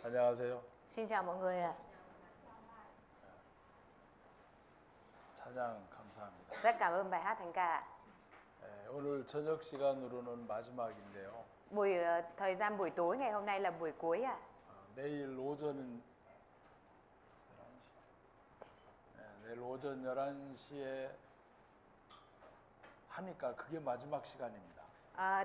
안녕하세요. Xin chào mọi người ạ. 찬양 감사합니다. Rất cảm ơn bài hát thánh ca. 오늘 저녁 시간으로는 마지막인데요. Thời gian buổi tối ngày hôm nay là buổi cuối ạ. 내일 오전 11시에 하니까 그게 마지막 시간입니다.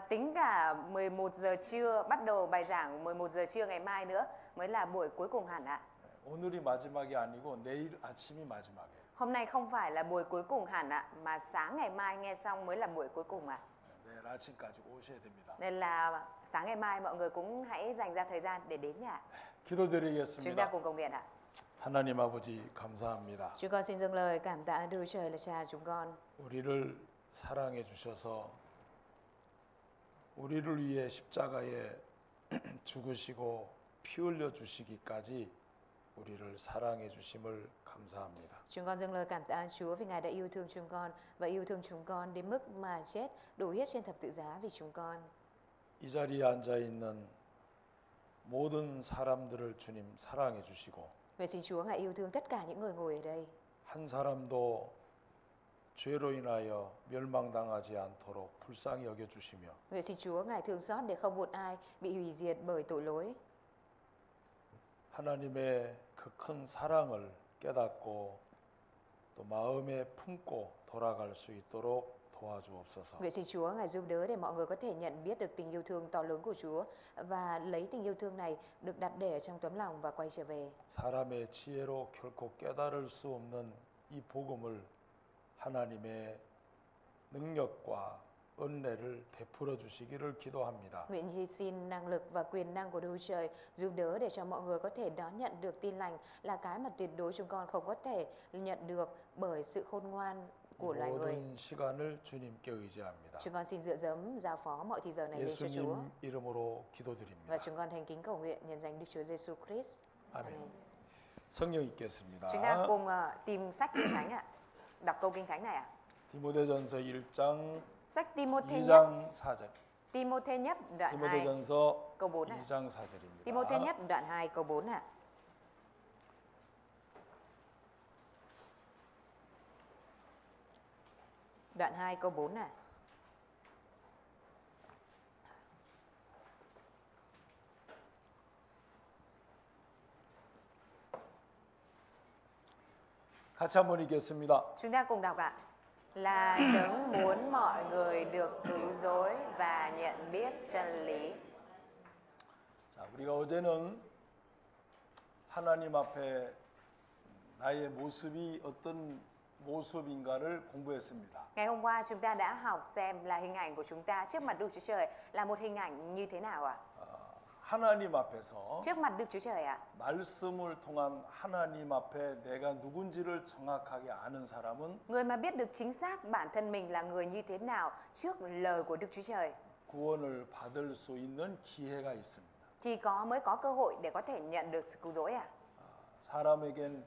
Tính cả 11 giờ trưa, bắt đầu bài giảng 11 giờ trưa ngày mai nữa mới là buổi cuối cùng hẳn ạ. 오늘이 마지막이 아니고 내일 아침이 마지막이에요. Hôm nay không phải là buổi cuối cùng hẳn ạ, mà sáng ngày mai nghe xong mới là buổi cuối cùng ạ. 내일 아침까지 오셔야 됩니다. Nên là sáng ngày mai mọi người cũng hãy dành ra thời gian để đến nhà. Chúng ta 기도드리겠습니다. cùng cầu nguyện ạ. 하나님 아버지 감사합니다. Chúng con xin dâng lời cảm tạ Đức Chúa Trời là Cha chúng con. 우리를 사랑해 주셔서 우리를 위해 십자가에 죽으시고 피 흘려 주시기까지 우리를 사랑해 주심을 감사합니다. Chúng con dâng lời cảm tạ Chúa vì Ngài đã yêu thương chúng con và yêu thương chúng con đến mức mà chết đổ huyết trên thập tự giá vì chúng con. 이 자리에 앉아 있는 모든 사람들을 주님 사랑해 주시고 Nguyện xin Chúa Ngài yêu thương tất cả những người ngồi ở đây. 한 사람도 죄로 인하여 멸망당하지 않도록 불쌍히 여겨 주시며 Nguyện xin Chúa Ngài thương xót để không một ai bị hủy diệt bởi tội lỗi. 하나님의 그 큰 사랑을 깨닫고 또 마음에 품고 돌아갈 수 있도록 도와주옵소서. Nguyện xin Chúa Ngài giúp đỡ để mọi người có thể nhận biết được tình yêu thương to lớn của Chúa và lấy tình yêu thương này được đặt để ở trong tấm lòng và quay trở về. 사람의 지혜로 결코 깨달을 수 없는 이 복음을 하나님의 능력과 은혜를 베풀어 주시기를 기도합니다. Nguyện xin năng lực và quyền năng của Đức Chúa Trời giúp đỡ để cho mọi người có thể đón nhận được tin lành là cái mà tuyệt đối chúng con không có thể nhận được bởi sự khôn ngoan của loài người. 모든 시간을 주님께 의지합니다. Chúng con xin dựa dẫm giao phó mọi thì giờ này lên cho Chúa. 예수님 이름으로 Và 기도드립니다. chúng con thành kính cầu nguyện nhân danh Đức Chúa Giêsu Christ. 아멘. 성경 읽겠습니다. Chúng ta cùng tìm sách Kinh Thánh ạ. Đọc câu Kinh Thánh này ạ. 디모데전서 1장 Sách Timôthê nhất, 2장 4절. Timôthê nhất đoạn 2 디모데전서 câu 4 ạ. 2장 4절입니다. Timôthê nhất đoạn 2 câu 4 ạ. Đoạn 2 câu 4 ạ. 같이 한번 읽겠습니다. Chúng ta cùng đọc ạ. Là đấng muốn mọi người được cứu rỗi và nhận biết chân lý. 자, 우리가 어제는 하나님 앞에 나의 모습이 어떤 모습인가를 공부했습니다. Ngày hôm qua chúng ta đã học xem là hình ảnh của chúng ta trước mặt Đức Chúa Trời là một hình ảnh như thế nào ạ? 하나님 앞에서 Trước mặt Đức Chúa Trời ạ. 말씀을 통한 하나님 앞에 내가 누군지를 정확하게 아는 사람은 Người mà biết được chính xác bản thân mình là người như thế nào trước lời của Đức Chúa Trời 구원을 받을 수 있는 기회가 있습니다. thì mới có cơ hội để có thể nhận được sự cứu rỗi ạ. 사람에겐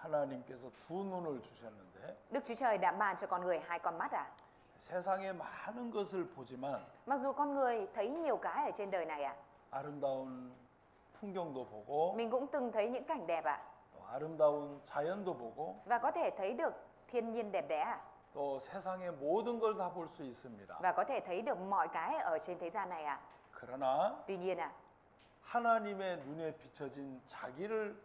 하나님께서 두 눈을 주셨는데 Đức Chúa Trời đã ban cho con người hai con mắt ạ. 세상에 많은 것을 보지만 Mặc dù con người thấy nhiều cái ở trên đời này ạ. 아름다운 풍경도 보고 Mình cũng từng thấy những cảnh đẹp ạ. 또 아름다운 자연도 보고 Và có thể thấy được thiên nhiên đẹp đẽ ạ. 또 세상의 모든 걸 다 볼 수 있습니다. Và có thể thấy được mọi cái ở trên thế gian này ạ. 그러나 Tuy nhiên ạ, 하나님의 눈에 비춰진 자기를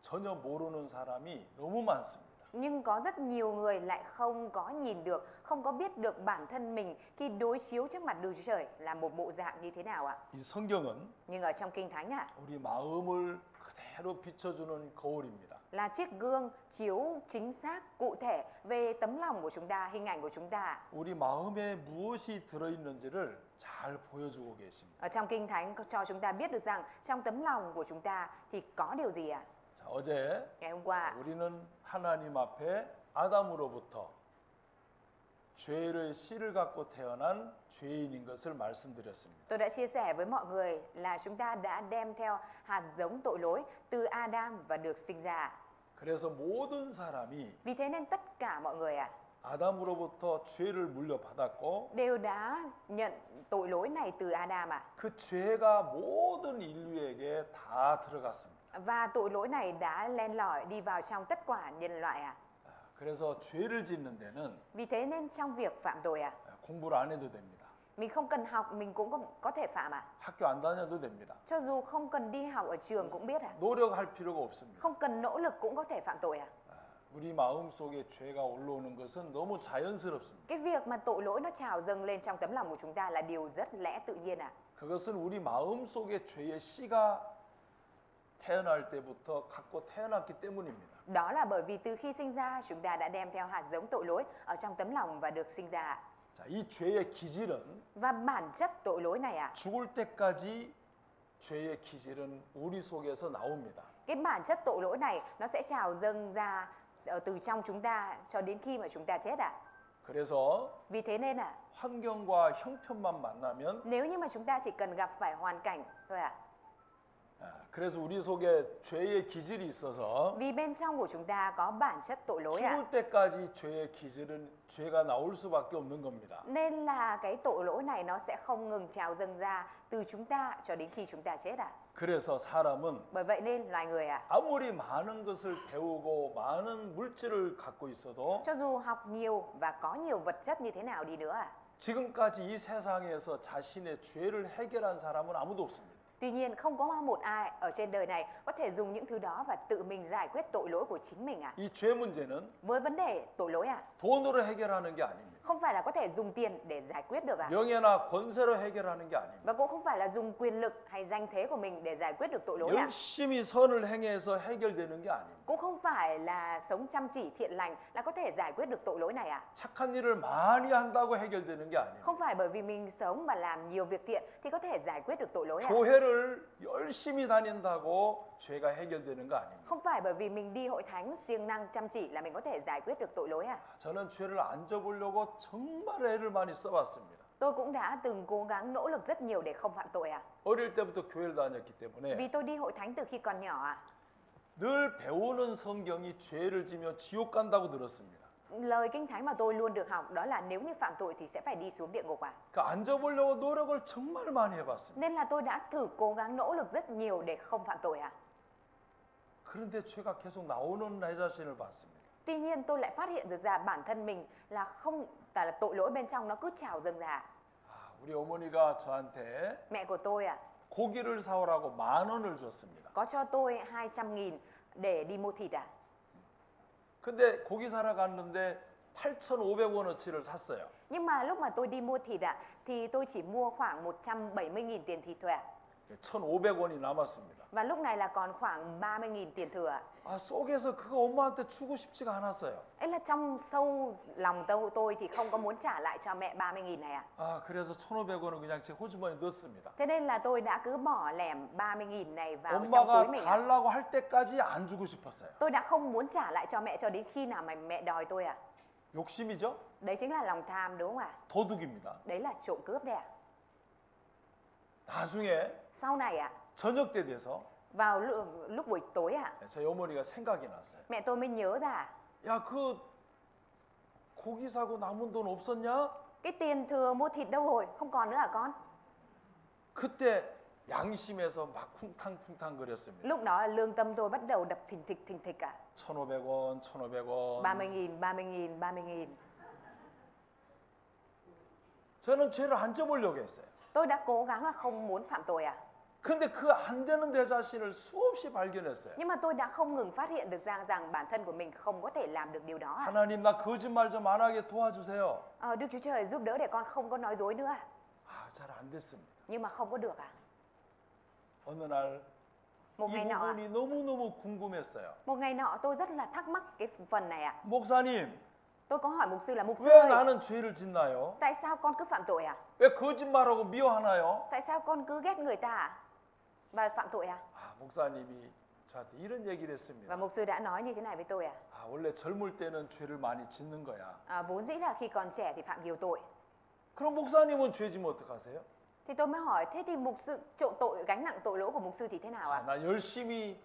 전혀 모르는 사람이 너무 많습니다. nhưng có rất nhiều người lại không có nhìn được, không có biết được bản thân mình khi đối chiếu trước mặt Đức Chúa Trời là một bộ dạng như thế nào ạ. 이 성경은 Nhưng ở trong Kinh Thánh ạ, 우리 마음을 그대로 비춰주는 거울입니다. là chiếc gương chiếu chính xác, cụ thể về tấm lòng của chúng ta, hình ảnh của chúng ta. 우리 마음에 무엇이 들어있는지를 잘 보여주고 계십니다. Ở trong Kinh Thánh cho chúng ta biết được rằng trong tấm lòng của chúng ta thì có điều gì ạ? 자, 어제 Ngày hôm qua, 우리는 하나님 앞에 아담으로부터 죄의 씨를 갖고 태어난 죄인인 것을 말씀드렸습니다. tôi đã chia sẻ với mọi người là chúng ta đã đem theo hạt giống tội lỗi từ Adam và được sinh ra. 그래서 모든 사람이 Vì thế nên tất cả mọi người ạ, 아담으로부터 죄를 물려받았고 đều đã nhận tội lỗi này từ Adam à. 그 죄가 모든 인류에게 다 들어갔습니다. Và tội lỗi này đã len lỏi đi vào trong tất cả nhân loại à. 그래서 죄를 짓는 데는 Vì thế nên trong việc phạm tội à, 공부를 안 해도 됩니다. mình không cần học mình cũng có thể phạm à. 학교 안 다녀도 됩니다. Cho dù không cần đi học ở trường cũng biết à. 노력할 필요가 없습니다. Không cần nỗ lực cũng có thể phạm tội à. 우리 마음 속에 죄가 올라오는 것은 너무 자연스럽습니다. Cái việc mà tội lỗi nó trào dâng lên trong tấm lòng của chúng ta là điều rất lẽ tự nhiên à. 그것은 우리 마음 속에 죄의 씨가 태어날 때부터 갖고 태어났기 때문입니다. Đó là bởi vì từ khi sinh ra chúng ta đã đem theo hạt giống tội lỗi ở trong tấm lòng và được sinh ra. 자, 이 죄의 기질은 Và bản chất tội lỗi này à, 죽을 때까지 죄의 기질은 우리 속에서 나옵니다. cái bản chất tội lỗi này nó sẽ trào dâng ra từ trong chúng ta cho đến khi mà chúng ta chết à. 그래서 Vì thế nên à, 환경과 형편만 만나면 nếu như mà chúng ta chỉ cần gặp phải hoàn cảnh thôi à. 그래서 우리 속에 죄의 기질이 있어서 Vì bên trong của chúng ta có bản chất tội lỗi à. 죽을 때까지 죄의 기질은 죄가 나올 수밖에 없는 겁니다. Nên là cái tội lỗi này nó sẽ không ngừng trào dâng ra từ chúng ta cho đến khi chúng ta chết à. 그래서 사람은 Bởi vậy nên loài người à, 아무리 많은 것을 배우고 많은 물질을 갖고 있어도 cho dù học nhiều và có nhiều vật chất như thế nào đi nữa à, 지금까지 이 세상에서 자신의 죄를 해결한 사람은 아무도 없습니다. tuy nhiên không có một ai ở trên đời này có thể dùng những thứ đó và tự mình giải quyết tội lỗi của chính mình à. 이 죄 문제는 Với vấn đề tội lỗi à, 돈으로 해결하는 게 아닙니다. không phải là có thể dùng tiền để giải quyết được à. 명예나 권세로 해결하는 게 아닙니다. Và cũng không phải là dùng quyền lực hay danh thế của mình để giải quyết được tội lỗi à. 열심히 선을 행해서 해결되는 게 아닙니다. Cũng không phải là sống chăm chỉ thiện lành là có thể giải quyết được tội lỗi này à. 착한 일을 많이 한다고 해결되는 게 아닙니다. Không phải bởi vì mình sống và làm nhiều việc thiện thì có thể giải quyết được tội lỗi à. 교회를 열심히 다닌다고 죄가 해결되는 거 아닙니다. Không phải bởi vì mình đi hội thánh siêng năng chăm chỉ là mình có thể giải quyết được tội lỗi à. 저는 죄를 안 져보려고 정말 애를 많이 써봤습니다. Tôi cũng đã từng cố gắng nỗ lực rất nhiều để không phạm tội à. 어릴 때부터 교회를 다녔기 때문에 Vì tôi đi hội thánh từ khi còn nhỏ à. 늘 배우는 성경이 죄를 지면 지옥 간다고 들었습니다. Lời kinh thánh mà tôi luôn được học đó là nếu như phạm tội thì sẽ phải đi xuống địa ngục à. 그러니까 안 져보려고 노력을 정말 많이 해봤습니다. Nên là tôi đã thử cố gắng nỗ lực rất nhiều để không phạm tội à. 그런데 죄가 계속 나오는 내 자신을 봤습니다. Tuy nhiên tôi lại phát hiện được ra bản thân mình là không là tội lỗi bên trong nó cứ trào dâng ra. 우리 어머니가 저한테 Mẹ của tôi à, 고기를 사오라고 10,000원을 줬습니다. có cho tôi 200.000 để đi mua thịt à. 근데 고기 사러 갔는데 8,500원어치를 샀어요. Nhưng mà lúc mà tôi đi mua thịt ạ, thì tôi chỉ mua khoảng 170.000 tiền thịt thôi ạ. 1,500원이 남았습니다. Và lúc này là còn khoảng 30.000 tiền thừa ạ. 속에서 그거 엄마한테 주고 싶지가 않았어요. Ấy là trong sâu lòng tôi thì không có muốn trả lại cho mẹ 30.000 này ạ. 그래서 1,500원은 그냥 제 호주머니에 넣었습니다. Thế nên là tôi đã cứ bỏ lẻm 30.000 này vào trong 엄마가 túi mình ạ. 달라고 할 때까지 안 주고 싶었어요. Tôi đã không muốn trả lại cho mẹ cho đến khi nào mà mẹ đòi tôi ạ. 욕심이죠? Đấy chính là lòng tham đúng không ạ? 도둑입니다. Đấy là trộm cướp đấy ạ. 나중에 Sau này ạ, 저녁 때 돼서 vào lúc buổi tối ạ, 저희 어머니가 생각이 났어요. mẹ tôi mới nhớ ra 야, 그 고기 사고 남은 돈 없었냐? cái tiền thừa mua thịt đâu rồi, không còn nữa hả con? 그때 양심에서 막 쿵탕쿵탕 거렸습니다. Lúc đó lương tâm tôi bắt đầu đập thình thịch ạ. 1,500원, 1,500원. 30.000, 30.000, 30.000. 저는 죄를 안 져보려고 했어요. Tôi đã cố gắng là không muốn phạm tội à. 근데 그 안 되는 내 자신을 수없이 발견했어요. Nhưng mà tôi đã không ngừng phát hiện được rằng bản thân của mình không có thể làm được điều đó à. 하나님, 나 거짓말 좀 안 하게 도와주세요. Đức Chúa Trời giúp đỡ để con không có nói dối nữa à. 잘 안 됐습니다. Nhưng mà không có được à. 어느 날 Một 이 ngày nọ, 부분이 너무너무 궁금했어요. một ngày nọ tôi rất là thắc mắc cái phần này ạ. 목사님, Tôi có hỏi mục sư là mục sư 왜 ơi, 나는 죄를 짓나요? tại sao con cứ phạm tội à? 왜 거짓말하고 미워하나요? Tại sao con cứ ghét người ta à? Và phạm tội à? 목사님이 저한테 이런 얘기를 했습니다. Và mục sư đã nói như thế này với tôi à? 원래 젊을 때는 죄를 많이 짓는 거야. Vốn dĩ là khi còn trẻ thì phạm nhiều tội. 그럼 목사님은 죄 지면 어떡하세요? Thì tôi mới hỏi thế thì mục sư gánh nặng tội lỗi của mục sư thì thế nào ạ? 나 열심히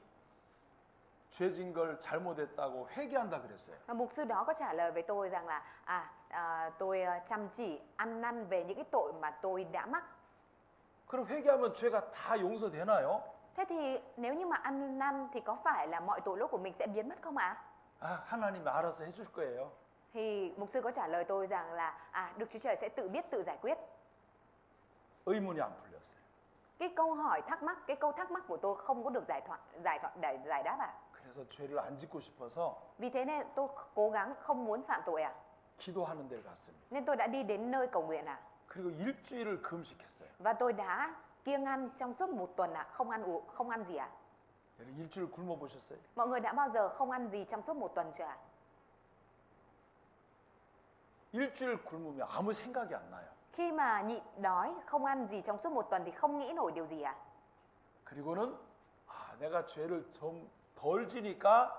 죄진 걸 잘못했다고 회개한다 그랬어요. Và mục sư đó có trả lời với tôi rằng là tôi chăm chỉ ăn năn về những cái tội mà tôi đã mắc. 그럼 회개하면 죄가 다 용서되나요? Thế thì nếu như mà ăn năn thì có phải là mọi tội lỗi của mình sẽ biến mất không ạ? 하나님이 알아서 해줄 거예요. Thì mục sư có trả lời tôi rằng là Đức Chúa Trời sẽ tự biết tự giải quyết. 의문이 안 풀렸어요. Cái câu hỏi thắc mắc, cái câu thắc mắc của tôi không có được giải đáp ạ. 그래서 죄를 안 짓고 싶어서 Vì thế nên tôi cố gắng không muốn phạm tội ạ. 기도하는 데를 갔습니다. Nên tôi đã đi đến nơi cầu nguyện ạ. 그리고 일주일을 금식했어요. Và tôi đã kiêng ăn trong suốt một tuần ạ, không ăn gì ạ. 여러분 일주일 굶어 보셨어요? Mọi người đã bao giờ không ăn gì trong suốt một tuần chưa ạ? 일주일 굶으면 아무 생각이 안 나요. Khi mà nhịn đói không ăn gì trong suốt một tuần thì không nghĩ nổi điều gì ạ. 그리고는 내가 죄를 좀 덜 지니까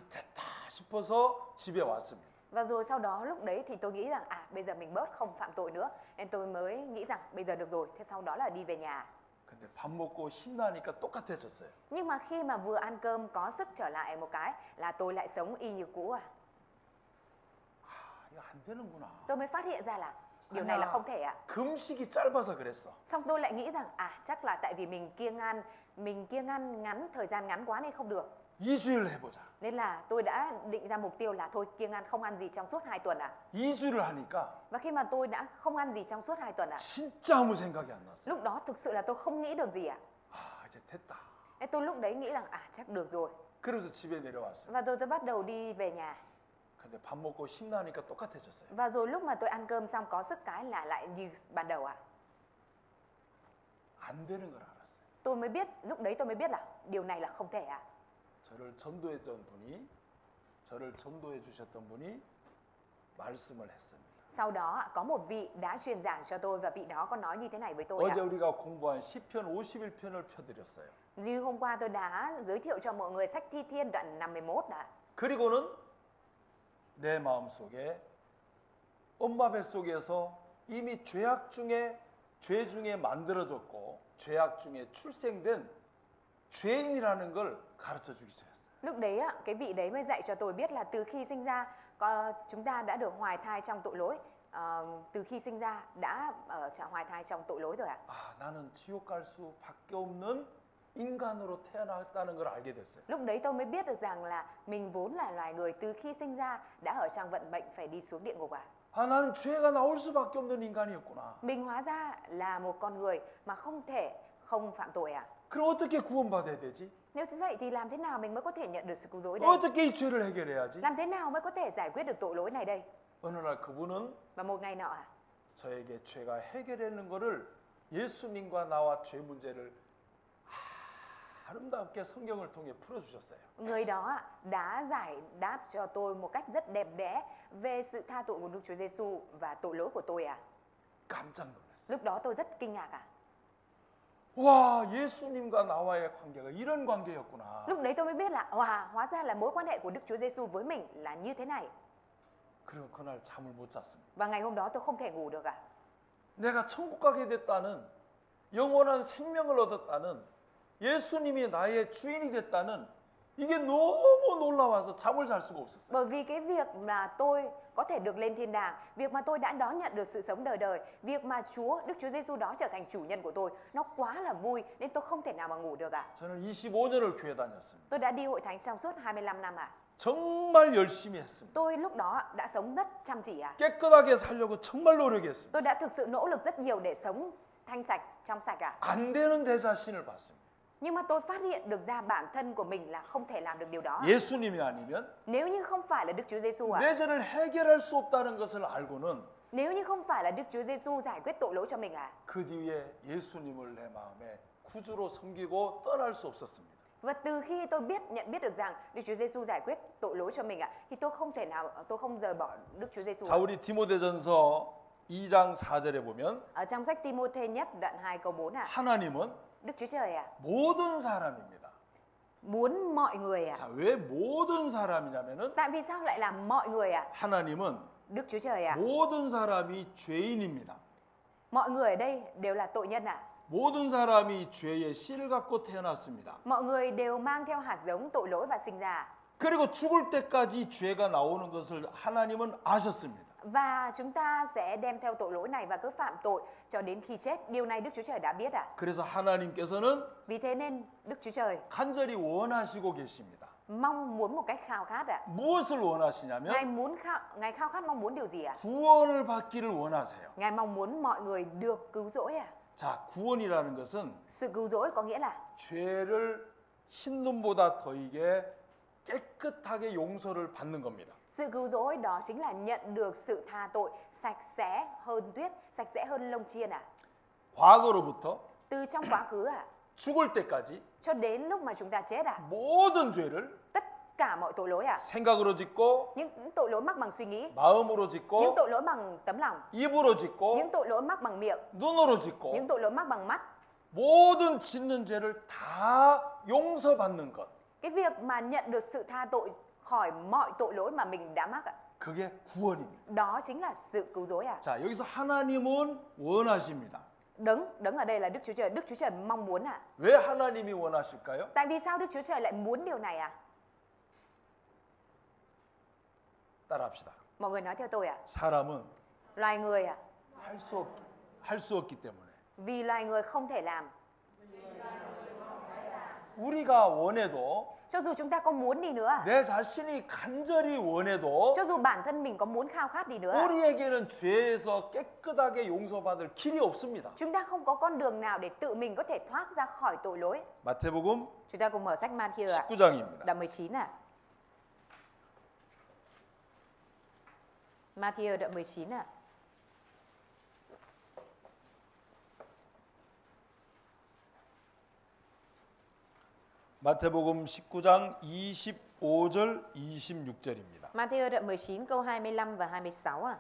됐다 싶어서 집에 왔습니다. Và rồi sau đó lúc đấy thì tôi nghĩ rằng bây giờ mình bớt không phạm tội nữa, nên tôi mới nghĩ rằng bây giờ được rồi. Thế sau đó là đi về nhà. 근데 밥 먹고 힘나니까 똑같아졌어요. Nhưng mà khi mà vừa ăn cơm có sức trở lại một cái là tôi lại sống y như cũ à. 이거 안 되는구나. Tôi mới phát hiện ra là điều này là không thể ạ. 금식이 짧아서 그랬어. Xong tôi lại nghĩ rằng chắc là tại vì mình kiêng ăn ngắn, thời gian ngắn quá nên không được. 2주일 해보자. Nên là tôi đã định ra mục tiêu là thôi kiêng ăn không ăn gì trong suốt 2 tuần ạ. 2주를 하니까 Và khi mà tôi đã không ăn gì trong suốt 2 tuần ạ, 진짜 아무 생각이 안 났어요. lúc đó thực sự là tôi không nghĩ được gì ạ. 이제 됐다. Nên tôi lúc đấy nghĩ rằng chắc được rồi. 그래서 집에 내려왔어요. Và rồi tôi bắt đầu đi về nhà. 근데 밥 먹고 힘나니까 똑같아졌어요. Và rồi lúc mà tôi ăn cơm xong có sức cái là lại như ban đầu ạ. 안 되는 걸 알았어요. Lúc đấy tôi mới biết là điều này là không thể ạ. 저를 전도해 주셨던 분이 말씀을 했습니다. Sau đó có một vị đã truyền giảng cho tôi và vị đó có nói như thế này với tôi ạ. 어제 우리가 공부한 시편 51편을 펴드렸어요. Như hôm qua tôi đã giới thiệu cho mọi người sách Thi Thiên đoạn 51 ạ. 그리고는 내 마음속에 엄마 뱃속에서 이미 죄 중에 만들어졌고 죄악 중에 출생된 죄인이라는 걸 가르쳐 주기 시작했어요. Lúc đấy cái vị đấy mới dạy cho tôi biết là từ khi sinh ra chúng ta đã được hoài thai trong tội lỗi. Từ khi sinh ra đã hoài thai trong tội lỗi rồi ạ. 나는 지옥 갈 수밖에 없는 인간으로 태어났다는 걸 알게 됐어요. Lúc đấy tôi mới biết được rằng là mình vốn là loài người từ khi sinh ra đã ở trong vận mệnh phải đi xuống địa ngục ạ. 나는 죄가 나올 수밖에 없는 인간이었구나. Mình hóa ra là một con người mà không thể không phạm tội ạ. 그럼 어떻게 구원받아야 되지? Nếu thế vậy thì làm thế nào mình mới có thể nhận được sự cứu rỗi đây? 어떻게 이 죄를 해결해야지? Làm thế nào mới có thể giải quyết được tội lỗi này đây? 어느 날 그분은 Và một ngày nọ 저에게 죄가 해결되는 것을 예수님과 나와 죄 문제를 아름답게 성경을 통해 풀어주셨어요. người đó đã giải đáp cho tôi một cách rất đẹp đẽ về sự tha tội của Đức Chúa Giêsu và tội lỗi của tôi ạ. 깜짝 놀랐어요. Lúc đó tôi rất kinh ngạc ạ. 와, 예수님과 나와의 관계가 이런 관계였구나. Lúc đấy tôi mới biết là hóa ra là mối quan hệ của Đức Chúa Giêsu với mình là như thế này. 그리고 그날 잠을 못 잤습니다. Và ngày hôm đó tôi không thể ngủ được ạ. 내가 천국 가게 됐다는, 영원한 생명을 얻었다는, 예수님이 나의 주인이 됐다는 이게 너무 놀라워서 잠을 잘 수가 없었어요. Bởi vì cái việc mà tôi có thể được lên thiên đàng, việc mà tôi đã đón nhận được sự sống đời đời, việc mà Đức Chúa Giêsu đó trở thành chủ nhân của tôi, nó quá là vui nên tôi không thể nào mà ngủ được ạ. 저는 25년을 교회 다녔습니다. Tôi đã đi hội thánh trong suốt 25 năm ạ. 정말 열심히 했습니다. Tôi lúc đó đã sống rất chăm chỉ ạ. 깨끗하게 살려고 정말 노력했습니다. Tôi đã thực sự nỗ lực rất nhiều để sống thanh sạch, trong sạch ạ. 안 되는 내 자신을 봤습니다. Nhưng mà tôi phát hiện được ra bản thân của mình là không thể làm được điều đó. 예수님이 아니면 Nếu như không phải là Đức Chúa Giêsu ạ. 내 죄를 해결할 수 없다는 것을 알고는 Nếu như không phải là Đức Chúa Giêsu giải quyết tội lỗi cho mình ạ. 그 뒤에 예수님을 내 마음에 구주로 섬기고 떠날 수 없었습니다. Và từ khi tôi nhận biết được rằng Đức Chúa Giêsu giải quyết tội lỗi cho mình ạ, thì tôi không rời bỏ Đức Chúa Giêsu. 자, 우리 디모데전서 2장 4절에 보면 Ở trong sách Ti-mô-thê nhất đoạn 2 câu 4 ạ. 하나님은 Đức Chúa Trời ạ, 모든 사람입니다. muốn mọi người ạ. 자, 왜 모든 사람이냐면은 Tại vì sao lại là mọi người ạ? 하나님은 Đức Chúa Trời ạ, 모든 사람이 죄인입니다. mọi người ở đây đều là tội nhân ạ. 모든 사람이 죄의 씨를 갖고 태어났습니다. Mọi người đều mang theo hạt giống tội lỗi và sinh ra. 그리고 죽을 때까지 죄가 나오는 것을 하나님은 아셨습니다. Và chúng ta sẽ đem theo tội lỗi này và cứ phạm tội cho đến khi chết. Điều này Đức Chúa Trời đã biết ạ. 그래서 하나님께서는 Vì thế nên Đức Chúa Trời 간절히 원하시고 계십니다. mong muốn một cách khao khát ạ. 무엇을 원하시냐면 Ngài khao khát mong muốn điều gì ạ? 구원을 받기를 원하세요. Ngài mong muốn mọi người được cứu rỗi ạ. 자, 구원이라는 것은 Sự cứu rỗi có nghĩa là 죄를 흰눈보다 더이게 깨끗하게 용서를 받는 겁니다. sự cứu rỗi đó chính là nhận được sự tha tội sạch sẽ hơn tuyết, sạch sẽ hơn lông chiên ạ. 과거로부터 Từ trong quá khứ ạ 죽을 때까지 cho đến lúc mà chúng ta chết ạ. 모든 죄를 Tất cả mọi tội lỗi ạ. 생각으로 짓고 Những tội lỗi mắc bằng suy nghĩ, 마음으로 những 짓고 tội lỗi bằng tấm lòng, 입으로 짓고 những tội lỗi mắc bằng miệng, 눈으로 짓고 những tội lỗi mắc bằng mắt. 모든 짓는 죄를 다 용서받는 것. Cái việc mà nhận được sự tha tội khỏi mọi tội lỗi mà mình đã mắc ạ, 그게 구원입니다. đó chính là sự cứu rỗi ạ. 자, 여기서 하나님은 원하십니다. Đấng ở đây là Đức Chúa Trời. Đức Chúa Trời mong muốn ạ. 왜 하나님이 원하실까요? Tại vì sao Đức Chúa Trời lại muốn điều này ạ? 따라합시다. Mọi người nói theo tôi ạ. 사람은 Loài người ạ, 할 수 없기 때문에 vì loài người không thể làm. 우리가 원해도 Cho dù chúng ta có muốn đi nữa, 내 자신이 간절히 원해도 cho dù bản thân mình có muốn khao khát đi nữa, 우리에게는 죄에서 깨끗하게 용서받을 길이 없습니다. chúng ta không có con đường nào để tự mình có thể thoát ra khỏi tội lỗi. 마태복음 Chúng ta cùng mở sách Ma-thi-ơ ạ, 19장입니다. đoạn 19 ạ. Ma-thi-ơ đoạn 19 ạ. 마태복음 19장 25절 26절입니다. Ma-thi-ơ đoạn 19 câu 25 và 26 ạ.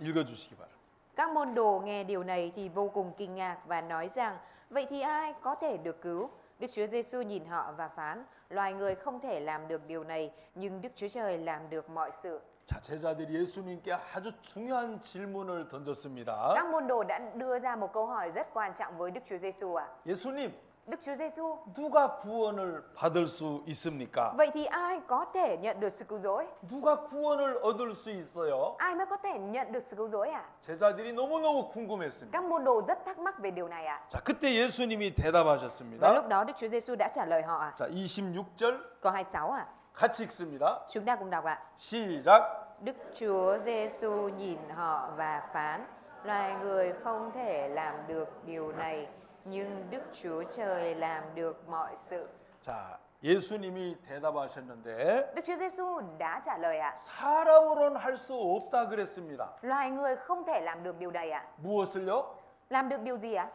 읽어 주시기 바랍니다. Các môn đồ nghe điều này thì vô cùng kinh ngạc và nói rằng: vậy thì ai có thể được cứu? Đức Chúa Giêsu nhìn họ và phán: loài người không thể làm được điều này, nhưng Đức Chúa Trời làm được mọi sự. 자, 제자들이 예수님께 아주 중요한 질문을 던졌습니다. Các môn đồ đã đưa ra một câu hỏi rất quan trọng với Đức Chúa Giêsu ạ. 예수님, Đức Chúa Giêsu, 누가 구원을 받을 수 있습니까? vậy thì ai có thể nhận được sự cứu rỗi? 누가 구원을 얻을 수 있어요? Ai mới có thể nhận được sự cứu rỗi ạ? 제자들이 너무너무 궁금했습니다. Các môn đồ rất thắc mắc về điều này ạ. 자, 그때 예수님이 Và 대답하셨습니다. lúc đó Đức Chúa Giêsu đã trả lời họ ạ. 자, 26절 Câu 26 ạ. 같이 읽습니다. Chúng ta cùng đọc ạ. 시작. Đức Chúa Giêsu nhìn họ và phán: loài người không thể làm được điều này, nhưng Đức Chúa Trời làm được mọi sự. 자, 예수님이 대답하셨는데 Đức Chúa Giêsu đã trả lời ạ. 사람으로는 할 수 없다 그랬습니다. Loài người không thể làm được điều này ạ. 무엇을요? Làm được điều gì ạ?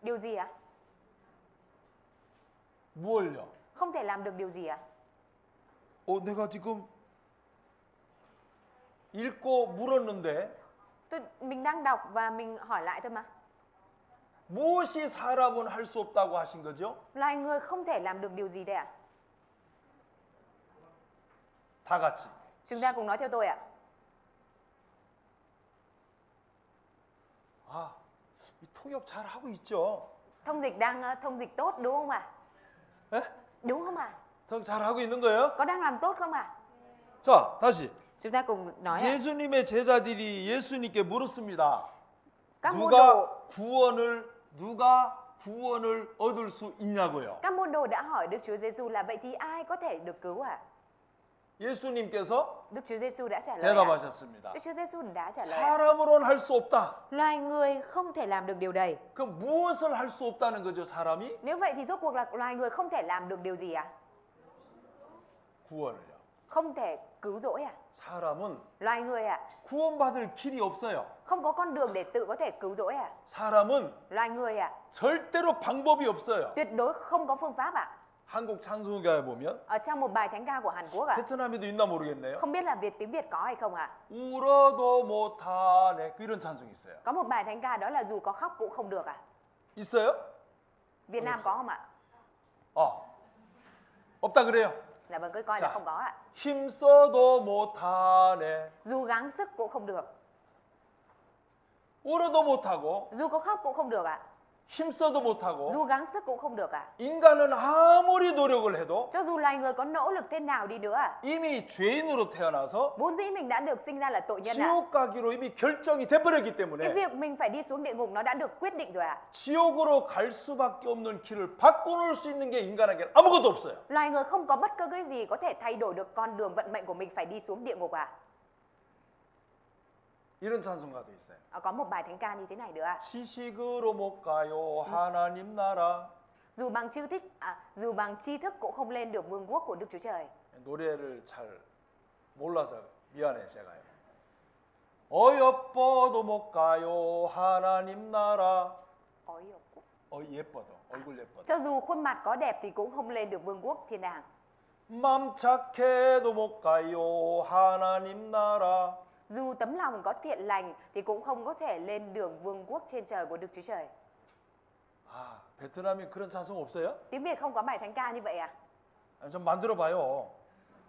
Điều gì ạ? 무엇을요? Không thể làm được điều gì ạ? 내가 지금 읽고 물었는데 Mình đang đọc và mình hỏi lại thôi mà. 무엇이 사람은 할 수 없다고 하신 거죠? Loài người không thể làm được điều gì đây ạ? 다 같이. Chúng ta cùng nói theo tôi ạ. 아, 이 통역 잘 하고 있죠? Thông dịch đang thông dịch tốt đúng không ạ? 예? Đúng không ạ? 통역 잘 하고 있는 거예요? Có đang làm tốt không ạ? 자, 다시. Chúng ta cùng nói ạ. 예수님의 제자들이 예수님께 물었습니다. Các môn đồ 누가 구원을 얻을 수 있냐고요. Các môn đồ đã hỏi Đức Chúa Giêsu là vậy thì ai có thể được cứu ạ? 예수님께서 Đức Chúa Giêsu đã trả lời ạ. 대답하셨습니다. Đức Chúa Giêsu đã trả lời ạ. 사람으로는 할 수 없다. Loài người không thể làm được điều này. 그럼 무엇을 할 수 없다는 거죠, 사람이? Nếu vậy thì rốt cuộc là loài người không thể làm được điều gì ạ? 구원을요. Không thể cứu rỗi ạ. 사람은 Loài người ạ, 구원받을 길이 없어요. không có con đường để tự có thể cứu rỗi ạ. 사람은 Loài người ạ, 절대로 방법이 없어요. tuyệt đối không có phương pháp ạ. 한국 찬송가에 보면 Ở trong một bài thánh ca của Hàn Quốc ạ, 베트남에도 있나 모르겠네요. không biết là tiếng Việt có hay không ạ? 울어도 못하네. 그 이런 찬송이 있어요. Có một bài thánh ca đó là dù có khóc cũng không được ạ. 있어요? Việt Nam có không ạ? 없다 그래요. Dạ vâng, cứ coi là Dạ. không có ạ. 힘써도 못하네. Dù gắng sức cũng không được. 울어도 못하고 Dù có khóc cũng không được ạ. 힘써도 못하고 Dù gắng sức cũng không được ạ. 인간은 아무리 노력을 해도 Cho dù loài người có nỗ lực thế nào đi nữa ạ, 이미 죄인으로 태어나서 vốn dĩ mình đã được sinh ra là tội nhân ạ. 지옥 가기로 이미 결정이 돼버렸기 Cái 때문에 việc mình phải đi xuống địa ngục nó đã được quyết định rồi ạ. 지옥으로 갈 수밖에 없는 길을 바꿔놓을 수 있는 게 인간에게 아무것도 없어요. Loài người không có bất cứ cái gì có thể thay đổi được con đường vận mệnh của mình phải đi xuống địa ngục ạ. 이런 찬송가도 있어요. Có một bài thánh ca như thế này nữa ạ. 지식으로 못 가요 하나님 나라. Dù bằng tri thức cũng không lên được vương quốc của Đức Chúa Trời. 노래를 잘 몰라서 미안해 제가요. 어여뻐도 못 가요 하나님 나라. 예뻐도 얼굴 예뻐도. Cho dù khuôn mặt có đẹp thì cũng không lên được vương quốc thiên đàng. 맘 착해도 못 가요 하나님 나라. Dù tấm lòng có thiện lành thì cũng không có thể lên được vương quốc trên trời của Đức Chúa Trời. 아, 베트남이 그런 찬송 없어요? Tiếng Việt không có bài thánh ca như vậy à? 좀 만들어 봐요.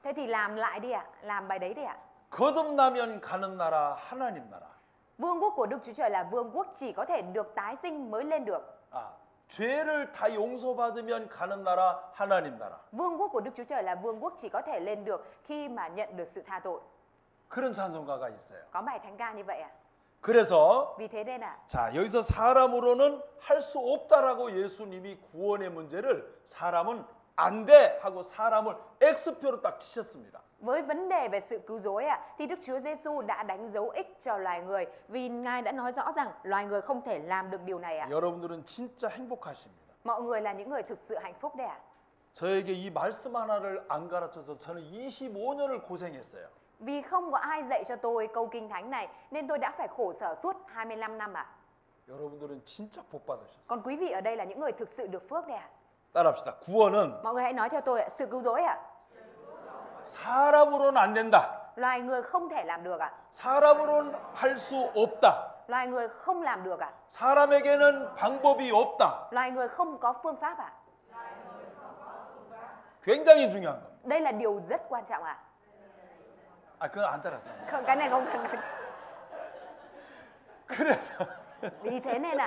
Thế thì làm lại đi ạ, làm bài đấy đi ạ. 거듭나면 가는 나라 하나님 나라. Vương quốc của Đức Chúa Trời là vương quốc chỉ có thể được tái sinh mới lên được. 죄를 다 용서받으면 가는 나라 하나님 나라. Vương quốc của Đức Chúa Trời là vương quốc chỉ có thể lên được khi mà nhận được sự tha tội. 그런 찬송가가 있어요. Có bài thánh ca như vậy à? 그래서 Vì thế nên 자, 여기서 사람으로는 할 수 없다라고 예수님이 구원의 문제를 사람은 안 돼 하고 사람을 X표로 딱 치셨습니다. với vấn đề về sự cứu rỗi thì Đức Chúa Giêsu đã đánh dấu X cho loài người vì Ngài đã nói rõ rằng loài người không thể làm được điều này ạ. 여러분들은 진짜 행복하십니다. Mọi người là những người thực sự hạnh phúc đấy ạ. 저에게 이 말씀 하나를 안 가르쳐서 저는 25년을 고생했어요. Vì không có ai dạy cho tôi câu kinh thánh này nên tôi đã phải khổ sở suốt 25 năm ạ. 여러분들은 진짜 복 받으셨어요. Còn quý vị ở đây là những người thực sự được phước đấy ạ. 따라합시다. 구원은 Mọi người hãy nói theo tôi ạ, sự cứu rỗi ạ. 사람으로는 안 된다. Loài người không thể làm được ạ. 사람으로는 할 수 없다. Loài người không làm được ạ. 사람에게는 방법이 없다. Loài người không có phương pháp ạ. 굉장히 중요한 겁니다. Đây là điều rất quan trọng ạ. 그건 안 따라. Không, cái này không cần nói. 그래서 Vì thế nên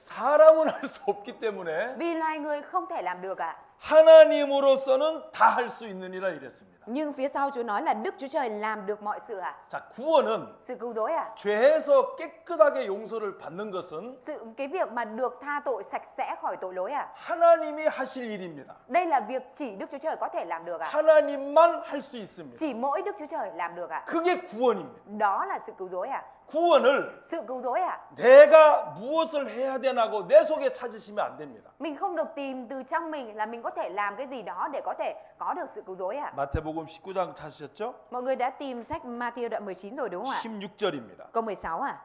사람은 할 수 없기 때문에 vì loài người không thể làm được ạ. 하나님으로서는 다 할 수 있느니라 이랬습니다. Nhưng phía sau Chúa nói là Đức Chúa Trời làm được mọi sự ạ. 자, 구원은 Sự cứu rỗi ạ. 죄에서 깨끗하게 용서를 받는 것은 Cái việc mà được tha tội sạch sẽ khỏi tội lỗi ạ. 하나님이 하실 일입니다. Đây là việc chỉ Đức Chúa Trời có thể làm được ạ. 하나님만 할 수 있습니다. Chỉ mỗi Đức Chúa Trời làm được ạ. 그게 구원입니다. Đó là sự cứu rỗi ạ. 구원을 Sự cứu rỗi ạ. 내가 무엇을 해야 되나고 내 속에 찾으시면 안 됩니다. Mình không được tìm từ trong mình là mình có thể làm cái gì đó để có thể có được sự cứu rỗi ạ. 마태복음 19장 찾으셨죠? Mọi người đã tìm sách Matthew đoạn 19 rồi đúng không ạ? 16절입니다. Câu 16 à?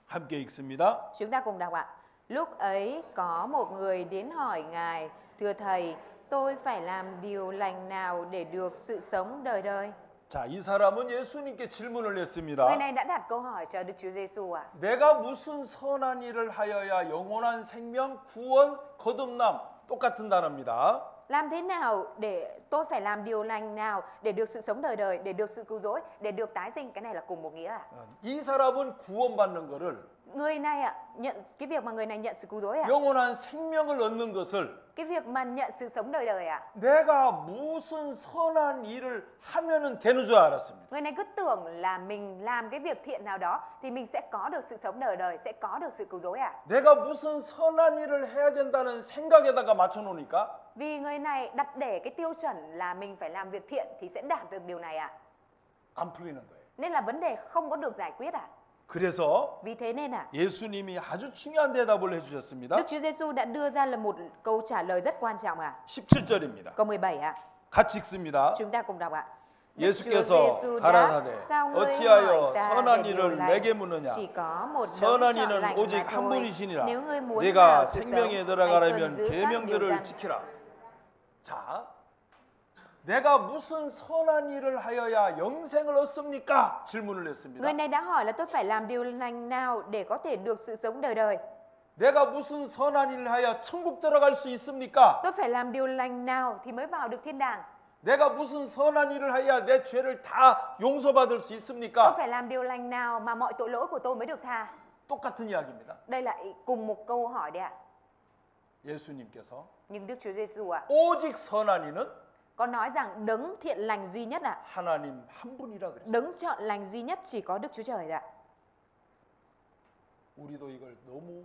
함께 읽습니다. Chúng ta cùng đọc ạ. Lúc ấy có một người đến hỏi Ngài, thưa Thầy, tôi phải làm điều lành nào để được sự sống đời đời? 자, 이 사람은 예수님께 질문을 Người 했습니다. này đã đặt câu hỏi cho Đức Chúa Giêsu ạ. 내가 무슨 선한 일을 하여야 영원한 생명, 구원, 거듭남 똑같은 단어입니다. Làm thế nào để tôi phải làm điều lành nào để được sự sống đời đời, để được sự cứu rỗi, để được tái sinh? Cái này là cùng một nghĩa ạ. 이 사람은 구원받는 것을 Người này ạ, cái việc mà người này nhận sự cứu rỗi ạ. 영원한 생명을 얻는 것을 Cái việc mà nhận sự sống đời đời ạ. 내가 무슨 선한 일을 하면은 되는 줄 알았습니다. Người này cứ tưởng là mình làm cái việc thiện nào đó thì mình sẽ có được sự sống đời đời, sẽ có được sự cứu rỗi ạ. 내가 무슨 선한 일을 해야 된다는 생각에다가 맞춰 놓으니까 Vì người này đặt để cái tiêu chuẩn là mình phải làm việc thiện thì sẽ đạt được điều này ạ. 안 풀리는 거예요. Nên là vấn đề không có được giải quyết ạ. 그래서 Vì thế nên 예수님이 아주 중요한 대답을 해주셨습니다. Đức Chúa Giêsu đã đưa ra là một câu trả lời rất quan trọng ạ. 17절입니다. Câu 17 ạ. 같이 읽습니다. Chúng ta cùng đọc ạ. 예수께서 가라사대 어찌하여 선한 일을 내게 묻느냐 선한 이는 오직 한 분이시니라 네가 생명에 들어가려면 계명들을 지키라. 자, 내가 무슨 선한 일을 하여야 영생을 얻습니까? 질문을 했습니다. Người này đã hỏi là tôi phải làm điều lành nào để có thể được sự sống đời đời. 내가 무슨 선한 일을 하여 천국 들어갈 수 있습니까? Tôi phải làm điều lành nào thì mới vào được thiên đàng. 내가 무슨 선한 일을 해야 내 죄를 다 용서받을 수 Tôi 있습니까? phải làm điều lành nào mà mọi tội lỗi của tôi mới được tha? 똑같은 이야기입니다. Đây là cùng một câu hỏi đấy ạ. 예수님께서 Nhưng Đức Chúa Giêsu ạ, 오직 선한 이는 có nói rằng đấng thiện lành duy nhất ạ, 하나님 한 분이라 그랬어요. đấng chọn lành duy nhất chỉ có Đức Chúa Trời ạ. 우리도 이걸 너무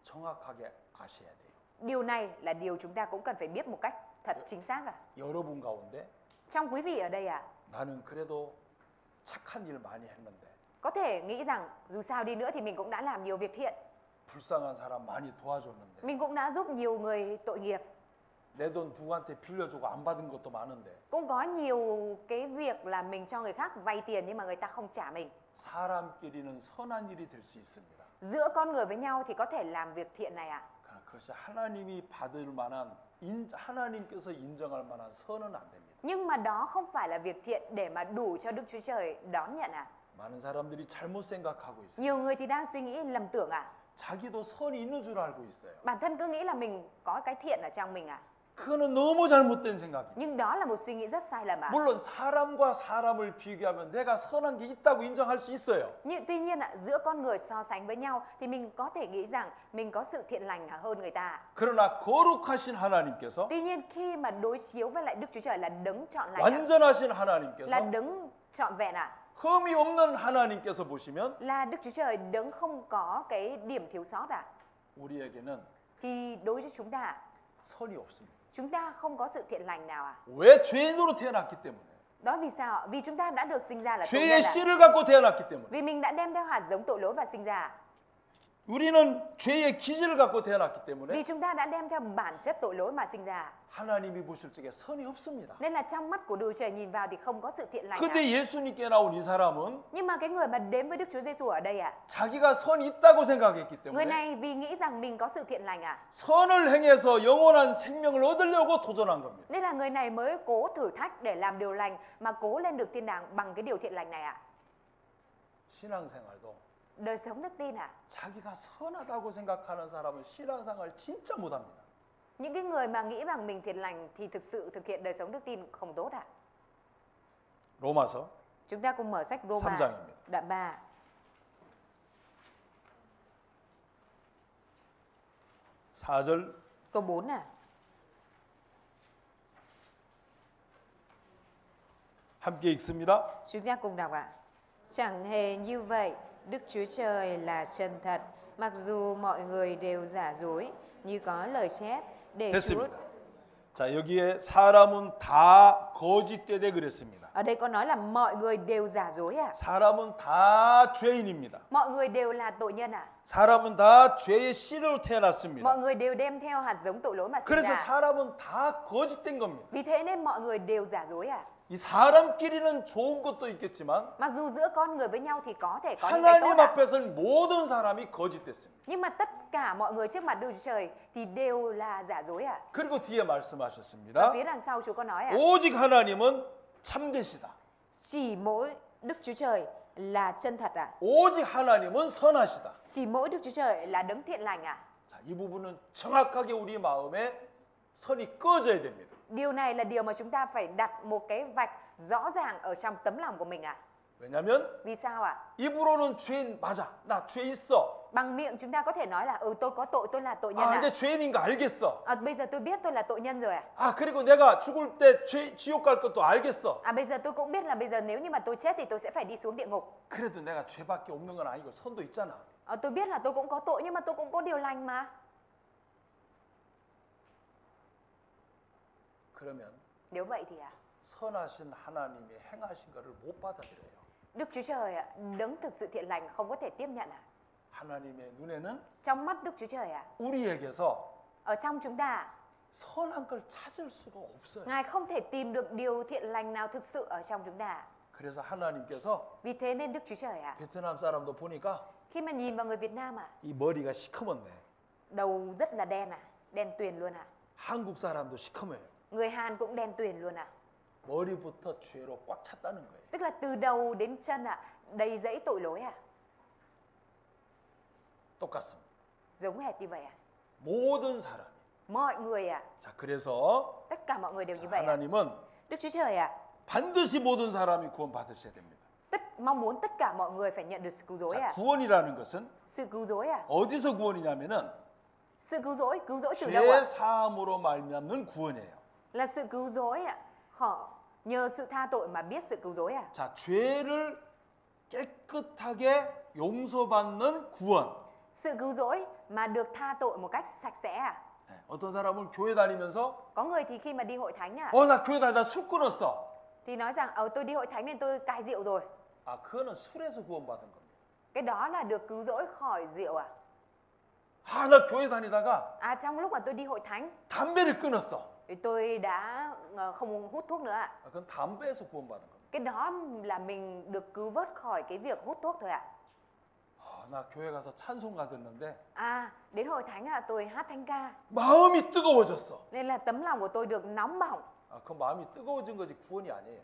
정확하게 아셔야 돼요. Điều này là điều chúng ta cũng cần phải biết một cách thật chính xác ạ. 여러분 가운데 Trong quý vị ở đây ạ, 나는 그래도 착한 일 많이 했는데 có thể nghĩ rằng dù sao đi nữa thì mình cũng đã làm nhiều việc thiện, 불쌍한 사람 많이 도와줬는데 mình cũng đã giúp nhiều người tội nghiệp, 내 돈 누구한테 빌려주고 안 받은 것도 많은데 cũng có nhiều cái việc là mình cho người khác vay tiền nhưng mà người ta không trả mình. 사람끼리는 선한 일이 될 수 있습니다. Giữa con người với nhau thì có thể làm việc thiện này ạ. 그러나 그것이 하나님이 받을 만한 하나님께서 인정할 만한 선은 안 됩니다. Nhưng mà đó không phải là việc thiện để mà đủ cho Đức Chúa Trời đón nhận ạ. 많은 사람들이 잘못 생각하고 있어요. Nhiều người thì đang suy nghĩ lầm tưởng ạ. 자기도 선이 있는 줄 알고 있어요. Bản thân cứ nghĩ là mình có cái thiện ở trong mình ạ. 그거는 너무 잘못된 생각입니다. Nhưng đó là một suy nghĩ rất sai lầm ạ. 물론 사람과 사람을 비교하면 내가 선한 게 있다고 인정할 수 있어요. Nhưng tuy nhiên ạ, giữa con người so sánh với nhau thì mình có thể nghĩ rằng mình có sự thiện lành hơn người ta. 그러나 거룩하신 하나님께서 Tuy nhiên khi mà đối chiếu với lại Đức Chúa Trời là đấng chọn lành ạ, 완전하신 là 하나님께서 đấng trọn vẹn ạ, 흠이 없는 하나님께서 보시면 là Đức Chúa Trời đấng không có cái điểm thiếu sót ạ, 우리에게는 thì đối với chúng ta ạ, 선이 없습니다. chúng ta không có sự thiện lành nào ạ. 왜 죄인으로 태어났기 때문에. Đó vì sao ạ? Vì chúng ta đã được sinh ra là tội 죄의 nhân ạ. 씨를 갖고 태어났기 때문에. Vì mình đã đem theo hạt giống tội lỗi và sinh ra ạ. 우리는 죄의 기질을 갖고 태어났기 때문에 Vì chúng ta đã đem theo bản chất tội lỗi mà sinh ra ạ. 하나님이 보실 적에 선이 없습니다. Nên là trong mắt của Đức Trời nhìn vào thì không có sự thiện lành 근데 nào. 예수님께 나온 이 사람은 Nhưng mà cái người mà đến với Đức Chúa Giêsu ở đây ạ, 자기가 선이 있다고 생각했기 người 때문에 này vì nghĩ rằng mình có sự thiện lành ạ, 선을 행해서 영원한 생명을 얻으려고 도전한 겁니다. nên là người này mới cố thử thách để làm điều lành mà cố lên được thiên đàng bằng cái điều thiện lành này ạ. 신앙생활도 Đời sống đức tin ạ, 자기가 선하다고 생각하는 사람은 신앙생활 진짜 못합니다. những cái người mà nghĩ rằng mình thiện lành thì thực sự thực hiện đời sống đức tin không tốt ạ. 로마서 Chúng ta cùng mở sách Roma 3장입니다. đoạn 3. 4절 Câu 4 à. 함께 읽습니다. Chúng ta cùng đọc ạ. Chẳng hề như vậy, Đức Chúa Trời là chân thật, mặc dù mọi người đều giả dối, như có lời chép để chút. 됐습니다. 자, 여기에 사람은 다 거짓되되 그랬습니다. Ở đây có nói là mọi người đều giả dối à? 사람은 다 죄인입니다. Mọi người đều là tội nhân à? 사람은 다 죄의 씨로 태어났습니다. Mọi người đều đem theo hạt giống tội lỗi mà sinh 그래서 ra. 사람은 다 거짓된 겁니다. Vì thế nên mọi người đều giả dối à? 이 사람끼리는 좋은 것도 있겠지만 Mặc dù giữa con người với nhau thì có thể có những cái tốt 하나님 ạ. 앞에서는 모든 사람이 거짓됐습니다. Nhưng mà tất cả mọi người trước mặt Đức Chúa Trời thì đều là giả dối à? 그리고 뒤에 Ở 말씀하셨습니다. phía đằng sau Chúa có nói à? 오직 하나님은 참되시다. Chỉ mỗi Đức Chúa Trời là chân thật à? 오직 하나님은 선하시다. Chỉ mỗi Đức Chúa Trời là đấng thiện lành à? 자, 이 부분은 정확하게 우리 마음에 선이 꺼져야 됩니다. Điều này là điều mà chúng ta phải đặt một cái vạch rõ ràng ở trong tấm lòng của mình ạ. 왜냐하면 Vì sao ạ? 입으로는 죄인 맞아, 나 죄 있어. Bằng miệng chúng ta có thể nói là tôi có tội, tôi là tội nhân 아, ạ. 이제 죄인인 거 알겠어. Bây giờ tôi biết tôi là tội nhân rồi ạ. 아, 그리고 내가 죽을 때 지옥 갈 것도 알겠어. Bây giờ tôi cũng biết là bây giờ nếu như mà tôi chết thì tôi sẽ phải đi xuống địa ngục. 그래도 내가 죄밖에 없는 건 아니고 선도 있잖아. Tôi biết là tôi cũng có tội nhưng mà tôi cũng có điều lành mà. 그러면 Nếu vậy thì 선하신 하나님이 행하신 것을 못 받아들여요. Đức Chúa Trời ạ, đấng thực sự thiện lành không có thể tiếp nhận ạ. 하나님의 눈에는 Trong mắt Đức Chúa Trời ạ, 우리에게서 ở trong chúng ta, 선한 걸 찾을 수가 없어요. Ngài không thể tìm được điều thiện lành nào thực sự ở trong chúng ta. 그래서 하나님께서 Vì thế nên Đức Chúa Trời ạ, 베트남 사람도 보니까 khi mà nhìn vào người Việt Nam ạ, 이 머리가 시커멓네. đầu rất là đen đen tuyền luôn ạ. 한국 사람도 시커매요. Người Hàn cũng đen tuyền luôn ạ. 머리부터 죄로 꽉 찼다는 거예요. Tức là từ đầu đến chân ạ, đầy dẫy tội lỗi ạ. 똑같습니다. Giống hệt như vậy ạ. 모든 사람이. Mọi người ạ, 자, 그래서 tất cả mọi người đều như vậy ạ. 하나님은 Đức Chúa Trời ạ, 반드시 모든 사람이 구원받으셔야 됩니다. mong muốn tất cả mọi người phải nhận được sự cứu rỗi 자, ạ. 구원이라는 것은 Sự cứu rỗi ạ. 어디서 구원이냐면은 Sự cứu rỗi từ đâu ạ? 죄 사함으로 말미암는 구원이에요. Là sự cứu rỗi ạ. Họ nhờ sự tha tội mà biết sự cứu rỗi ạ. 자, 죄를 깨끗하게 용서받는 구원. Sự cứu rỗi mà được tha tội một cách sạch sẽ ạ. 네, 어떤 사람은 교회 다니면서 Có người thì khi mà đi hội thánh ạ, 나 교회 다니다 술 끊었어. thì nói rằng tôi đi hội thánh nên tôi cai rượu rồi. 그거는 술에서 구원받은 겁니다. Cái đó là được cứu rỗi khỏi rượu à? 나 교회 다니다가 Trong lúc mà tôi đi hội thánh 담배를 끊었어. thì tôi đã không hút thuốc nữa ạ. 그건 담배에서 구원받은 겁니다. Cái đó là mình được cứu vớt khỏi cái việc hút thuốc thôi ạ. 나 교회 가서 찬송가 듣는데 Đến hội thánh tôi hát thánh ca 마음이 뜨거워졌어. nên là tấm lòng của tôi được nóng bỏng. 그 마음이 뜨거워진 거지 구원이 아니에요.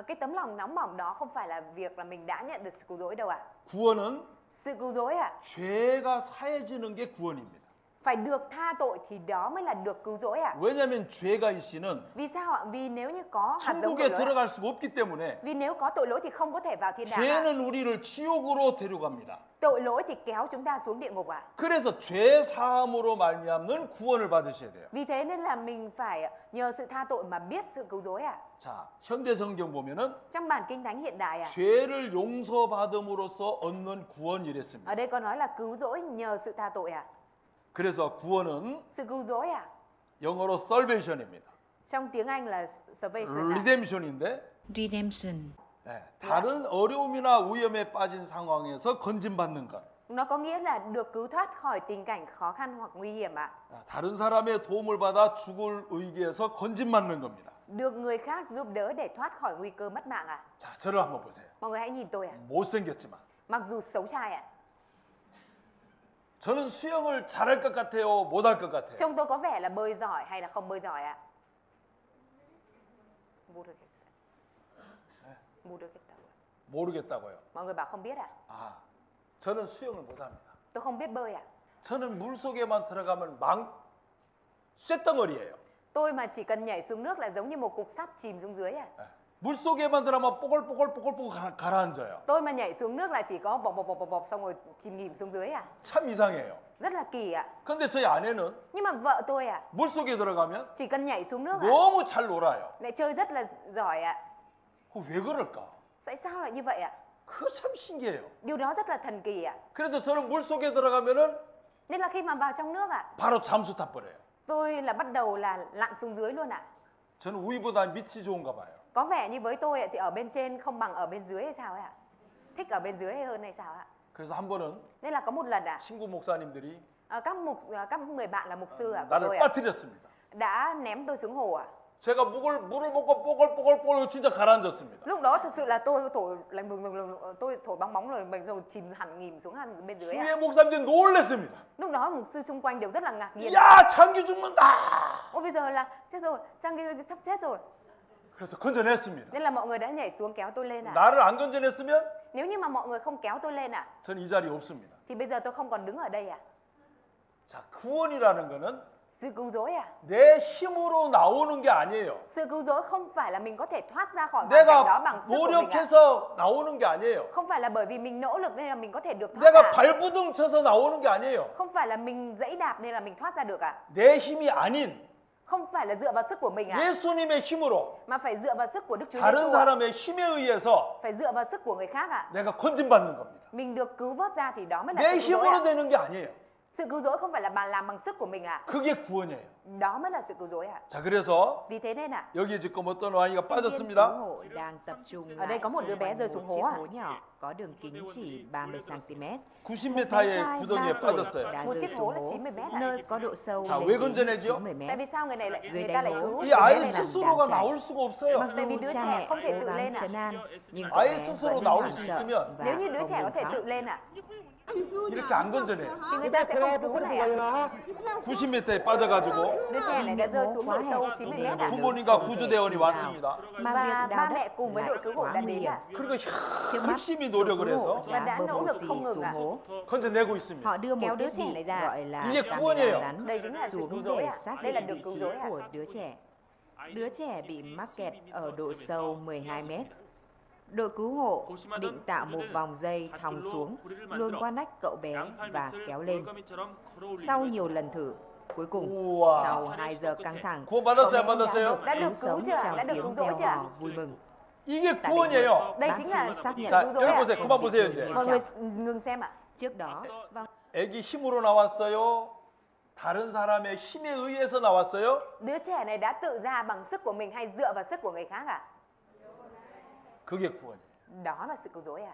Cái tấm lòng nóng bỏng đó không phải là việc là mình đã nhận được sự cứu rỗi đâu ạ. 구원은 Sự cứu rỗi ạ, 죄가 사해지는 게 구원입니다. phải được tha tội thì đó mới là được cứu rỗi ạ. 왜냐하면 죄가 있이는 Vì sao ạ? Vì nếu như có hạt giống tội 천국에 lỗi ạ. 들어갈 수가 없기 때문에 Vì nếu có tội lỗi thì không có thể vào thiên đàng ạ. 죄는 우리를 지옥으로 데려갑니다. Tội lỗi thì kéo chúng ta xuống địa ngục ạ. 그래서 죄 사함으로 말미암는 구원을 받으셔야 돼요. Vì thế nên là mình phải nhờ sự tha tội mà biết sự cứu rỗi ạ. 자, 현대 성경 보면은 Trong bản kinh thánh hiện đại ạ, 죄를 용서받음으로써 얻는 구원 이랬습니다. ở đây có nói là cứu rỗi nhờ sự tha tội ạ. 그래서 구원은 Sự cứu rỗi ạ, 영어로 salvation입니다. trong tiếng Anh là salvation ạ. redemption인데 redemption. 다른 어려움이나 위험에 빠진 상황에서 건진받는 것. Nó có nghĩa là được cứu thoát khỏi tình cảnh khó khăn hoặc nguy hiểm ạ. 다른 사람의 도움을 받아 죽을 위기에서 건진받는 겁니다. Được người khác giúp đỡ để thoát khỏi nguy cơ mất mạng ạ. 자, 저를 한번 보세요. Mọi người hãy nhìn tôi ạ. 못생겼지만 Mặc dù xấu trai ạ, 저는 수영을 잘할 것 같아요, 못할 것 같아요. trông tôi có vẻ là bơi giỏi hay là không bơi giỏi ạ? 모르겠다고요. Mọi người bảo không biết ạ. 저는 수영을 못합니다. Tôi không biết bơi ạ. 저는 물 속에만 들어가면 쇳덩어리예요. Tôi mà chỉ cần nhảy xuống nước là giống như một cục sắt chìm xuống dưới ạ. 물 속에만 들어가면 뽀글뽀글 가라앉아요. Tôi mà nhảy xuống nước là chỉ có bọp xong rồi chìm nghỉm xuống dưới ạ. 참 이상해요. Rất là kỳ ạ. 근데 저희 아내는 Nhưng mà vợ tôi ạ, 물 속에 들어가면 chỉ cần nhảy xuống nước ạ, 너무 잘 놀아요. lại chơi rất là giỏi ạ. 왜 그럴까? Tại sao lại như vậy ạ? 그거 참 신기해요. Điều đó rất là thần kỳ ạ. 그래서 저는 물 속에 들어가면은 Nên là khi mà vào trong nước ạ, 바로 잠수 타버려요. tôi là bắt đầu là lặn xuống dưới luôn ạ. 저는 위보다 밑이 좋은가 봐요. Có vẻ như với tôi ạ, thì ở bên trên không bằng ở bên dưới hay sao ấy ạ? Thích ở bên dưới hơn hay sao ạ? 그래서 한 번은 Nên là có một lần ạ, 친구 목사님들이 các người bạn là mục sư ạ của 나를 tôi ạ, 빠뜨렸습니다. đã ném tôi xuống hồ ạ. 제가 물을 먹고 뽀글뽀글 진짜 가라앉았습니다. Lúc đó thực sự là tôi thổi bong bóng rồi mình rồi chìm hẳn nghỉm xuống hẳn bên dưới ạ. 주위의 목사님들이 놀랐습니다. Lúc đó mục sư xung quanh đều rất là ngạc nhiên. 야, 장기 죽는다. Ôi bây giờ là chết rồi, Trang kia sắp chết rồi. 그래서 건져냈습니다. Nên là mọi người đã nhảy xuống kéo tôi lên ạ. 나를 안 건져냈으면 Nếu như mà mọi người không kéo tôi lên ạ, 전 이 자리에 없습니다. thì bây giờ tôi không còn đứng ở đây ạ. 자, 구원이라는 거는 Sự cứu rỗi ạ. 내 힘으로 나오는 게 아니에요. Sự cứu rỗi không phải là mình có thể thoát ra khỏi hoàn cảnh đó 내가 bằng sức của mình ạ. 노력해서 나오는 게 아니에요. Không phải là bởi vì mình nỗ lực nên là mình có thể được thoát 내가 ra. 발부둥 쳐서 나오는 게 아니에요. Không phải là mình giẫy đạp nên là mình thoát ra được ạ. 내 힘이 아닌 Không phải là dựa vào sức của mình ạ, 예수님의 힘으로 mà phải dựa vào sức của Đức Chúa 다른 Giêsu ạ. 사람의 힘에 의해서 Phải dựa vào sức của người khác ạ. 내가 건진받는 겁니다. Mình được cứu vớt ra thì đó mới là 내 sự cứu rỗi ạ. 힘으로 되는 게 아니에요. Sự cứu rỗi không phải là làm bằng sức của mình ạ. 그게 구원이에요. Đó mới là sự cứu rỗi ạ. 자, 그래서 Vì thế nên ạ, 여기 지금 어떤 아이가 Nhân viên cứu 빠졌습니다. hộ đang tập trung Ở đây lại có một đứa xung bé quanh rơi một xuống chiếc hố ạ. hố nhỏ có đường kính chỉ 30 cm. 90m의 구덩이에 빠졌어요. đã Một rơi chiếc xuống hố là hố, 90 mét ạ. nơi có độ sâu 자, 왜 lên đến 건져내지요? 90 Tại mét. vì sao người này lại Dưới người ta đáy lại hố. cứu 이 đứa bé 아이 này làm 스스로가 đàn trẻ. 나올 수가 없어요. Mặc Tại vì dù đứa cha trẻ mẹ không thể cố tự gắng lên ạ. trấn an, nhưng cậu 아이 bé 스스로 vẫn 나올 hoảng 수 sợ 있으면 và Nếu như đứa không trẻ có ngừng thể khóc. tự lên ạ, 이렇게 안 건져내요. thì người ta sẽ không cứu này ạ. 90m에 빠져가지고 Đứa trẻ này đã rơi xuống độ sâu 90 mét ạ. 부모님과 구조대원이 왔습니다. Mà Và việc ba đào mẹ đất cùng với lại đội cứu hộ quá đã nguy đến hiểm. ạ. 그리고 Trước mắt, 열심히 đội 노력을 cứu hộ 해서 Và đã đã bơm nỗ lực oxy không ngừng xuống ạ. hố. 건져내고 있습니다. Họ đưa một Kéo đứa thiết trẻ bị này ra. gọi là 이게 camera 구원이에요. rắn Đây chính là sự cứu xuống rỗi để ạ. xác Đây là định được vị cứu trí rỗi ạ. của đứa trẻ. Đứa trẻ bị mắc kẹt ở độ sâu 12 mét. Đội cứu hộ định tạo một vòng dây thòng xuống, luồn qua nách cậu bé và kéo lên. Sau nhiều lần thử, cuối cùng, 우와. sau 2 giờ căng thẳng, 구원 받았어요, cậu 안 bé 받았어요? Đã được cứu sống chưa? trong Đã được cứu tiếng rỗi reo chưa? hò vui mừng. 이게 Tại 구원이에요. Đây bác chính sĩ là xác nhận cứu 자, rỗi 여기 ạ. 보세요. 그만 보세요, 이제. Mọi người ngừng xem ạ. Trước đó, vào 애기 힘으로 나왔어요? 다른 사람의 힘에 의해서 나왔어요? Đứa trẻ này đã tự ra bằng sức của mình hay dựa vào sức của người khác ạ? 그게 구원이에요. Đó là sự cứu rỗi ạ.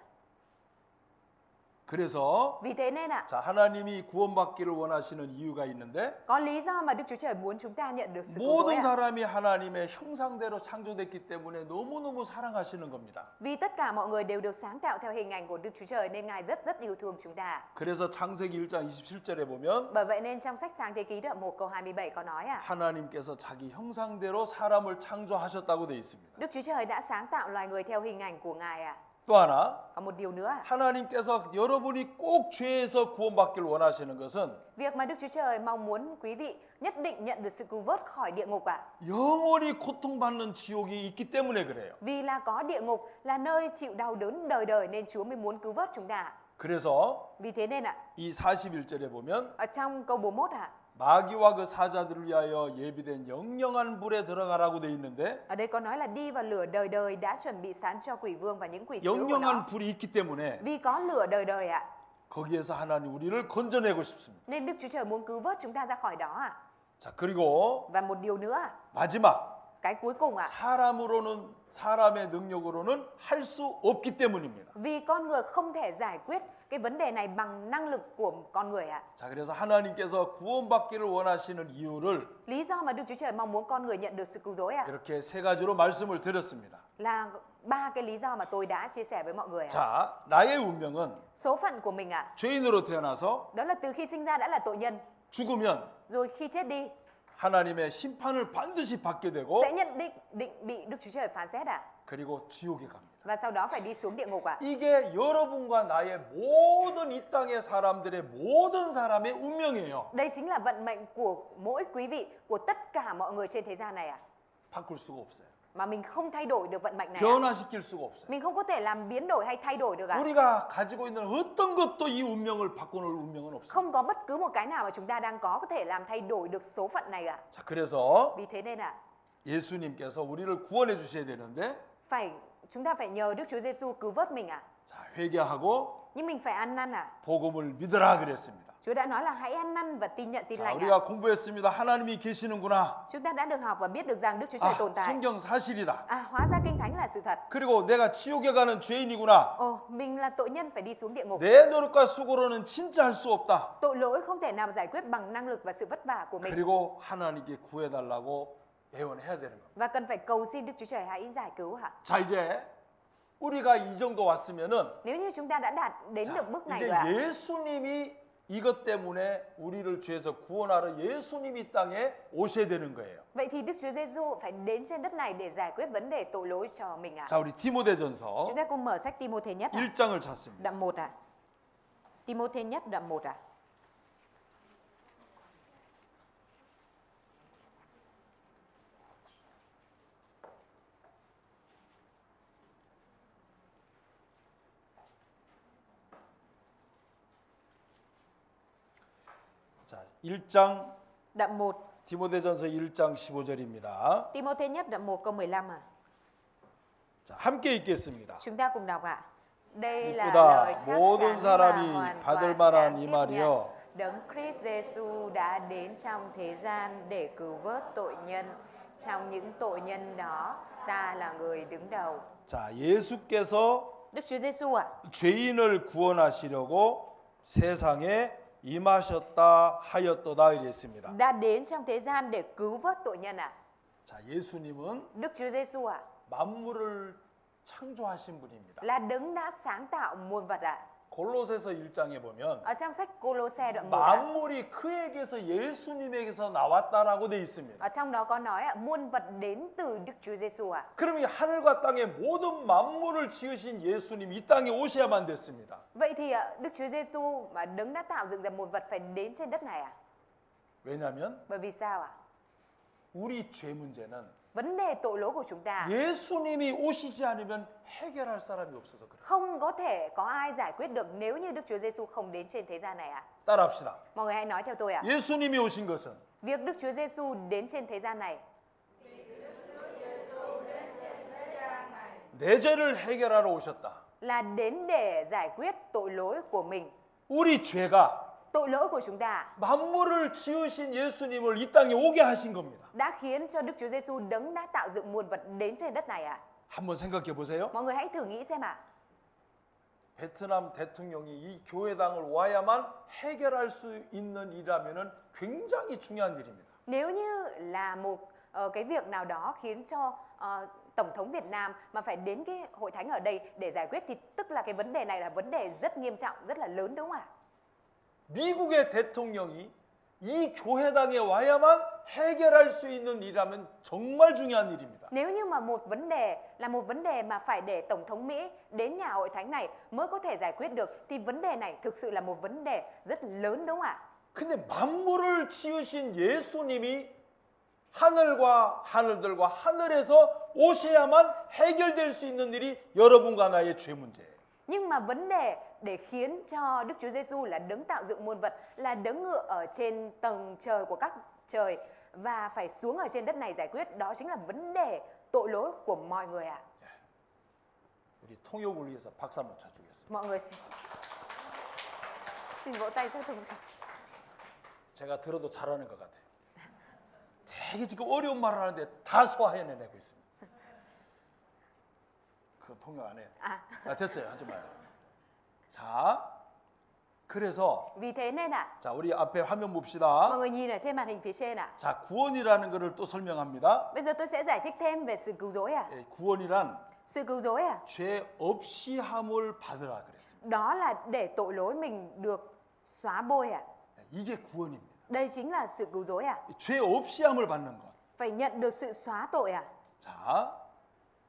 그래서 Vì thế nên ạ, 자, 하나님이 구원받기를 원하시는 이유가 있는데 có lý do mà Đức Chúa Trời muốn chúng ta nhận được sự cứu rỗi 모든 ạ. 사람이 하나님의 형상대로 창조됐기 때문에 너무너무 사랑하시는 겁니다. Vì tất cả mọi người đều được sáng tạo theo hình ảnh của Đức Chúa Trời nên Ngài rất rất yêu thương chúng ta. 그래서 창세기 1장 27절에 보면 Bởi vậy nên trong sách Sáng Thế Ký đoạn 1 câu 27 có nói ạ, 하나님께서 자기 형상대로 사람을 창조하셨다고 되어 있습니다. Đức Chúa Trời đã sáng tạo loài người theo hình ảnh của Ngài ạ. 또 하나 Còn một điều nữa ạ, 하나님께서 여러분이 꼭 죄에서 구원받기를 원하시는 것은 việc mà Đức Chúa Trời mong muốn quý vị nhất định nhận được sự cứu vớt khỏi địa ngục ạ. 영원히 고통받는 지옥이 있기 때문에 그래요. Vì là có địa ngục là nơi chịu đau đớn đời đời nên Chúa mới muốn cứu vớt chúng ta. 그래서 Vì thế nên ạ, 이 41절에 보면 ở trong câu 41 ạ, 마귀와 그 사자들을 위하여 예비된 영영한 불에 들어가라고 돼 있는데 ở đây có nói là đi vào lửa đời đời đã chuẩn bị sẵn cho quỷ vương và những quỷ sứ của nó. 영영한 불이 있기 때문에 Vì có lửa đời đời ạ, 거기에서 하나님 우리를 건져내고 싶습니다. nên Đức Chúa Trời muốn cứu vớt chúng ta ra khỏi đó ạ. 자, 그리고 Và một điều nữa ạ, 마지막 cái cuối cùng ạ, 사람으로는 사람의 능력으로는 할 수 없기 때문입니다. vì con người không thể giải quyết cái vấn đề này bằng năng lực của con người ạ. 자, 그래서 하나님께서 구원받기를 원하시는 이유를 Lý do mà Đức Chúa Trời mong muốn con người nhận được sự cứu rỗi ạ 이렇게 세 가지로 말씀을 드렸습니다. là 3 cái lý do mà tôi đã chia sẻ với mọi người ạ. 자, 나의 운명은 Số phận của mình ạ, 죄인으로 태어나서 đó là từ khi sinh ra đã là tội nhân, 죽으면 rồi khi chết đi 하나님의 심판을 반드시 받게 되고 sẽ nhận định bị Đức Chúa Trời phán xét ạ. 그리고 지옥에 갑니다. Và sau đó phải đi xuống địa ngục ạ. 이게 여러분과 나의 모든 이 땅의 사람들의 모든 사람의 운명이에요. Đây chính là vận mệnh của mỗi quý vị, của tất cả mọi người trên thế gian này ạ. 바꿀 수가 없어요. Mà mình không thay đổi được vận mệnh này ạ. 변화시킬 수가 없어요. Mình không có thể làm biến đổi hay thay đổi được ạ. 우리가 가지고 있는 어떤 것도 이 운명을 바꿔놓을 운명은 없어요. Không có bất cứ một cái nào mà chúng ta đang có thể làm thay đổi được số phận này ạ. 자, 그래서 Vì thế nên ạ, 예수님께서 우리를 구원해 주셔야 되는데 chúng ta phải nhờ Đức Chúa Giêsu cứu vớt mình ạ. 자, 회개하고 Nhưng mình phải ăn năn ạ. 복음을 믿으라 그랬습니다. Chúa đã nói là hãy ăn năn và tin nhận tin 자, lành ạ. 우리가 공부했습니다. 하나님이 계시는구나. Chúng ta đã được học và biết được rằng Đức Chúa Trời 아, tồn tại. 성경 사실이다. Hóa ra Kinh Thánh là sự thật. 그리고 내가 지옥에 가는 죄인이구나. Ồ, mình là tội nhân phải đi xuống địa ngục. 내 노력과 수고로는 진짜 할 수 없다. Tội lỗi không thể nào giải quyết bằng năng lực và sự vất vả của mình. 그리고 하나님께 구해달라고 애원해야 되는 겁니다. Và cần phải cầu xin Đức Chúa Trời hãy giải cứu ạ. 자, 이제 우리가 이 정도 왔으면은 Nếu như chúng ta đã đạt đến 자, được bước này 이제 rồi ạ, 예수님이 이것 때문에 우리를 죄에서 구원하러 예수님이 이 땅에 오셔야 되는 거예요. vậy thì Đức Chúa Giêsu phải đến trên đất này để giải quyết vấn đề tội lỗi cho mình ạ. 자, 우리 디모데전서 Chúng ta cùng mở sách Ti-mô-thê nhất ạ. 1장을 찾습니다. Đoạn 1 ạ. Ti-mô-thê nhất đoạn 1 ạ. 자, 1장 Đoạn 1, 디모데전서 1장 15절입니다. Ti-mô-thê nhất đoạn 1 câu 15 ạ. 자, 함께 읽겠습니다. Chúng ta cùng đọc ạ. Đây là 이쁘다. lời chắc 모든 chắn và 사람이 hoàn 받을 toàn 만한 đáng 이 tiếp 말이요. nhận. Đấng Christ Giêsu đã đến trong thế gian để cứu vớt tội nhân. Trong những tội nhân đó, ta là người đứng đầu. 자, 예수께서 Đức Chúa Giêsu ạ, 죄인을 구원하시려고 세상에 임하셨다 하였도다 이랬습니다. đã đến trong thế gian để cứu vớt tội nhân ạ. 자, 예수님은 Đức Chúa Giêsu ạ, 만물을 창조하신 분입니다. là đấng đã sáng tạo muôn vật ạ. 골로새서 1장에 보면 Ở trong sách Cô-lô-se đoạn 1 ạ, 만물이 그에게서 예수님에게서 나왔다라고 돼 있습니다. ở trong đó có nói ạ, muôn vật đến từ Đức Chúa Giêsu ạ. 그럼 이 하늘과 땅의 모든 만물을 지으신 예수님이 이 땅에 오셔야만 됐습니다. Vậy thì ạ, Đức Chúa Giêsu mà đấng đã tạo dựng ra muôn vật phải đến trên đất này ạ. 왜냐하면 Bởi vì sao ạ? 우리 죄 문제는 vấn đề tội lỗi của chúng ta. 예수님이 오시지 않으면 해결할 사람이 없어서 그래요. Không có thể có ai giải quyết được nếu như Đức Chúa Giêsu không đến trên thế gian này ạ. 따라합시다. Mọi người hãy nói theo tôi ạ. 예수님이 오신 것은 Việc Đức Chúa Giêsu đến trên thế gian này 내 죄를 해결하러 오셨다. là đến để giải quyết tội lỗi của mình. 우리 죄가 Tội lỗi của chúng ta 만물을 지으신 예수님을 이 땅에 오게 하신 겁니다. đã khiến cho Đức Chúa Giêsu đấng đã tạo dựng muôn vật đến trên đất này ạ. 한번 생각해 보세요. Mọi người hãy thử nghĩ xem ạ. 베트남 대통령이 이 교회당을 와야만 해결할 수 있는 일이라면은 굉장히 중요한 일입니다. Nếu như là một cái việc nào đó khiến cho Tổng thống Việt Nam mà phải đến cái hội thánh ở đây để giải quyết thì tức là cái vấn đề này là vấn đề rất nghiêm trọng, rất là lớn đúng không ạ? 미국의 대통령이 이 교회당에 와야만 해결할 수 있는 일이라면 정말 중요한 일입니다. Nếu như mà một vấn đề là một vấn đề mà phải để Tổng thống Mỹ đến nhà hội thánh này mới có thể giải quyết được thì vấn đề này thực sự là một vấn đề rất lớn đúng không ạ? 근데 만물을 지으신 예수님이 하늘과 하늘들과 하늘에서 오셔야만 해결될 수 있는 일이 여러분과 나의 죄 문제예요. Nhưng mà vấn đề để khiến cho Đức Chúa Giêsu là đấng tạo dựng muôn vật, là đấng ngự ở trên tầng trời của các trời và phải xuống ở trên đất này giải quyết, đó chính là vấn đề tội lỗi của mọi người ạ. 우리 통역을 위해서 박수 한번 쳐주겠습니다. Mọi người xin vỗ tay cho thùng. 제가 들어도 잘하는 것 같아요. 되게 지금 어려운 말을 하는데 다 소화해내고 있습니다. 그 통역 안 해요. 됐어요. 하지 마요. 자, 그래서 Vì thế nên ạ, 자 우리 앞에 화면 mọi 봅시다. người nhìn ở trên màn hình phía trên ạ. 자, 구원이라는 것을 또 설명합니다. Bây giờ tôi sẽ giải thích thêm về sự cứu rỗi ạ. 예, 구원이란 Sự cứu rỗi ạ, 죄 없이 함을 받으라 그랬습니다. đó là để tội lỗi mình được xóa bôi ạ. 예, 이게 구원입니다. Đây chính là sự cứu rỗi ạ. 죄 없이 함을 받는 것. Phải nhận được sự xóa tội ạ. 자,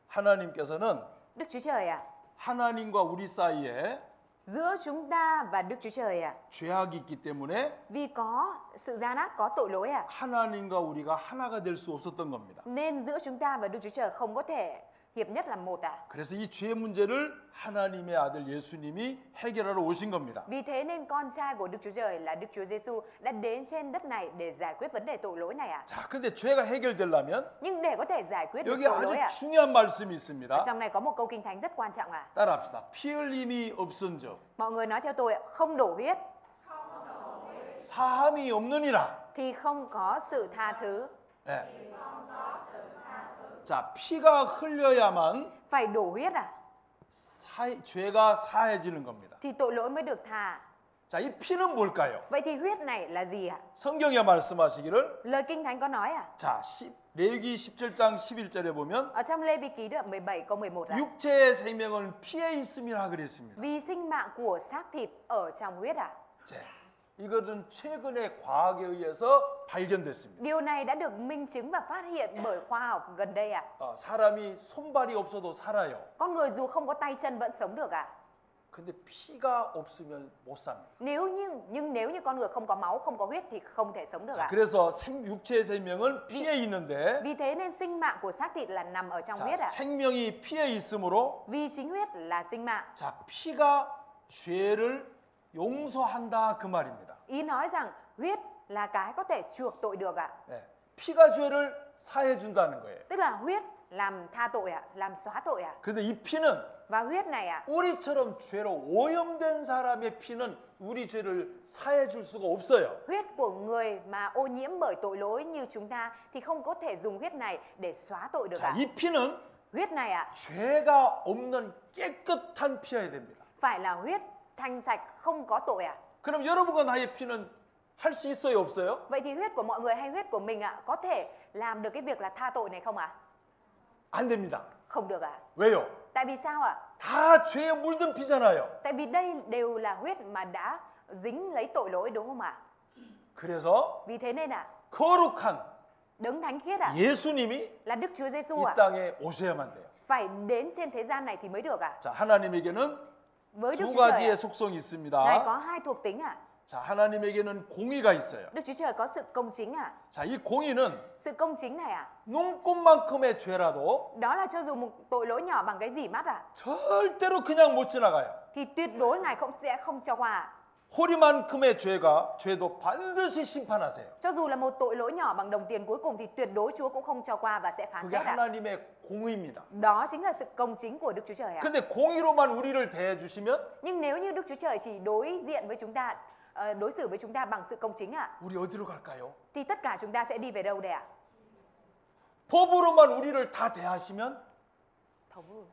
하나님께서는 Đức Chúa Trời ạ, 하나님과 우리 사이에 giữa chúng ta và Đức Chúa Trời ạ, 죄악이 있기 때문에 vì có sự gian ác, có tội lỗi ạ, 하나님과 우리가 하나가 될 수 없었던 겁니다. nên giữa chúng ta và Đức Chúa Trời không có thể hiệp nhất là một ạ. 그래서 이 죄 문제를 하나님의 아들 예수님이 해결하러 오신 겁니다. Vì thế nên con trai của Đức Chúa Trời là Đức Chúa Giêsu đã đến trên đất này để giải quyết vấn đề tội lỗi này ạ. 자, 근데 죄가 해결되려면 Nhưng để có thể giải quyết được 여기 tội lỗi 아주 ạ, 중요한 말씀이 ở 있습니다. trong này có một câu kinh thánh rất quan trọng ạ. 따라합시다. 피 흘림이 없은즉 Mọi người nói theo tôi ạ, không đổ huyết 사함이 없느니라. thì không có sự tha thứ. 예. 자, 피가 흘려야만 Phải đổ huyết à? 죄가 사해지는 겁니다. Thì tội lỗi mới được tha. 자, 이 피는 뭘까요? Vậy thì huyết này là gì ạ? 성경에 말씀하시기를 Lời kinh thánh có nói à? 자, 레위기 17장 11절에 보면 Ở trong Lê Vi ký đoạn 17 câu 11 ạ. 육체의 생명은 피에 있음이라 그랬습니다. Vì sinh mạng của xác thịt ở trong huyết ạ. 자, 이것은 최근에 과학에 의해서 발견됐습니다. Điều này đã được minh chứng và phát hiện bởi khoa học gần đây ạ. 사람이 손발이 없어도 살아요. Con người dù không có tay chân vẫn sống được ạ. 근데 피가 없으면 못 삽니다. Nhưng nếu như con người không có máu, không có huyết thì không thể sống được 자, ạ. 그래서 육체의 생명은 피에 있는데 Vì thế nên sinh mạng của xác thịt là nằm ở trong 자, huyết ạ. 생명이 피에 있으므로 Vì chính huyết là sinh mạng. 자, 피가 죄를 용서한다 그 말입니다. Ý nói rằng huyết là cái có thể chuộc tội được ạ. 네, 피가 죄를 사해 준다는 거예요. Tức là huyết làm tha tội ạ, làm xóa tội ạ. 근데 이 피는 Và huyết này ạ, 우리처럼 죄로 오염된 사람의 피는 우리 죄를 사해 줄 수가 없어요. huyết của người mà ô nhiễm bởi tội lỗi như chúng ta thì không có thể dùng huyết này để xóa tội được 자, ạ. 이 피는 Huyết này ạ, 죄가 없는 깨끗한 피여야 됩니다. phải là huyết thanh sạch không có tội ạ. 그럼 여러분과 나의 피는 할 수 있어요, 없어요? Vậy thì huyết của mọi người hay huyết của mình ạ có thể làm được cái việc là tha tội này không ạ? 안 됩니다. Không được ạ. 왜요? Tại vì sao ạ? 다 죄에 물든 피잖아요. Tại vì đây đều là huyết mà đã dính lấy tội lỗi đúng không ạ? 그래서 Vì thế nên ạ, 거룩한 đấng thánh khiết ạ, 예수님이 là Đức Chúa Giêsu 이 ạ, 땅에 오셔야만 돼요. phải đến trên thế gian này thì mới được ạ. 자, 하나님에게는 Với Đức 두 Chúa Trời 가지의 ạ, 속성이 Ngài 있습니다. có hai thuộc tính ạ. 자, 하나님에게는 공의가 있어요. Đức Chúa Trời có sự công chính à? 자, 이 공의는 Sự công chính này à? 눈곱만큼의 죄라도 Đó là cho dù một tội lỗi nhỏ bằng cái gì mắt à? 절대로 그냥 못 지나가요. Thì tuyệt đối Ngài sẽ không cho qua à? 호리만큼의 죄도 반드시 심판하세요. Cho dù là một tội lỗi nhỏ bằng đồng tiền cuối cùng thì tuyệt đối Chúa cũng không cho qua và sẽ phán 그게 xét ạ. 하나님의 공의입니다. Đó chính là sự công chính của Đức Chúa Trời ạ. 근데 공의로만 우리를 대해 주시면 Nhưng nếu như Đức Chúa Trời chỉ đối diện với chúng ta, đối xử với chúng ta bằng sự công chính ạ, 우리 어디로 갈까요? thì tất cả chúng ta sẽ đi về đâu đây ạ? 법으로만 우리를 다 대하시면 Thấu vừa.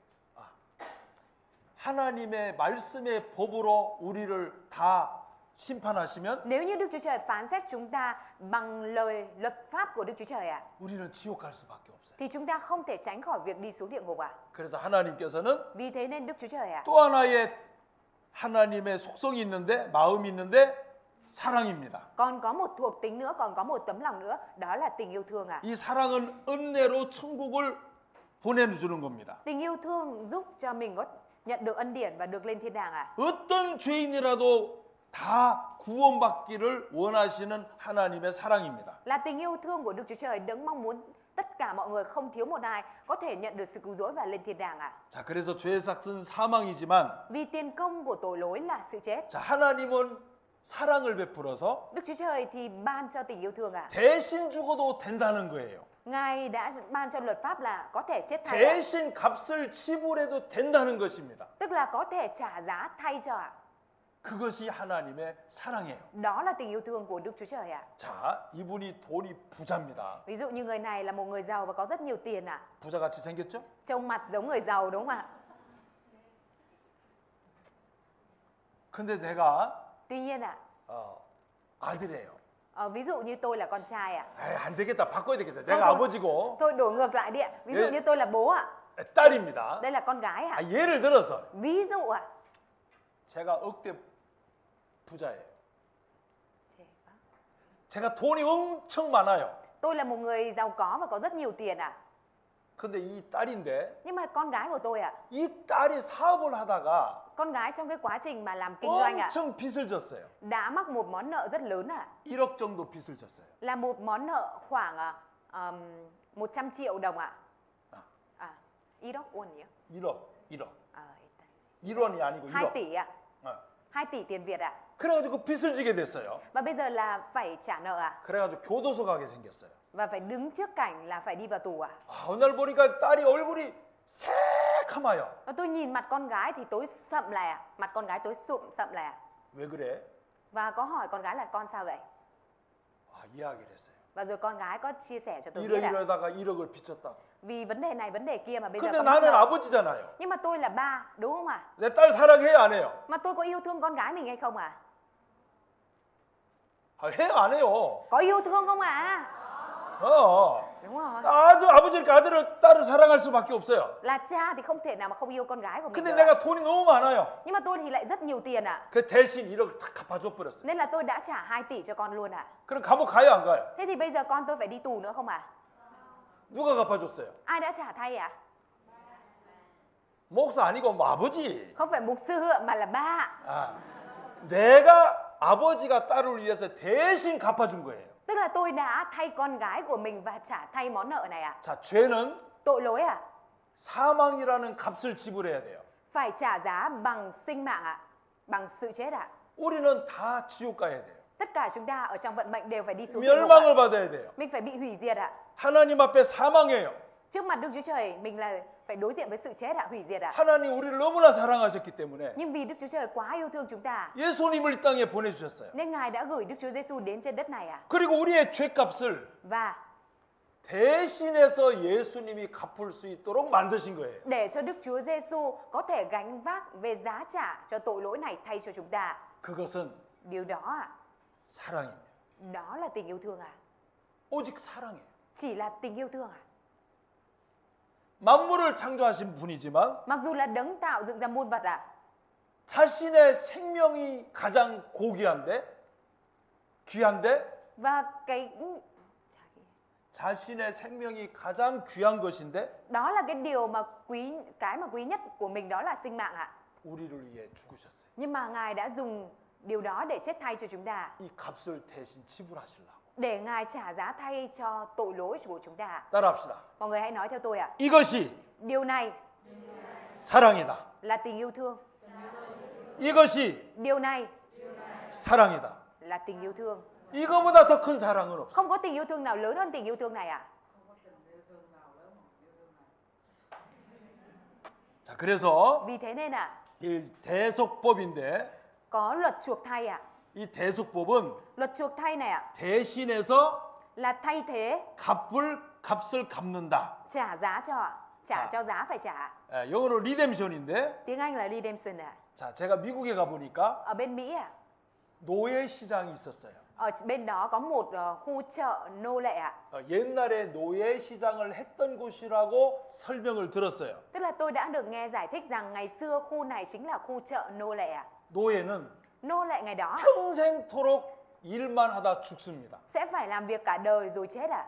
하나님의 말씀의 법으로 우리를 다 심판하시면 Nếu như Đức Chúa Trời phán xét chúng ta bằng lời luật pháp của Đức Chúa Trời ạ, 우리는 지옥 갈 수밖에 없어요. thì chúng ta không thể tránh khỏi việc đi xuống địa ngục ạ. 그래서 하나님께서는 Vì thế nên Đức Chúa Trời ạ, 또 하나의 하나님의 속성이 있는데 마음이 있는데 사랑입니다. còn có một thuộc tính nữa, còn có một tấm lòng nữa, đó là tình yêu thương ạ. 이 사랑은 은혜로 천국을 보내주는 겁니다. Tình yêu thương giúp cho mình có nhận được ân điển và được lên thiên đàng ạ. 어떤 죄인이라도 다 구원받기를 원하시는 하나님의 사랑입니다. Là tình yêu thương của Đức Chúa Trời đấng mong muốn tất cả mọi người không thiếu một ai có thể nhận được sự cứu rỗi và lên thiên đàng ạ. 자, 그래서 죄의 삭은 사망이지만 Vì tiền công của tội lỗi là sự chết. 자, 하나님은 사랑을 베풀어서 Đức Chúa Trời thì ban cho tình yêu thương ạ. 대신 죽어도 된다는 거예요. Ngài đã ban cho luật pháp là có thể chết thay ạ. 대신 값을 지불해도 된다는 것입니다. Tức là có thể trả giá thay cho ạ. 그것이 하나님의 사랑이에요. Đó là tình yêu thương của Đức Chúa Trời ạ. 자, 이분이 돈이 부자입니다. Ví dụ như người này là một người giàu và có rất nhiều tiền ạ. 부자같이 생겼죠? Trông mặt giống người giàu đúng không ạ? 근데 내가 Tuy nhiên ạ, 아들이에요. ví dụ như tôi là con trai ạ. 에이, 안 되겠다. 바꿔야 되겠다. thôi. 내가 아버지고 Thôi đổi ngược lại đi ạ. Ví dụ 예. như tôi là bố ạ. 딸입니다. Đây là con gái ạ. 예를 들어서 Ví dụ ạ. 제가 억대 부자예요. 제가 돈이 엄청 많아요. Tôi là một người giàu có và có rất nhiều tiền ạ. 근데 이 딸인데 Nhưng mà con gái của tôi ạ, 이 딸이 사업을 하다가 con gái trong cái quá trình mà làm kinh doanh ạ, 엄청 빚을 졌어요. đã mắc một món nợ rất lớn ạ. 1억 정도 빚을 졌어요. Là một món nợ khoảng 100 triệu đồng ạ. À, 1억 won nhỉ? 1억. À, 1원이 아니고 2 1억. tỷ ạ. 어. 2 tỷ tiền Việt ạ. 그래가지고 빚을 지게 됐어요. Và bây giờ là phải trả nợ ạ. 그래가지고 교도소 가게 생겼어요. Và phải đứng trước cảnh là phải đi vào tù ạ. 어느 날 보니까 딸이 얼굴이 새카마요. Và tôi nhìn mặt con gái thì tối sậm lại ạ. Mặt con gái tối sụm sậm lại ạ. 왜 그래? Và có hỏi con gái là con sao vậy? 이야기를 했어요. Và rồi con gái có chia sẻ cho tôi biết ạ. 이러다가 1억을 빚졌다. Vì vấn đề này vấn đề kia mà bây giờ 근데 con mắc 나는 nợ. 아버지잖아요. Nhưng mà tôi là ba, đúng không ạ? 내 딸 사랑해요, 안 해요? Mà tôi có yêu thương con gái mình hay không ạ? 해요, 안 해요? Có yêu thương không ạ? Đúng rồi. 아버지니까 딸을 사랑할 수밖에 없어요. Là cha thì không thể nào mà không yêu con gái của mình 근데 được ạ. 내가 돈이 너무 많아요. Nhưng mà tôi thì lại rất nhiều tiền ạ. 그 대신 1억을 탁 갚아줘 버렸어요. Nên là tôi đã trả 2 tỷ cho con luôn ạ. 그럼 감옥 가요, 안 가요? Thế thì bây giờ con tôi phải đi tù nữa không ạ? 누가 갚아줬어요? Ai đã trả thay ạ? 목사 아니고 뭐 아버지. Không phải mục sư mà là ba. 내가 아버지가 딸을 위해서 대신 갚아준 거예요. Tức là tôi đã thay con gái của mình và trả thay món nợ này ạ. 자, 죄는 Tội lỗi ạ, 사망이라는 값을 지불해야 돼요. phải trả giá bằng sinh mạng ạ, bằng sự chết ạ. 우리는 다 지옥 가야 돼요. Tất cả chúng ta ở trong vận mệnh đều phải đi xuống địa ngục 멸망을 ạ. 받아야 돼요. Mình phải bị hủy diệt ạ. 하나님 앞에 사망해요. Trước mặt Đức Chúa Trời mình là phải đối diện với sự chết ạ, hủy diệt ạ. 하나님 우리를 너무나 사랑하셨기 때문에 Nhưng vì Đức Chúa Trời quá yêu thương chúng ta 예수님을 이 땅에 보내주셨어요. nên Ngài đã gửi Đức Chúa Giêsu đến trên đất này ạ. 그리고 우리의 죄값을 Và 대신해서 예수님이 갚을 수 있도록 만드신 거예요. để cho Đức Chúa Giêsu có thể gánh vác về giá trả cho tội lỗi này thay cho chúng ta. 그것은 Điều đó ạ, 사랑입니다. đó là tình yêu thương ạ. 오직 사랑이에요. Chỉ là tình yêu thương ạ. 만물을 창조하신 분이지만 Mặc dù là đấng tạo dựng ra muôn vật ạ, 자신의 생명이 가장 귀한데 và cái 자신의 생명이 가장 귀한 것인데 đó là cái điều mà quý nhất của mình, đó là sinh mạng ạ. 우리를 위해 죽으셨어요. Nhưng mà Ngài đã dùng Điều đó để chết thay cho chúng ta, 이 값을 대신 지불하시려고. để Ngài trả giá thay cho tội lỗi của chúng ta. 따라합시다. Mọi người hãy nói theo tôi ạ. 이것이 Điều này 사랑이다. là tình yêu thương. 이것이 Điều này 사랑이다. là tình yêu thương. 이거보다 더 큰 사랑은 없어. Không có tình yêu thương nào lớn hơn tình yêu thương này ạ. 자, 그래서 Vì thế nên ạ, 이 대속법인데 có luật chuộc thay ạ. 이 대속법은 Luật chuộc thay này ạ 대신해서 là thay thế, 값을 갚는다. trả giá cho ạ. Trả Dạ. cho giá phải trả. 예, 영어로 리뎀션인데, Tiếng Anh là redemption ạ. 자, 제가 미국에 가 보니까 Ở bên Mỹ ạ, 노예 시장이 있었어요. ở bên đó có một khu chợ nô lệ ạ. 옛날에 노예 시장을 했던 곳이라고 설명을 들었어요. Tức là tôi đã được nghe giải thích rằng ngày xưa khu này chính là khu chợ nô lệ ạ. 노예는 Nô lệ ngày đó 평생토록 일만 하다 죽습니다. sẽ phải làm việc cả đời rồi chết ạ.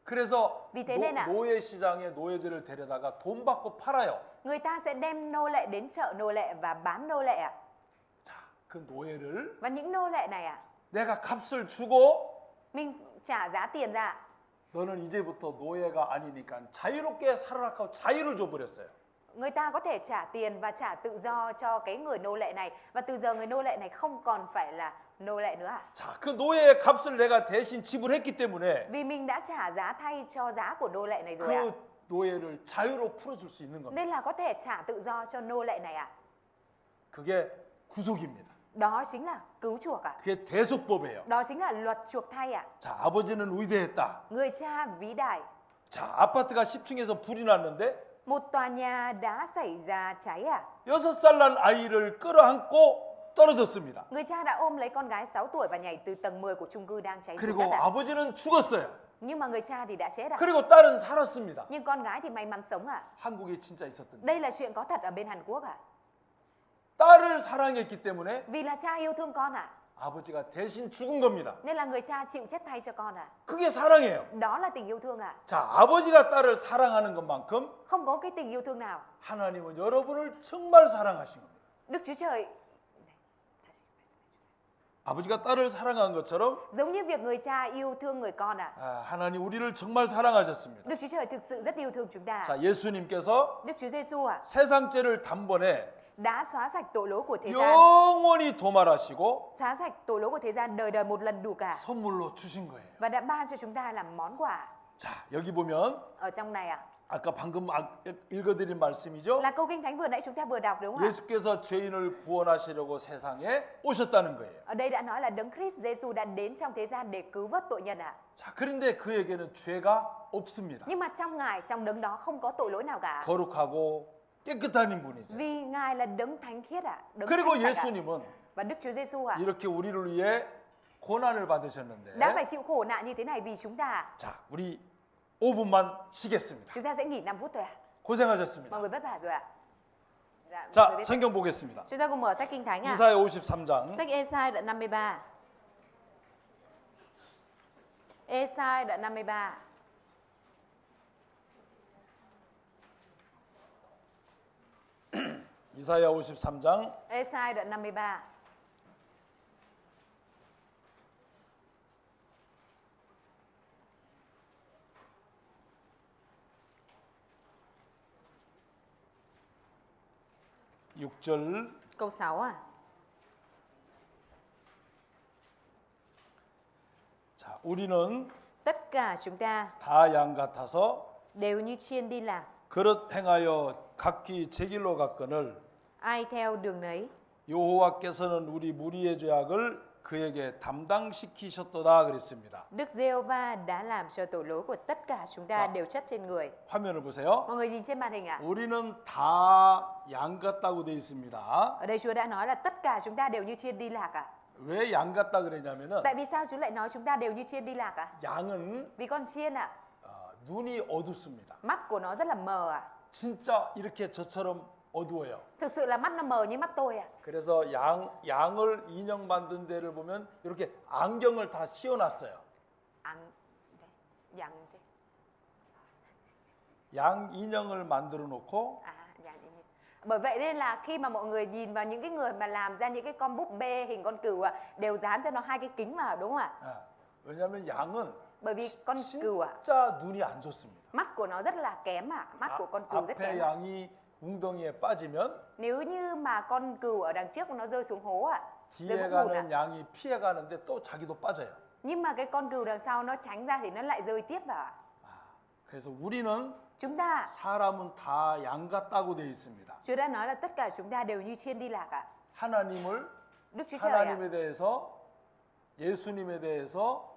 그래서 Vì thế nên ạ, 노예 시장에 노예들을 데려다가 돈 받고 팔아요. người ta sẽ đem nô lệ đến chợ nô lệ và bán nô lệ ạ. 자, 그 노예를 Và những nô lệ này ạ, 내가 값을 주고 mình trả giá tiền ra ạ. 너는 이제부터 노예가 아니니까 자유롭게 살아라 하고 자유를 줘버렸어요. Người ta có thể trả tiền và trả tự do cho cái người nô lệ này, và từ giờ người nô lệ này không còn phải là nô lệ nữa ạ. 자, 그 노예의 값을 내가 대신 지불했기 때문에 Vì mình đã trả giá thay cho giá của nô lệ này rồi ạ. 그 노예를 자유로 풀어줄 수 있는 겁니다. Nên là có thể trả tự do cho nô lệ này ạ. 그게 구속입니다. Đó chính là cứu chuộc ạ. 그게 대속법이에요. Đó chính là luật chuộc thay ạ. 자, 아버지는 위대했다. Người cha vĩ đại. 자, 아파트가 10층에서 불이 났는데 Một tòa nhà đã xảy ra cháy ạ. 6살 난 아이를 끌어안고 떨어졌습니다. Người cha đã ôm lấy con gái 6 tuổi và nhảy từ tầng 10 của chung cư đang cháy xuống 그리고 đất ạ. 아버지는 죽었어요. Nhưng mà người cha thì đã chết ạ. 그리고 딸은 살았습니다. Nhưng con gái thì may mắn sống ạ. 한국에 진짜 있었던 일. Đây là chuyện có thật ở bên Hàn Quốc ạ. 딸을 사랑했기 때문에 Vì là cha yêu thương con ạ, 아버지가 대신 죽은 겁니다. nên là người cha chịu chết thay cho con ạ. 그게 사랑이에요. Đó là tình yêu thương ạ. 자, 아버지가 딸을 사랑하는 것만큼 Không có cái tình yêu thương nào 하나님은 여러분을 정말 사랑하신 겁니다. Đức Chúa Trời 아버지가 딸을 사랑한 것처럼 giống như việc người cha yêu thương người con ạ. 하나님 우리를 정말 사랑하셨습니다. Đức Chúa Trời thực sự rất yêu thương chúng ta. 자, 예수님께서 Đức Chúa Giêsu ạ 세상 죄를 단번에 đã xóa sạch tội lỗi của thế gian, 영원히 도말하시고 xóa sạch tội lỗi của thế gian đời đời một lần đủ cả, 선물로 주신 거예요. và đã ban cho chúng ta làm món quà. 자, 여기 보면 Ở trong này ạ 아까 방금 읽어드린 말씀이죠. là câu kinh thánh vừa nãy chúng ta vừa đọc đúng không ạ? 예수께서 죄인을 구원하시려고 세상에 오셨다는 거예요. Ở đây đã nói là Đấng Christ Giêsu đã đến trong thế gian để cứu vớt tội nhân ạ. 자, 그런데 그에게는 죄가 없습니다. Nhưng mà trong Ngài, trong Đấng đó không có tội lỗi nào cả. 거룩하고 깨끗한 분이세요. Vì Ngài là Đấng thánh khiết ạ, Đấng 그리고 thánh sạch ạ. 예수님은 Và Đức Chúa Giêsu ạ 이렇게 우리를 위해 고난을 받으셨는데, đã phải chịu khổ nạn như thế này vì chúng ta. 자, 우리 5분만 쉬겠습니다. Chúng ta sẽ nghỉ 5 phút thôi ạ. 고생하셨습니다. Mọi người vất vả rồi ạ. Dạ, mọi 자, người biết. 성경 보겠습니다. Chúng ta cùng mở sách Kinh Thánh ạ. 이사야 53장 Sách Ê-sai đoạn 53. Ê-sai đoạn 53. 이사야 53장 Ê-sai đoạn 53. 육절 Câu 6 à? 자, 우리는 Tất cả chúng ta 다 양 같아서 đều như chiên đi lạc, 그릇 행하여 각기 제 길로 갔거늘 ai theo đường nấy. 여호와께서는 우리 무리의 죄악을 그에게 담당시키셨도다 그랬습니다. Đức Giê-hô-va đã làm cho tội lỗi của tất cả chúng ta Dạ. đều chất trên người. 화면을 보세요. Mọi người nhìn trên màn hình ạ. 우리는 다 양 같다고 되어 있습니다. Ở đây Chúa đã nói là tất cả chúng ta đều như chiên đi lạc ạ. 왜 양 같다 그러냐면은 Tại vì sao Chúa lại nói chúng ta đều như chiên đi lạc ạ? 양은 Vì con chiên ạ, 눈이 어둡습니다. mắt của nó rất là mờ ạ. 진짜 이렇게 저처럼 어두워요. Thực sự là mắt nó mờ như mắt tôi ạ. 그래서 양을 인형 만든 데를 보면 이렇게 안경을 다 씌워놨어요. Ăn dặn thế. 양 인형을 만들어 놓고 À, dạ, dạ, dạ. Bởi vậy nên là khi mà mọi người nhìn vào những cái người mà làm ra những cái con búp bê hình con cừu đều dán cho nó hai cái kính vào, đúng không ạ? 아, 왜냐하면 양은 Bởi vì con cừu 진짜 눈이 안 좋습니다. mắt của nó rất là kém mắt của con cừu rất 앞에 kém. 양이 웅덩이에 빠지면 Nếu như mà con cừu ở đằng trước nó rơi xuống hố rơi 뒤에 vũng bùn 가는 양이 피해 가는데 또 자기도 빠져요. nhưng mà cái con cừu đằng sau nó tránh ra thì nó lại rơi tiếp vào. 그래서 우리는 Chúng ta, 사람은 다 양 같다고 되어 있습니다. Chúa đã nói là tất cả chúng ta đều như chiên đi lạc 하나님을 Đức Chúa Trời 하나님에 대해서 예수님에 대해서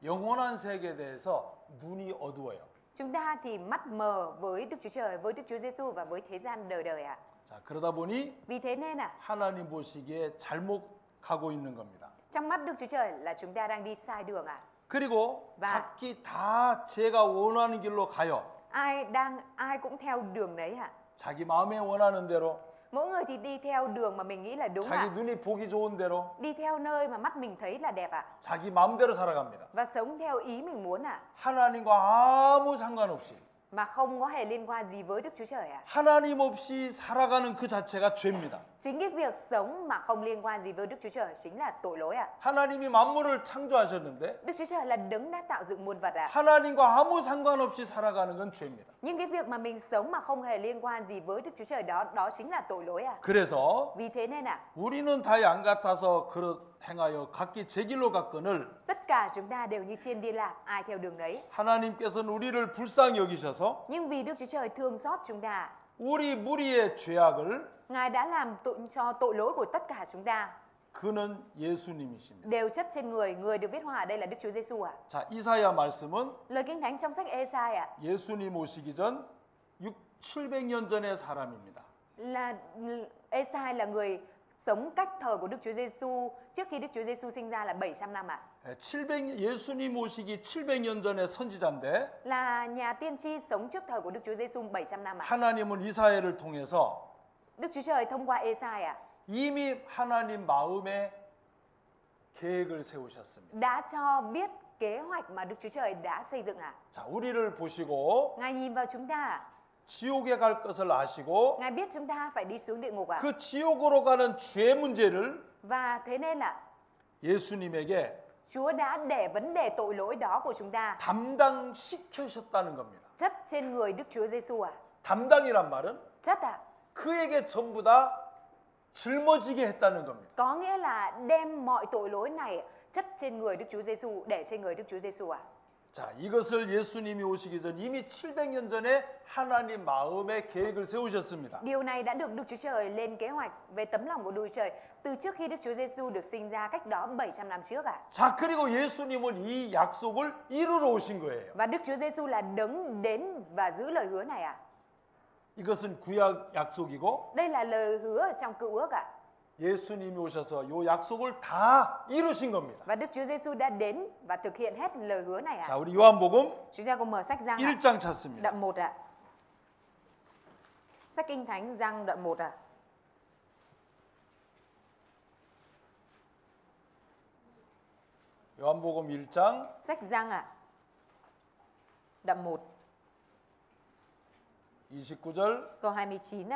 영원한 세계에 대해서 눈이 어두워요. chúng ta thì mắt mờ với Đức Chúa Trời, với Đức Chúa Giêsu và với thế gian đời đời 자, 그러다 보니 Vì thế nên 하나님 보시기에 잘못 가고 있는 겁니다. trong mắt Đức Chúa Trời là chúng ta đang đi sai đường 그리고 và 각기 다 제가 원하는 길로 가요. ai cũng theo đường đấy 자기 마음에 원하는 대로, Mỗi người thì đi theo đường mà mình nghĩ là đúng 자기 눈이 보기 좋은 대로, đi theo nơi mà mắt mình thấy là đẹp 자기 마음대로 살아갑니다. và sống theo ý mình muốn 하나님과 아무 상관없이 mà không có hề liên quan gì với Đức Chúa Trời 하나님 없이 살아가는 그 자체가 죄입니다. Chính cái việc sống mà không liên quan gì với Đức Chúa Trời chính là tội lỗi 하나님이 만물을 창조하셨는데 Đức Chúa Trời là đấng đã tạo dựng muôn vật 하나님과 아무 상관없이 살아가는 건 죄입니다. Nhưng cái việc mà mình sống mà không hề liên quan gì với Đức Chúa Trời đó chính là tội lỗi 그래서 Vì thế nên 우리는 다 양 같아서 그렇 행하여 각기 제 길로 갔거늘 tất cả chúng ta đều như chiên đi lạc, ai theo đường đấy. 하나님께서는 우리를 불쌍히 여기셔서 Nhưng vì Đức Chúa Trời thương xót chúng ta, 우리 무리의 죄악을 Ngài đã làm cho tội lỗi của tất cả chúng ta 그는 예수님이십니다. đều chất trên người được viết hòa ở đây là Đức Chúa Giêsu 자, 이사야 말씀은 Lời Kinh Thánh trong sách Ê-sai 예수님 오시기 전 700년 전의 사람입니다. là Ê-sai là người sống cách thời của Đức Chúa Giêsu trước khi Đức Chúa Giêsu sinh ra là 700 năm 700 예수님 오시기 700년 전의 선지자인데 là nhà tiên tri sống trước thời của Đức Chúa Giêsu 700 năm 하나님은 이사야를 통해서 Đức Chúa Trời thông qua Ê-sai 이미 하나님 마음에 계획을 세우셨습니다. đã cho biết kế hoạch mà Đức Chúa Trời đã xây dựng 자, 우리를 보시고 Ngài nhìn vào chúng ta 지옥에 갈 것을 아시고 Ngài biết chúng ta phải đi xuống địa ngục 그 지옥으로 가는 죄 문제를 Và thế nên là 예수님에게 Chúa đã để vấn đề tội lỗi đó của chúng ta 담당시키셨다는 겁니다. chất trên người Đức Chúa Giêsu 담당이란 말은 chất 그에게 전부 다 짊어지게 했다는 겁니다. có nghĩa là đem mọi tội lỗi này chất trên người Đức Chúa Giêsu, để trên người Đức Chúa Giêsu 자, 이것을 예수님이 오시기 전 이미 700년 전에 하나님 마음의 계획을 세우셨습니다. Điều này đã được Đức Chúa Trời lên kế hoạch về tấm lòng của Đức Chúa Trời từ trước khi Đức Chúa Giêsu được sinh ra cách đó 700 năm trước 자, 그리고 예수님은 이 약속을 이루러 오신 거예요. Và Đức Chúa Giêsu là đấng đến và giữ lời hứa này 이것은 구약 약속이고 Đây là lời hứa ở trong Cựu Ước 예수님이 오셔서 이 약속을 다 이루신 겁니다. Và Đức Chúa Giêsu đã đến và thực hiện hết lời hứa này 자, 우리 요한복음 Chúng ta cùng mở sách Giăng 1장 찾습니다. đoạn 1 Sách Kinh Thánh Giăng đoạn 1 요한복음 1장 Sách Giăng đoạn 1 29절 câu 29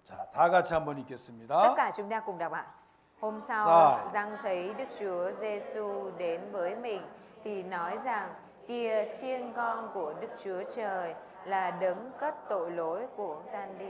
자, 다 같이 한번 Tất 읽겠습니다. cả chúng ta cùng đọc Hôm sau, Rồi. Giăng thấy Đức Chúa Giêsu đến với mình thì nói rằng: Kìa chiên con của Đức Chúa Trời, là đấng cất tội lỗi của gian đi.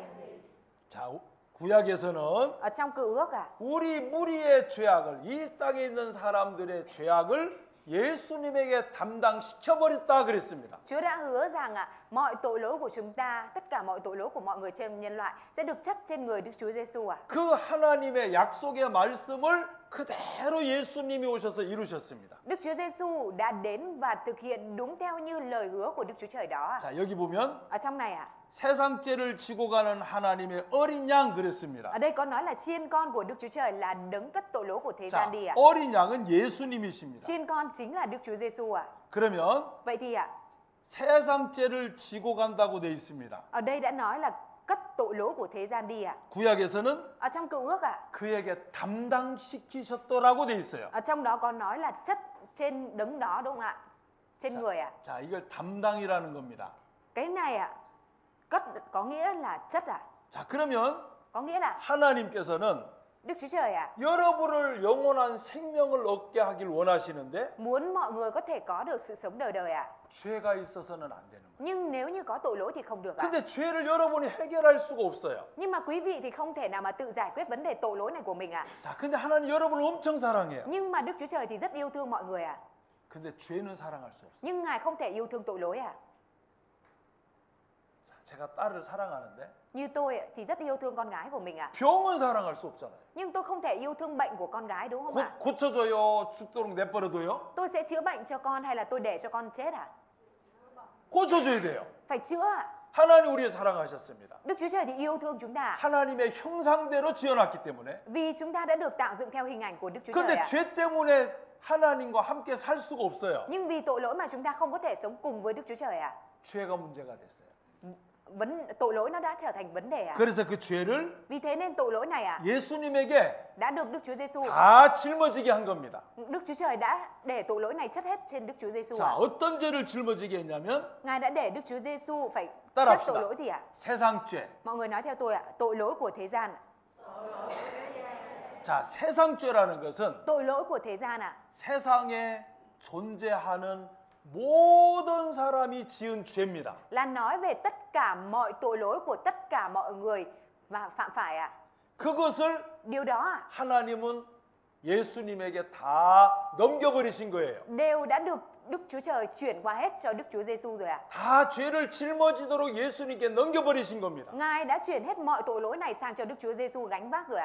자, 구약에서는 Ở trong Cựu Ước 우리 무리의 죄악을 이 땅에 있는 사람들의 죄악을 예수님에게 담당시켜 버렸다 그랬습니다. Chúa đã hứa rằng mọi tội lỗi của chúng ta, tất cả mọi tội lỗi của mọi người trên nhân loại sẽ được chất trên người Đức Chúa Giêsu 그 하나님의 약속의 말씀을 그대로 예수님이 오셔서 이루셨습니다. Đức Chúa Giêsu đã đến và thực hiện đúng theo như lời hứa của Đức Chúa Trời đó 자, 여기 보면 Ở trong này 세상죄를 지고 가는 하나님의 어린 양 그랬습니다. ở đây có nói là chiên con của Đức Chúa Trời là đấng cất tội lỗi của thế 자, gian đi 어린 양은 예수님이십니다. Chiên con chính là Đức Chúa Giêsu 그러면 Vậy thì 세상죄를 지고 간다고 돼 있습니다. ở đây đã nói là cất tội lỗi của thế gian đi 구약에서는 Ở trong Cựu Ước 그에게 담당시키셨더라고 돼 있어요. ở trong đó có nói là chất trên đấng đó đúng không ạ? Trên người 자, 이걸 담당이라는 겁니다. Cái này cất có nghĩa là chất 자, 그러면 Có nghĩa là 하나님께서는 Đức Chúa Trời 여러분을 영원한 생명을 얻게 하길 원하시는데 muốn mọi người có thể có được sự sống đời đời 죄가 있어서는 안 되는 거예요. Nhưng nếu như có tội lỗi thì không được 근데 죄를 여러분이 해결할 수가 없어요. Nhưng mà quý vị thì không thể nào mà tự giải quyết vấn đề tội lỗi này của mình 자, 근데 하나님 여러분을 엄청 사랑해요. Nhưng mà Đức Chúa Trời thì rất yêu thương mọi người 근데 죄는 사랑할 수 없어요. Nhưng Ngài không thể yêu thương tội lỗi 자, 제가 딸을 사랑하는데 Như tôi thì rất yêu thương con gái của mình 병은 사랑할 수 없잖아요. Nhưng tôi không thể yêu thương bệnh của con gái đúng không ạ? 고쳐줘요, 죽도록 내버려둬요? Tôi sẽ chữa bệnh cho con hay là tôi để cho con chết 고쳐줘야 돼요. Phải chữa 하나님 우리를 사랑하셨습니다. Đức Chúa Trời thì yêu thương chúng ta 하나님의 형상대로 지어놨기 때문에. vì chúng ta đã được tạo dựng theo hình ảnh của Đức Chúa Trời 근데 죄 때문에 하나님과 함께 살 수가 없어요. Nhưng vì tội lỗi mà chúng ta không có thể sống cùng với Đức Chúa Trời 죄가 문제가 됐어요. tội lỗi nó đã trở thành vấn đề 그래서 그 죄를 Vì thế nên tội lỗi này 예수님에게 đã được Đức Chúa Giêsu 다 짊어지게 한 겁니다. Đức Chúa Trời đã để tội lỗi này chất hết trên Đức Chúa Giêsu 자, 어떤 죄를 짊어지게 했냐면 Ngài đã để Đức Chúa Giêsu phải 따라합시다. chất tội lỗi gì 세상 죄. Mọi người nói theo tôi tội lỗi của thế gian 자, 세상 죄라는 것은 Tội lỗi của thế gian 세상에 존재하는 모든 사람이 지은 죄입니다. là nói về tất cả mọi tội lỗi của tất cả mọi người và phạm phải 그것을 Điều đó 하나님은 예수님에게 다 넘겨버리신 거예요. đều đã được Đức Chúa Trời chuyển qua hết cho Đức Chúa Giêsu rồi 다 죄를 짊어지도록 예수님께 넘겨버리신 겁니다. Ngài đã chuyển hết mọi tội lỗi này sang cho Đức Chúa Giêsu gánh vác rồi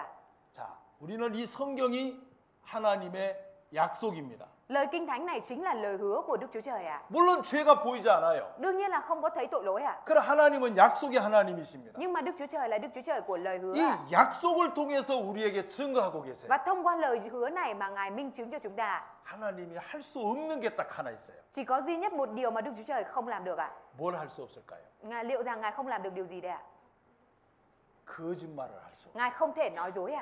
자, 우리는 이 성경이 하나님의 약속입니다. Lời Kinh Thánh này chính là lời hứa của Đức Chúa Trời 물론 죄가 보이지 않아요. Đương nhiên là không có thấy tội lỗi 그러나 하나님은 약속의 하나님이십니다. Nhưng mà Đức Chúa Trời là Đức Chúa Trời của lời hứa 이 약속을 통해서 우리에게 증거하고 계세요. Và thông qua lời hứa này mà Ngài minh chứng cho chúng ta 하나님이 할 수 없는 게 딱 하나 있어요. Chỉ có duy nhất một điều mà Đức Chúa Trời không làm được 뭘 할 수 없을까요? Liệu rằng Ngài không làm được điều gì đây 거짓말을 할 수 없어요. Ngài không thể nói dối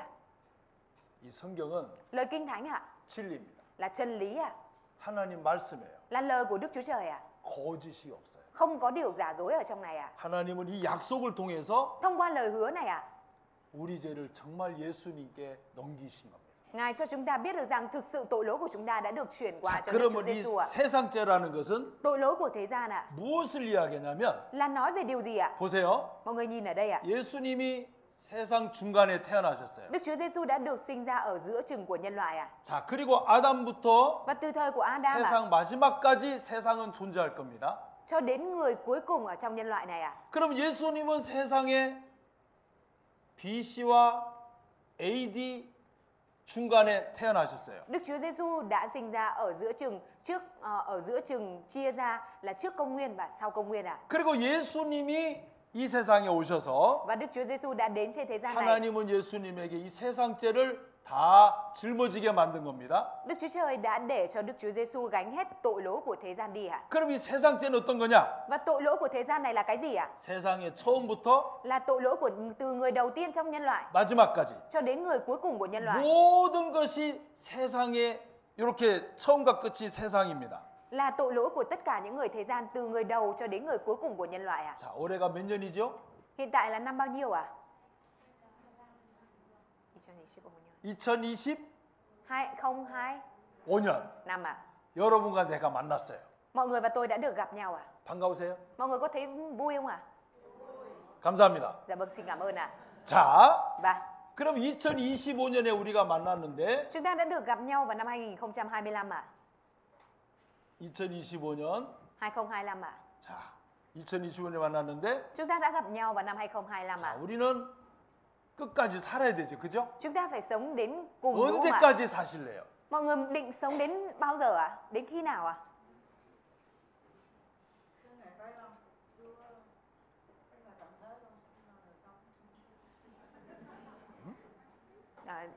이 성경은 Lời Kinh Thánh 진리입니다. là chân lý 하나님 말씀이에요. Là lời của Đức Chúa Trời 거짓이 없어요. Không có điều giả dối ở trong này 하나님은 이 약속을 통해서 Thông qua lời hứa này 우리 죄를 정말 예수님께 넘기신 겁니다. Ngài cho chúng ta biết được rằng thực sự tội lỗi của chúng ta đã được chuyển qua 자, cho Đức Chúa 그러면 이 Giêsu 세상 죄라는 것은 Tội lỗi của thế gian 무엇을 이야기하냐면 là nói về điều gì 보세요. Mọi người nhìn ở đây 예수님이 세상 중간에 태어나셨어요. Đức Chúa Giêsu đã được sinh ra ở giữa chừng của nhân loại 자, 그리고 아담부터 Và từ thời của Adam 세상 마지막까지 세상은 존재할 겁니다. cho đến người cuối cùng ở trong nhân loại này 그럼 예수님은 세상에 BC와 AD 중간에 태어나셨어요. Đức Chúa Giêsu đã sinh ra ở giữa chừng chia ra là trước công nguyên và sau công nguyên 그리고 예수님이 이 세상에 오셔서 Và Đức Chúa Giêsu đã đến trên thế gian này 하나님은 예수님에게 이 세상 죄를 다 짊어지게 만든 겁니다. Đức Chúa Trời đã để cho Đức Chúa Giêsu gánh hết tội lỗi của thế gian đi 그럼 이 세상 죄는 어떤 거냐? Và tội lỗi của thế gian này là cái gì 세상의 처음부터 Là tội lỗi từ người đầu tiên trong nhân loại 마지막까지 cho đến người cuối cùng của nhân loại 모든 것이 세상에 이렇게 처음과 끝이 세상입니다. Là tội lỗi của tất cả những người thế gian từ người đầu cho đến người cuối cùng của nhân loại 자, 올해가 몇 년이죠? Hiện tại là năm bao nhiêu 2025년. 2025 năm 여러분과 내가 만났어요. Mọi người và tôi đã được gặp nhau 반가우세요? Mọi người có thấy vui không 감사합니다. Dạ vâng, xin cảm ơn 자, Và 그럼 2025년에 우리가 만났는데 chúng ta đã được gặp nhau vào năm 2025 2025년 2025 자, 2025년에 만났는데 Chúng ta đã gặp nhau vào năm 2025 자, 우리는 끝까지 살아야 되죠. 그죠? Chúng ta phải sống đến cùng đúng không ạ? 언제까지 사실래요? Mọi người định sống đến bao giờ Đến khi nào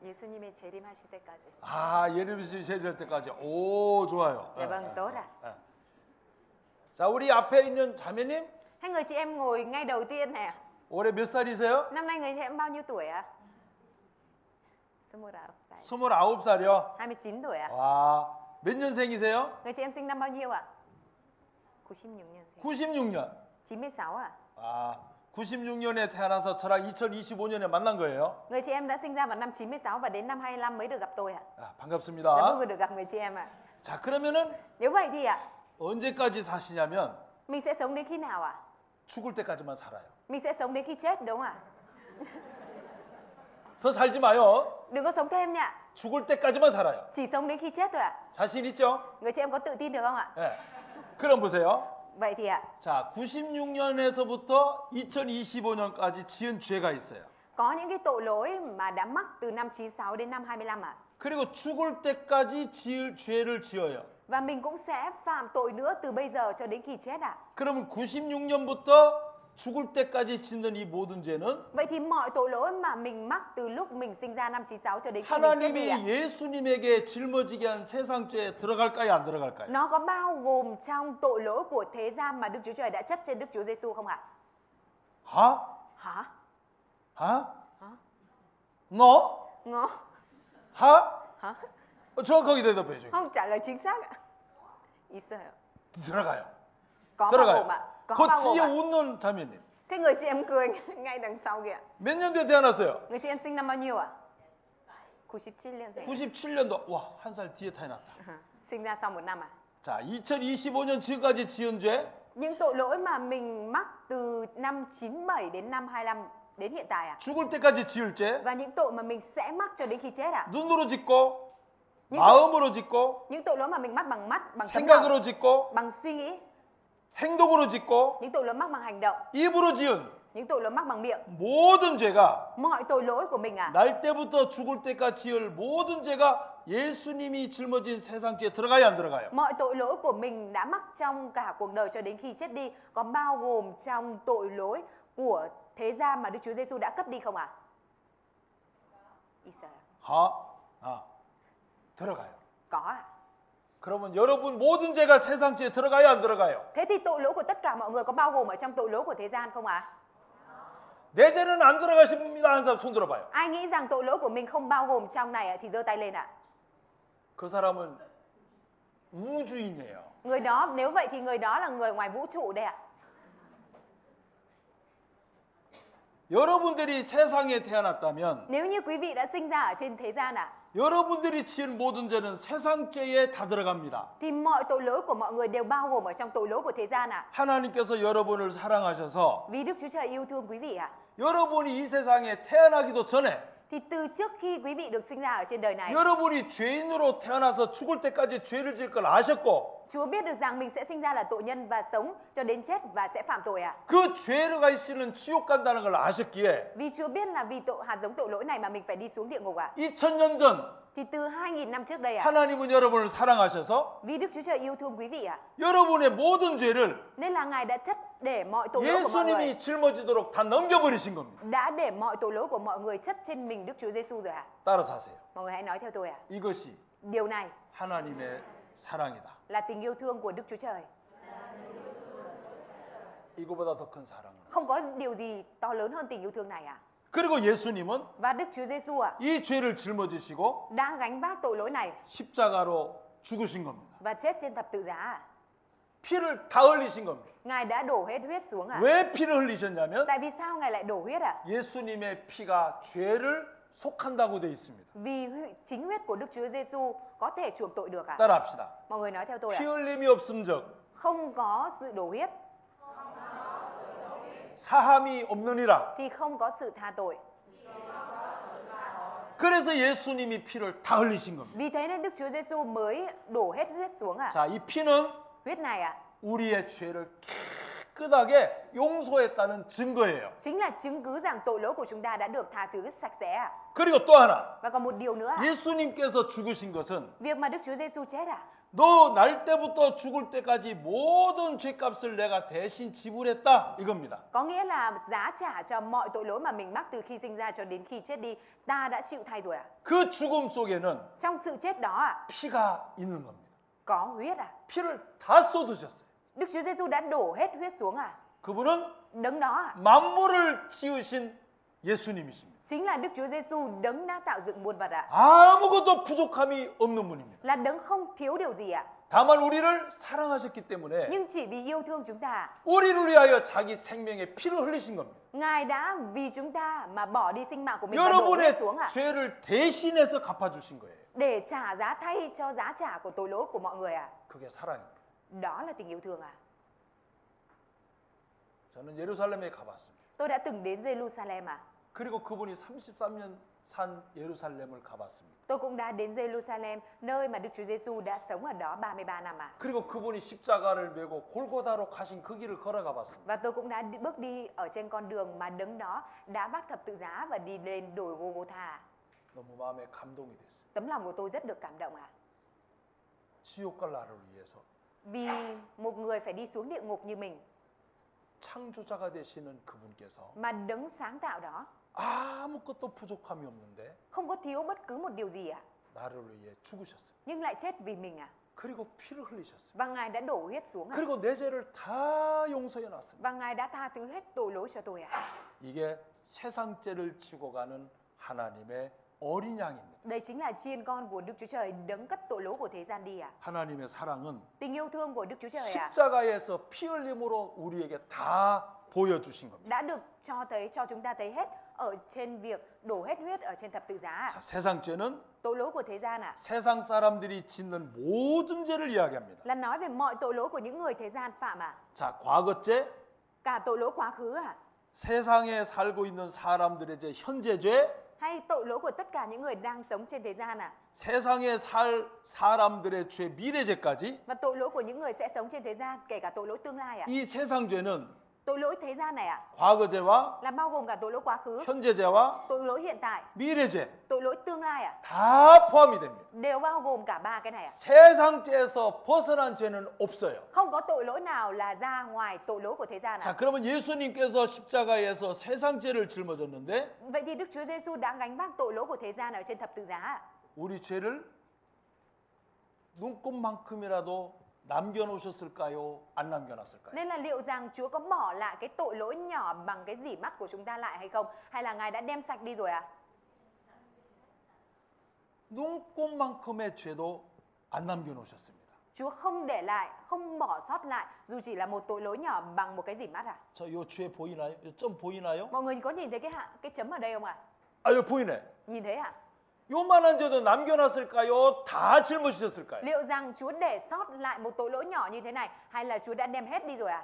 예수님이 재림하실 때까지. 아, 예루살렘 제될 때까지. 오, 좋아요. Dạ vâng, tốt 자, 우리 앞에 있는 자매님, Hai người chị em ngồi ngay đầu tiên này 올해 몇 살이세요? Năm nay người chị em bao nhiêu tuổi 29 29살이요. 29 tuổi 와, 몇 년생이세요? Người chị em sinh năm bao nhiêu 96년생 96년. 96 아, 96년에 태어나서 저랑 2025년에 만난 거예요. Người chị em đã sinh ra vào năm 96 và đến năm 25 mới được gặp tôi ạ. 아, Rất 반갑습니다. vui được gặp người chị em ạ. 자, 그러면은 Nếu vậy thì ạ, 언제까지 사시냐면 mình sẽ sống đến khi nào ạ? 죽을 때까지만 살아요. Mình sẽ sống đến khi chết đúng không ạ? 더 살지 마요. Đừng có sống thêm nha. 죽을 때까지만 살아요. Chỉ sống đến khi chết thôi ạ. 자신 있죠? Người chị em có tự tin được không ạ? 예. 그럼 보세요. Vậy thì ạ, 자, 96년에서부터 2025년까지 지은 죄가 있어요. có những cái tội lỗi mà đã mắc từ năm 96 đến năm 25 ạ. 그리고 죽을 때까지 지을 죄를 지어요. Và mình cũng sẽ phạm tội nữa từ bây giờ cho đến khi chết ạ. 그러면 96년부터 죽을 때까지 짓는 이 모든 죄는 Vậy thì mọi tội lỗi mà mình mắc từ lúc mình sinh ra năm 96 cho đến khi mình chết đi ạ, 하나님이 예수님에게 짊어지게 한 세상죄에 들어갈까요, 안 들어갈까요? nó có bao gồm trong tội lỗi của thế gian mà Đức Chúa Trời đã chất trên Đức Chúa Giêsu không ạ? 하? Hả? 하? 너? Ngó? 하? Hả? 정확하게 대답해 줘요. Không trả lời chính xác ạ. 있어요. 들어가요. Có bao gồm 들어가요. ạ. Có 그 bao gồm 뒤에 ạ. 웃는 자매님. Cái người chị em cười ngay đằng sau kìa. 몇 년도에 태어났어요? Người chị em sinh năm bao nhiêu ạ? 97년생. 97년도. 와, 한 살 뒤에 태어났다. Sinh ra sau một năm à? 자, 2025년 지금까지 지은 죄 Những tội lỗi mà mình mắc từ năm 97 đến năm 25 đến hiện tại à? 죽을 때까지 지을 죄 Và những tội mà mình sẽ mắc cho đến khi chết à? 눈으로 짓고 những 마음으로 짓고 những tội lỗi mà mình mắc bằng mắt, bằng tấm lòng, 생각으로 짓고 bằng suy nghĩ, 행동으로 짓고 những tội lỗi mắc bằng hành động, 입으로 지은 những tội lỗi mắc bằng miệng, 모든 죄가 mọi tội lỗi của mình à? 날 때부터 죽을 때까지 지을 모든 죄가 예수님이 짊어진 세상죄에 들어가요, 안 들어가요? Mọi tội lỗi của mình đã mắc trong cả cuộc đời cho đến khi chết đi có bao gồm trong tội lỗi của thế gian mà Đức Chúa Giêsu đã cất đi không ạ? 있어요. 들어가요. Có ạ. 그러면 여러분 모든 죄가 세상죄에 들어가요, 안 들어가요? Thế thì tội lỗi của tất cả mọi người có bao gồm ở trong tội lỗi của thế gian không ạ? 내 죄는 안 들어가십니다 하는 사람 손 들어봐요. Ai nghĩ rằng tội lỗi của mình không bao gồm trong này ạ thì giơ tay lên ạ. 그 사람은 우주인이에요. Người đó, nếu vậy thì người đó là người ngoài vũ trụ đây ạ. 여러분들이 세상에 태어났다면 Nếu như quý vị đã sinh ra ở trên thế gian ạ, 여러분들이 지은 모든 죄는 세상죄에 다 들어갑니다. thì mọi tội lỗi của mọi người đều bao gồm ở trong tội lỗi của thế gian ạ. 하나님께서 여러분을 사랑하셔서 Vì Đức Chúa Trời yêu thương quý vị ạ. 여러분이 이 세상에 태어나기도 전에 Thì từ trước khi quý vị được sinh ra ở trên đời này, 여러분이 죄인으로 태어나서 죽을 때까지 죄를 지을 걸 아셨고 Chúa biết được rằng mình sẽ sinh ra là tội nhân và sống cho đến chết và sẽ phạm tội ạ. 그 죄가 있으면 지옥 간다는 걸 아셨기에 Vì Chúa biết là vì hạt giống tội lỗi này mà mình phải đi xuống địa ngục ạ. 2000년 전 Thì từ 2000 năm trước đây ạ, 하나님은 여러분을 사랑하셔서 vì Đức Chúa Trời yêu thương quý vị ạ, 여러분의 모든 죄를 nên là Ngài đã chất để mọi tội lỗi của mọi người, 예수님이 짊어지도록 다 넘겨버리신 겁니다. đã để mọi tội lỗi của mọi người chất trên mình Đức Chúa Giêsu rồi ạ. 따라서 하세요. Mọi người hãy nói theo tôi ạ. 이것이 Điều này 하나님의 사랑이다. là tình yêu thương của Đức Chúa Trời. 이거보다 더 큰 사랑은. Không có điều gì to lớn hơn tình yêu thương này ạ. 그리고 예수님은 Và Đức Chúa Giêsu ạ 이 죄를 짊어지시고 đã gánh vác tội lỗi này 십자가로 죽으신 겁니다. và chết trên thập tự giá ạ. 피를 다 흘리신 겁니다. Ngài đã đổ hết huyết xuống ạ. 왜 피를 흘리셨냐면 Tại vì sao Ngài lại đổ huyết ạ? 예수님의 피가 죄를 속한다고 되어 있습니다. Vì chính huyết của Đức Chúa Giêsu có thể chuộc tội được ạ. 따라합시다. Mọi người nói theo tôi 피 ạ. 흘림이 없음즉 Không có sự đổ huyết 사함이 없느니라. thì không có sự tha tội. 그래서 예수님이 피를 다 흘리신 겁니다. Vì thế nên Đức Chúa Giêsu mới đổ hết huyết xuống ạ. 자, 이 피는 Huyết này ạ 우리의 죄를 깨끗하게 용서했다는 증거예요. chính là chứng cứ rằng tội lỗi của chúng ta đã được tha thứ sạch sẽ ạ. 그리고 또 하나, Và còn một điều nữa ạ. 예수님께서 죽으신 것은 Việc mà Đức Chúa Giêsu chết ạ, 너 날 때부터 죽을 때까지 모든 죄값을 내가 대신 지불했다 이겁니다. có nghĩa là giá trả cho mọi tội lỗi mà mình mắc từ khi sinh ra cho đến khi chết đi, ta đã chịu thay rồi ạ. 그 죽음 속에는 Trong sự chết đó ạ, 피가 있는 겁니다. có huyết ạ. 피를 다 쏟으셨어요. Đức Chúa Giêsu đã đổ hết huyết xuống ạ. 그분은 Đấng đó ạ, 만물을 지으신 예수님이십니다. chính là Đức Chúa Giêsu, đấng đã tạo dựng muôn vật ạ. 아무것도 부족함이 없는 분입니다. Là đấng không thiếu điều gì ạ. 다만 우리를 사랑하셨기 때문에 Nhưng chỉ vì yêu thương chúng ta, 우리를 위하여 자기 생명의 피를 흘리신 겁니다. Ngài đã vì chúng ta mà bỏ đi sinh mạng của mình và đổ 여러분의 huyết xuống ạ. 죄를 대신해서 갚아주신 거예요. Để trả giá thay cho giá trả của tội lỗi của mọi người ạ. 그게 사랑입니다. Đó là tình yêu thương ạ. 저는 예루살렘에 가봤습니다. Tôi đã từng đến Jerusalem ạ. 그리고 그분이 33년 산 예루살렘을 가봤습니다. Tôi cũng đã đến Jerusalem, nơi mà Đức Chúa Giêsu đã sống ở đó 33 năm ạ. 그리고 그분이 십자가를 메고 골고다로 가신 그 길을 걸어가 봤습니다. Và tôi cũng đã bước đi ở trên con đường mà đấng đó đã vác thập tự giá và đi lên đồi Golgotha. 너무 마음에 감동이 됐어요. Tấm lòng của tôi rất được cảm động ạ. 지옥 갈 나를 위해서 Vì một người phải đi xuống địa ngục như mình, 창조자가 되시는 그분께서 mà đấng sáng tạo đó 아무것도 부족함이 없는데 không có thiếu bất cứ một điều gì ạ, 나를 위해 죽으셨어요. nhưng lại chết vì mình ạ. 그리고 피를 흘리셨어요. Và Ngài đã đổ huyết xuống ạ. 그리고 내 죄를 다 용서해 놨습니다. Và Ngài đã tha thứ hết tội lỗi cho tôi ạ. 이게 세상 죄를 지고 가는 하나님의 어린 양입니다. Đây chính là chiên con của Đức Chúa Trời đấng cất tội lỗi của thế gian đi ạ. 하나님의 사랑은 Tình yêu thương của Đức Chúa Trời ạ 십자가에서 피 흘림으로 우리에게 다 보여주신 겁니다. đã được cho chúng ta thấy hết ở trên việc đổ hết huyết ở trên thập tự giá ạ. 자, 세상 죄는 Tội lỗi của thế gian ạ 세상 사람들이 짓는 모든 죄를 이야기합니다. là nói về mọi tội lỗi của những người thế gian phạm ạ. 자, 과거죄, Cả tội lỗi quá khứ ạ, 세상에 살고 있는 사람들의 죄, 현재 죄, hay tội lỗi của tất cả những người đang sống trên thế gian ạ, 세상에 살 사람들의 죄, 미래 죄까지 và tội lỗi của những người sẽ sống trên thế gian, kể cả tội lỗi tương lai ạ. 이 세상 죄는 Tội lỗi thế gian này ạ 과거 죄와 là bao gồm cả tội lỗi quá khứ, 현재 죄와 tội lỗi hiện tại, 미래 죄 tội lỗi tương lai ạ, 다 포함이 됩니다. đều bao gồm cả ba cái này ạ. 세상 죄에서 벗어난 죄는 없어요. Không có tội lỗi nào là ra ngoài tội lỗi của thế gian 자, ạ. 그러면 예수님께서 십자가에서 세상 죄를 짊어졌는데 Vậy thì Đức Chúa Giêsu đã gánh vác tội lỗi của thế gian ở trên thập tự giá ạ. 우리 죄를 눈곱만큼이라도 남겨놓으셨을까요? 안 남겨놨을까요? Nên là liệu rằng Chúa có bỏ lại cái tội lỗi nhỏ bằng cái dỉ mắt của chúng ta lại hay không? Hay là Ngài đã đem sạch đi rồi ạ? 눈곱만큼의 죄도 안 남겨놓으셨습니다. Chúa không để lại, không bỏ sót lại dù chỉ là một tội lỗi nhỏ bằng một cái dỉ mắt ạ. 저 요 죄 보이나요? 요 점 보이나요? Mọi người có nhìn thấy cái chấm ở đây không ạ? 아, 요 보이네. Nhìn thấy ạ? 요만한 죄도 남겨놨을까요? 다 짊어지셨을까요? Liệu rằng Chúa để sót lại một tội lỗi nhỏ như thế này hay là Chúa đã đem hết đi rồi ạ?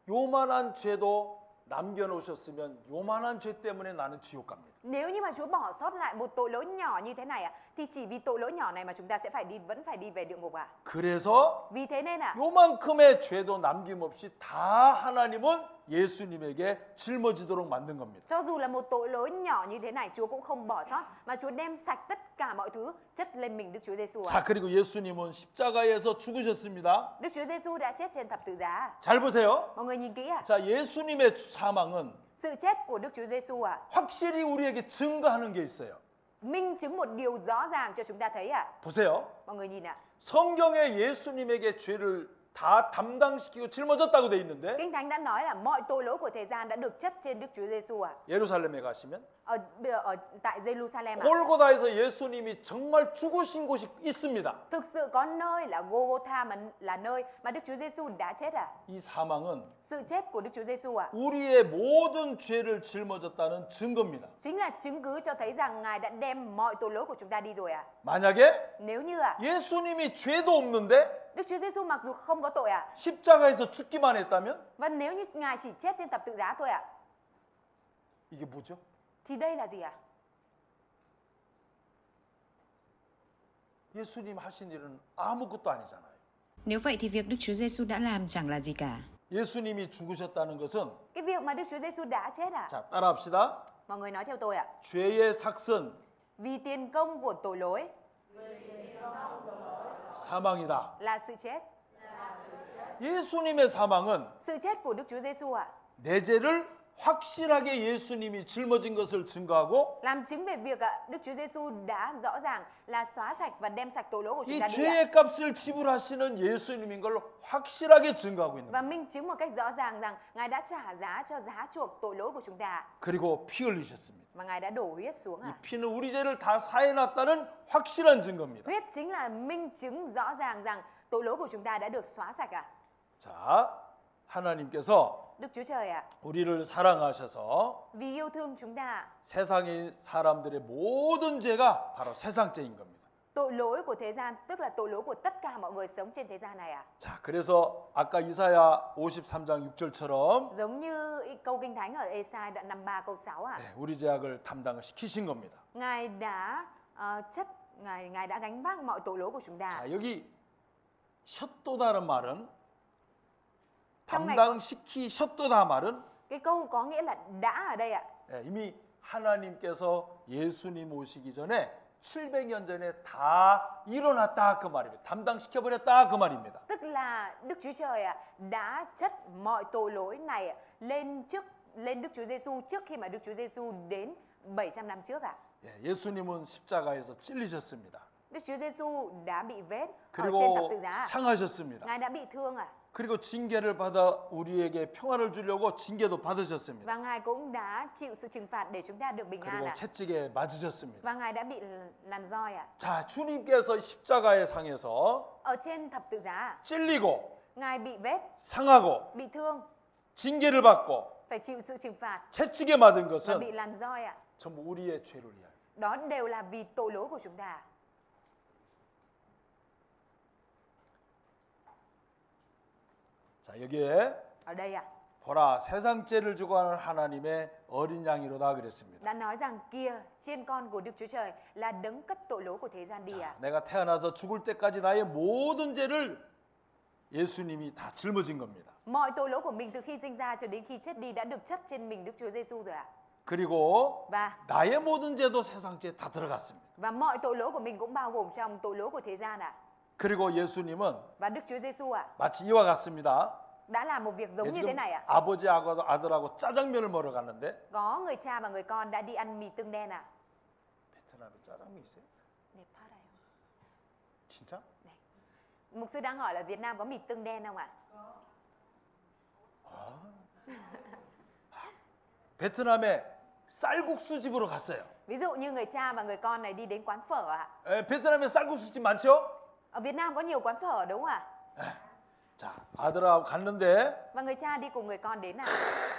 요만한 죄도 남겨놓으셨으면 요만한 죄 때문에 나는 지옥 갑니다. Nếu như mà Chúa bỏ sót lại một tội lỗi nhỏ như thế này ạ, thì chỉ vì tội lỗi nhỏ này mà chúng ta sẽ vẫn phải đi về địa ngục ạ. 그래서 Vì thế nên ạ, 요만큼의 죄도 남김없이 다 하나님은 예수님에게 짊어지도록 만든 겁니다. cho dù là một tội lỗi nhỏ như thế này, Chúa cũng không bỏ sót mà Chúa đem sạch tất cả mọi thứ chất lên mình Đức Chúa Giêsu ạ. 자, 그리고 예수님은 십자가에서 죽으셨습니다. Đức Chúa Giêsu đã chết trên thập tự giá. 잘 보세요. Mọi người nhìn kỹ ạ. 자, 예수님의 사망은 Sự chết của Đức Chúa Giêsu ạ, 확실히 우리에게 증거하는 게 있어요. minh chứng một điều rõ ràng cho chúng ta thấy ạ. 보세요. Mọi người nhìn ạ. 성경에 예수님에게 죄를 다 담당시키고 짊어졌다고 돼 있는데 Kinh Thánh đã nói là mọi tội lỗi của thế gian đã được chất trên Đức Chúa Giêsu ạ. 예루살렘에 가시면 Ở tại Jerusalem ạ. 골고다에서 예수님이 정말 죽으신 곳이 있습니다. Thực sự có nơi là Golgotha mà là nơi mà Đức Chúa Giêsu đã chết à? 이 사망은 Sự chết của Đức Chúa Giêsu ạ 우리의 모든 죄를 짊어졌다는 증거입니다. chính là chứng cứ cho thấy rằng Ngài đã đem mọi tội lỗi của chúng ta đi rồi ạ. 만약에 Nếu như ạ, 예수님이 죄도 없는데 Đức Chúa Giêsu mặc dù không có tội ạ, 십자가에서 죽기만 했다면 và nếu như Ngài chỉ chết trên thập tự giá thôi ạ, 이게 뭐죠? thì đây là gì ạ? 예수님 하신 일은 아무것도 아니잖아요. Nếu vậy thì việc Đức Chúa Giêsu đã làm chẳng là gì cả. 예수님이 죽으셨다는 것은 Cái việc mà Đức Chúa Giêsu đã chết ạ, 자, 따라합시다. mọi người nói theo tôi ạ. 죄의 삭은 Vì tiền công của tội lỗi 사망이다. là sự chết. 예수님의 사망은 Sự chết của Đức Chúa Giêsu ạ 내 죄를 확실하게 예수님이 짊어진 것을 증거하고 làm chứng về việc Đức Chúa Giêsu đã rõ ràng là xóa sạch và đem sạch tội lỗi của chúng 이 ta đi. 죄의 값을 지불하시는 예수님인 걸 확실하게 증거하고 있는 Và 거예요. minh chứng một cách rõ ràng rằng Ngài đã trả giá cho giá chuộc tội lỗi của chúng ta 그리고 피 흘리셨습니다. và Ngài đã đổ huyết xuống. 이 피는 우리 죄를 다 사해놨다는 확실한 증거입니다. Huyết chính là minh chứng rõ ràng rằng tội lỗi của chúng ta đã được xóa sạch. 자, 하나님께서 Đức Chúa Trời 우리를 사랑하셔서 vì yêu thương chúng ta, 세상의 사람들의 모든 죄가 바로 세상죄인 겁니다. tội lỗi của thế gian tức là tội lỗi của tất cả mọi người sống trên thế gian này. 자, 그래서 아까 이사야 53장 6절처럼 Giống như câu Kinh Thánh ở Ê-sai đoạn 53 câu 6 우리 죄악을 담당을 시키신 겁니다. Ngài đã Ngài đã gánh vác mọi tội lỗi của chúng ta. 자, 여기 셨도다는 말은 trong này 담당시키셨도다 말은 cái câu có nghĩa là đã ở đây 이미 하나님께서 예수님 오시기 전에 700년 전에 다 일어났다 그 말입니다. 담당시켜 버렸다 그 말입니다. tức là Đức Chúa Trời đã chất mọi tội lỗi này lên Đức Chúa Giêsu trước khi mà Đức Chúa Giêsu đến 700 năm trước 예수님은 십자가에서 찔리셨습니다. Đức Chúa Giêsu đã bị vết ở trên thập 그리고 tự giá. 상하셨습니다. Ngài đã bị thương 그리고 징계를 받아 우리에게 평화를 주려고 징계도 받으셨습니다. và Ngài cũng đã chịu sự trừng phạt để chúng ta được bình an 그리고 채찍에 맞으셨습니다. và Ngài đã bị lằn roi 자, 주님께서 십자가의 상에서 ở trên thập tự giá. 찔리고 Ngài bị vết, 상하고 bị thương, 징계를 받고 phải chịu sự trừng phạt 채찍에 맞은 và bị 것은 lằn roi 전부 우리의 죄를 위하여. đó đều là vì tội lỗi của chúng ta. 자, 여기에 Ở đây 보라 세상 죄를 주고 하는 하나님의 어린 양이로다 그랬습니다. đã nói rằng kia chiên con của Đức Chúa Trời là đấng cất tội lỗi của thế gian đi 내가 태어나서 죽을 때까지 나의 모든 죄를 예수님이 다 짊어진 겁니다. Mọi tội lỗi của mình từ khi sinh ra cho đến khi chết đi đã được chất trên mình Đức Chúa Giêsu rồi 그리고 và 나의 모든 죄도 세상 죄 다 들어갔습니다. mọi tội lỗi của mình cũng bao gồm trong tội lỗi của thế gian 그리고 예수님은 và Đức Chúa Giêsu 마치 이와 같습니다. đã làm một việc giống như thế này 아버지하고 아들하고 짜장면을 먹으러 갔는데 Có người cha và người con đã đi ăn mì tương đen 베트남에 짜장면 있어요? 진짜? Mục sư đang hỏi là Việt Nam có mì tương đen không ạ? 베트남에 쌀국수 집으로 갔어요. Ví dụ như người cha và người con này đi đến quán phở 베트남에 쌀국수 집 많죠? Ở Việt Nam có nhiều quán phở đúng không 자, 아들하고 갔는데 Và người cha đi cùng người con đến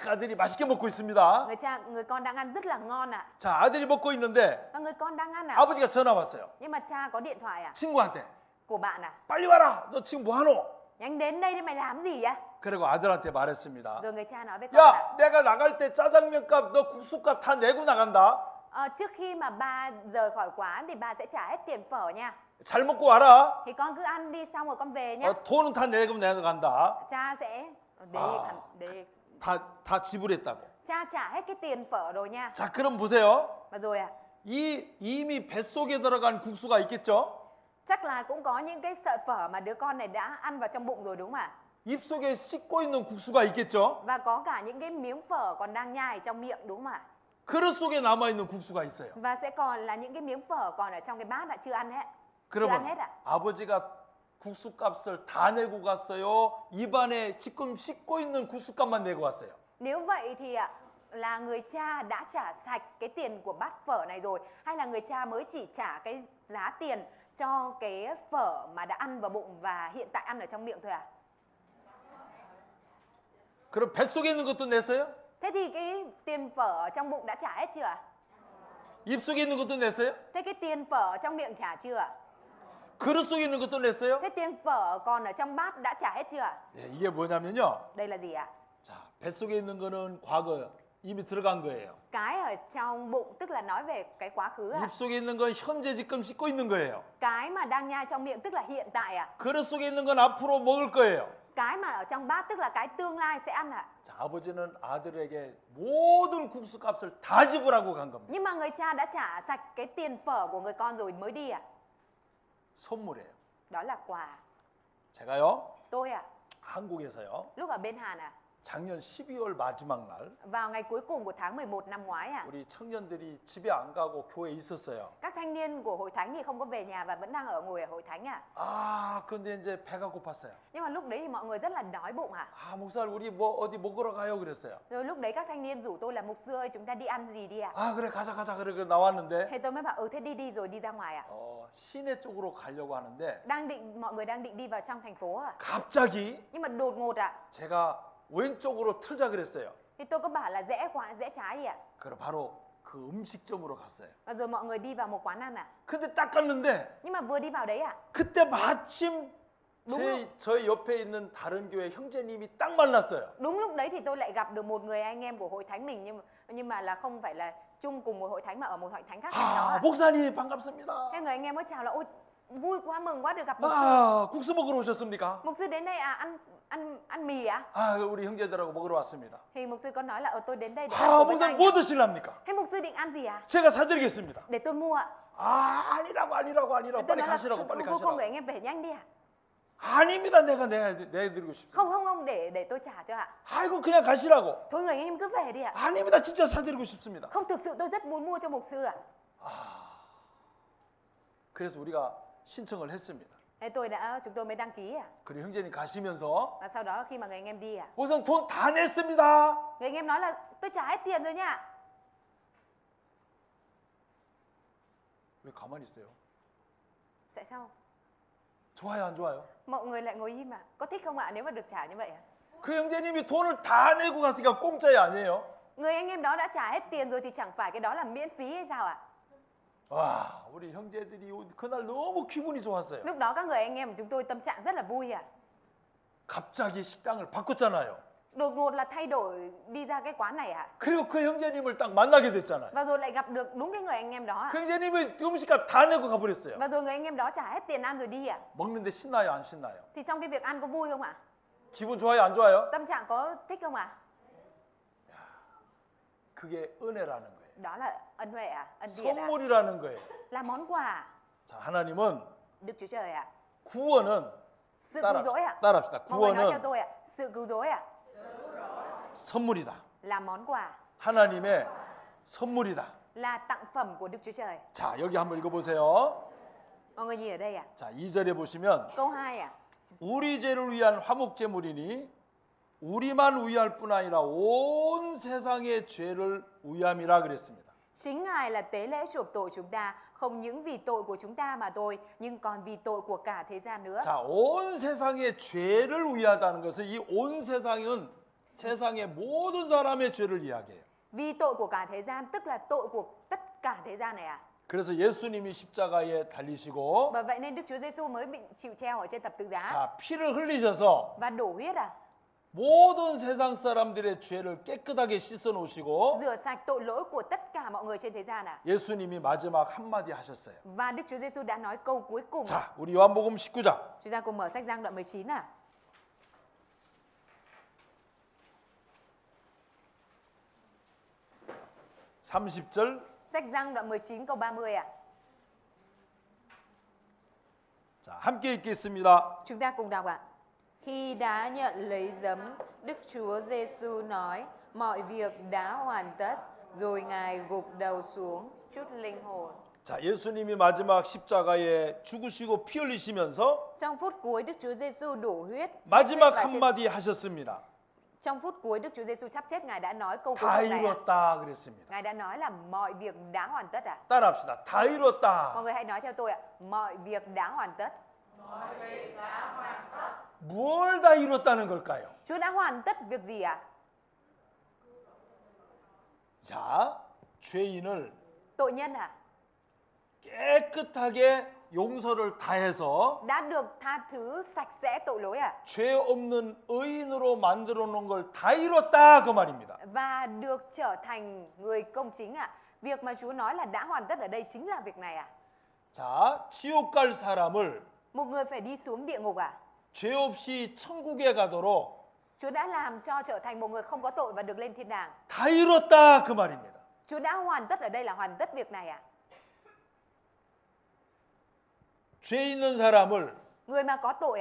아들이 맛있게 먹고 있습니다. người con đang ăn rất là ngon 자, 아들이 먹고 있는데 Và người con đang ăn 아버지가 전화 왔어요. Nhưng mà cha có điện thoại 친구한테 của bạn 빨리 와라. 너 지금 뭐 하노? Nhanh đến đây đi mày làm gì vậy? 그리고 아들한테 말했습니다. Rồi người cha nói với con 야, 내가 나갈 때 짜장면 값, 너 국수 값 다 내고 나간다. trước khi mà ba rời khỏi quán thì ba sẽ trả hết tiền phở nha. 잘 먹고 와라. Thì con cứ ăn đi xong rồi con về nhá. 돈은 다 내고 내가 간다. Cha sẽ 다 지불했다고. cha trả hết cái tiền phở rồi nha. 자, 그럼 보세요. Và rồi 이미 뱃속에 들어간 국수가 있겠죠? chắc là cũng có những cái sợi phở mà đứa con này đã ăn vào trong bụng rồi đúng không ạ? 입속에 씻고 있는 국수가 있겠죠? Và có cả những cái miếng phở còn đang nhai trong miệng đúng không ạ? 그릇 속에 남아 있는 국수가 있어요. Và sẽ còn là những cái miếng phở còn ở trong cái bát chưa ăn hết. 그러면 아버지가 국수값을 다 내고 갔어요. 입안에 지금 씻고 있는 국수값만 내고 왔어요. Nếu vậy thì là người cha đã trả sạch cái tiền của bát phở này rồi hay là người cha mới chỉ trả cái giá tiền cho cái phở mà đã ăn vào bụng và hiện tại ăn ở trong miệng thôi 그럼 뱃속에 있는 것도 냈어요? Thế thì cái tiền phở ở trong bụng đã trả hết chưa 입속에 있는 것도 냈어요? Thế cái tiền phở ở trong miệng trả chưa 그릇 속에 있는 것도 냈어요? Thế tiền phở còn ở trong bát đã trả hết chưa 이게 뭐냐면요. Đây là gì ạ? 자, 뱃속에 있는 거는 과거 이미 들어간 거예요. Cái ở trong bụng tức là nói về cái quá khứ 입속에 있는 건 현재 지금 씻고 있는 거예요. Cái mà đang nhai trong miệng tức là hiện tại 그릇 속에 있는 건 앞으로 먹을 거예요. Cái mà ở trong bát tức là cái tương lai sẽ ăn 자, 아버지는 아들에게 모든 국수값을 다 지불하고 간 겁니다. Nhưng mà người cha đã trả sạch cái tiền phở của người con rồi mới đi 선물이에요. Đó là quà. 제가요, Tôi 한국에서요, lúc ở bên Hàn 작년 12월 마지막 날 Vào ngày cuối cùng của tháng 11 năm ngoái 우리 청년들이 집에 안 가고 교회에 있었어요. các thanh niên của hội thánh thì không có về nhà và vẫn đang ngồi ở hội thánh 아, 근데 이제 배가 고팠어요. Nhưng mà lúc đấy thì mọi người rất là đói bụng 아, 목사님 우리 뭐 어디 먹으러 가요 그랬어요. Rồi lúc đấy các thanh niên rủ tôi là mục sư ơi chúng ta đi ăn gì đi 아, 그래 가자 그래 나왔는데 Thế tôi mới bảo thế đi rồi đi ra ngoài 시내 쪽으로 가려고 하는데 mọi người đang định đi vào trong thành phố 갑자기 Nhưng mà đột ngột 제가 왼쪽으로 틀자 그랬어요. Thì tôi có bảo là rẽ trái đi 그래 바로 그 음식점으로 갔어요. Và rồi mọi người đi vào một quán ăn 근데 딱 갔는데 Nhưng mà vừa đi vào đấy 그때 마침 đúng 저희 옆에 있는 다른 교회 형제님이 딱 만났어요. Đúng lúc đấy thì tôi lại gặp được một người anh em của hội thánh mình nhưng mà là không phải là chung cùng một hội thánh mà ở một hội thánh khác cạnh đó. 목사님 반갑습니다. Thế người anh em mới chào là ôi vui quá mừng quá được gặp mục sư. 국수 먹으러 오셨습니까? Mục sư đến đây ăn mì 우리 형제들하고 먹으러 왔습니다. Thì mục sư có nói là tôi đến đây để ăn cùng với 목사님 anh 뭐 드실랍니까? Thế mục sư định ăn gì 제가 사드리겠습니다. Để tôi mua 아니라고 Tôi 빨리 nói là 가시라고 빨리 không 가시라고. người anh em về nhanh đi 아닙니다. 내가 내드리고 싶습니다. Không để tôi trả cho 아이고 그냥 가시라고. Thôi người anh em cứ về đi 아닙니다. 진짜 사드리고 싶습니다. Không thực sự tôi rất muốn mua cho mục sư 그래서 우리가 신청을 했습니다. Thế chúng tôi mới đăng ký 그리고 형제님 가시면서 Và sau đó khi mà người anh em đi 우선 돈 다 냈습니다. người anh em nói là tôi trả hết tiền rồi nha 왜 가만히 있어요? Tại sao 좋아요 안 좋아요? mọi người lại ngồi im Có thích không nếu mà được trả như vậy 그 형제님이 돈을 다 내고 갔으니까 공짜이 아니에요? Người anh em đó đã trả hết tiền rồi thì chẳng phải cái đó là miễn phí hay sao 와, 우리 형제들이 그날 너무 기분이 좋았어요. Lúc đó các người anh em của chúng tôi tâm trạng rất là vui 갑자기 식당을 바꿨잖아요. Đột ngột là thay đổi đi ra cái quán này 그리고 그 형제님을 딱 만나게 됐잖아요. Và rồi lại gặp được đúng cái người anh em đó 그 형제님이 음식값 다 내고 가버렸어요. Và rồi người anh em đó trả hết tiền ăn rồi đi 먹는데 신나요 안 신나요? Thì trong cái việc ăn có vui không 기분 좋아요 안 좋아요? Tâm trạng có thích không 그게 은혜라는 거예요. Đó là ân huệ ân điển 선물이라는 거예요. Là món quà 자, 하나님은 Đức Chúa Trời 구원은 Sự cứu rỗi 따라합시다. Mọi người nói theo 구원은 tôi sự cứu rỗi 선물이다. là món quà 하나님의 선물이다. Là tặng phẩm của Đức Chúa Trời 자, 여기 한번 읽어보세요. Mọi người nhìn ở đây 자, 2절에 보시면 Câu 2 우리 죄를 위한 화목제물이니 우리만 위할 뿐 아니라 온 세상의 죄를 위함이라 그랬습니다. Chính Ngài là tế lễ chuộc tội chúng ta Không những vì tội của chúng ta mà thôi Nhưng còn vì tội của cả thế gian nữa 자, 온 세상의 죄를 위하다는 것은 이 온 세상은 세상의 모든 사람의 죄를 이야기해요. Vì tội của cả thế gian Tức là tội của tất cả thế gian này 그래서 예수님이 십자가에 달리시고 Bởi vậy nên Đức Chúa Giêsu mới bị chịu treo ở trên thập tự giá 자, 피를 흘리셔서 Và đổ huyết 모든 세상 사람들의 죄를 깨끗하게 씻어 놓으시고 Rửa sạch tội lỗi của tất cả mọi người trên thế gian 예수님이 마지막 한마디 하셨어요. Và Đức Chúa Giêsu đã nói câu cuối cùng 자, 우리 요한복음 19장 Chúng ta cùng mở sách Giăng đoạn 19 30절 Sách Giăng đoạn 19 câu 30 자, 함께 읽겠습니다. Chúng ta cùng đọc Khi đã nhận lấy giấm Đức Chúa Giêsu nói Mọi việc đã hoàn tất Rồi Ngài gục đầu xuống chút linh hồn 자, 예수님이 마지막 십자가에 죽으시고 피 흘리시면서 Trong phút cuối Đức Chúa Giêsu đổ huyết 마지막 한마디 하셨습니다. Trong phút cuối Đức Chúa Giêsu sắp chết Ngài đã nói câu cuối 다 cùng này 이뤘다 그랬습니다. Ngài đã nói là mọi việc đã hoàn tất 따라합시다. 다 Mọi 이뤘다. người hãy nói theo tôi Mọi việc đã hoàn tất 뭘 다 이뤘다는 걸까요? Chúa đã hoàn tất việc gì 자, 죄인을 Tội nhân 깨끗하게 용서를 다해서 đã được tha thứ sạch sẽ tội lỗi 죄 없는 의인으로 만들어 놓은 걸 다 이뤘다 그 말입니다. Và được trở thành người công chính Việc mà Chúa nói là đã hoàn tất ở đây chính là việc này 자, 지옥 갈 사람을 Một người phải đi xuống địa ngục 죄 없이 천국에 가도록 Chúa đã làm cho trở thành một người không có tội và được lên thiên đàng 다 이뤘다 그 말입니다. Chúa đã hoàn tất ở đây là hoàn tất việc này 죄 있는 사람을 Người mà có tội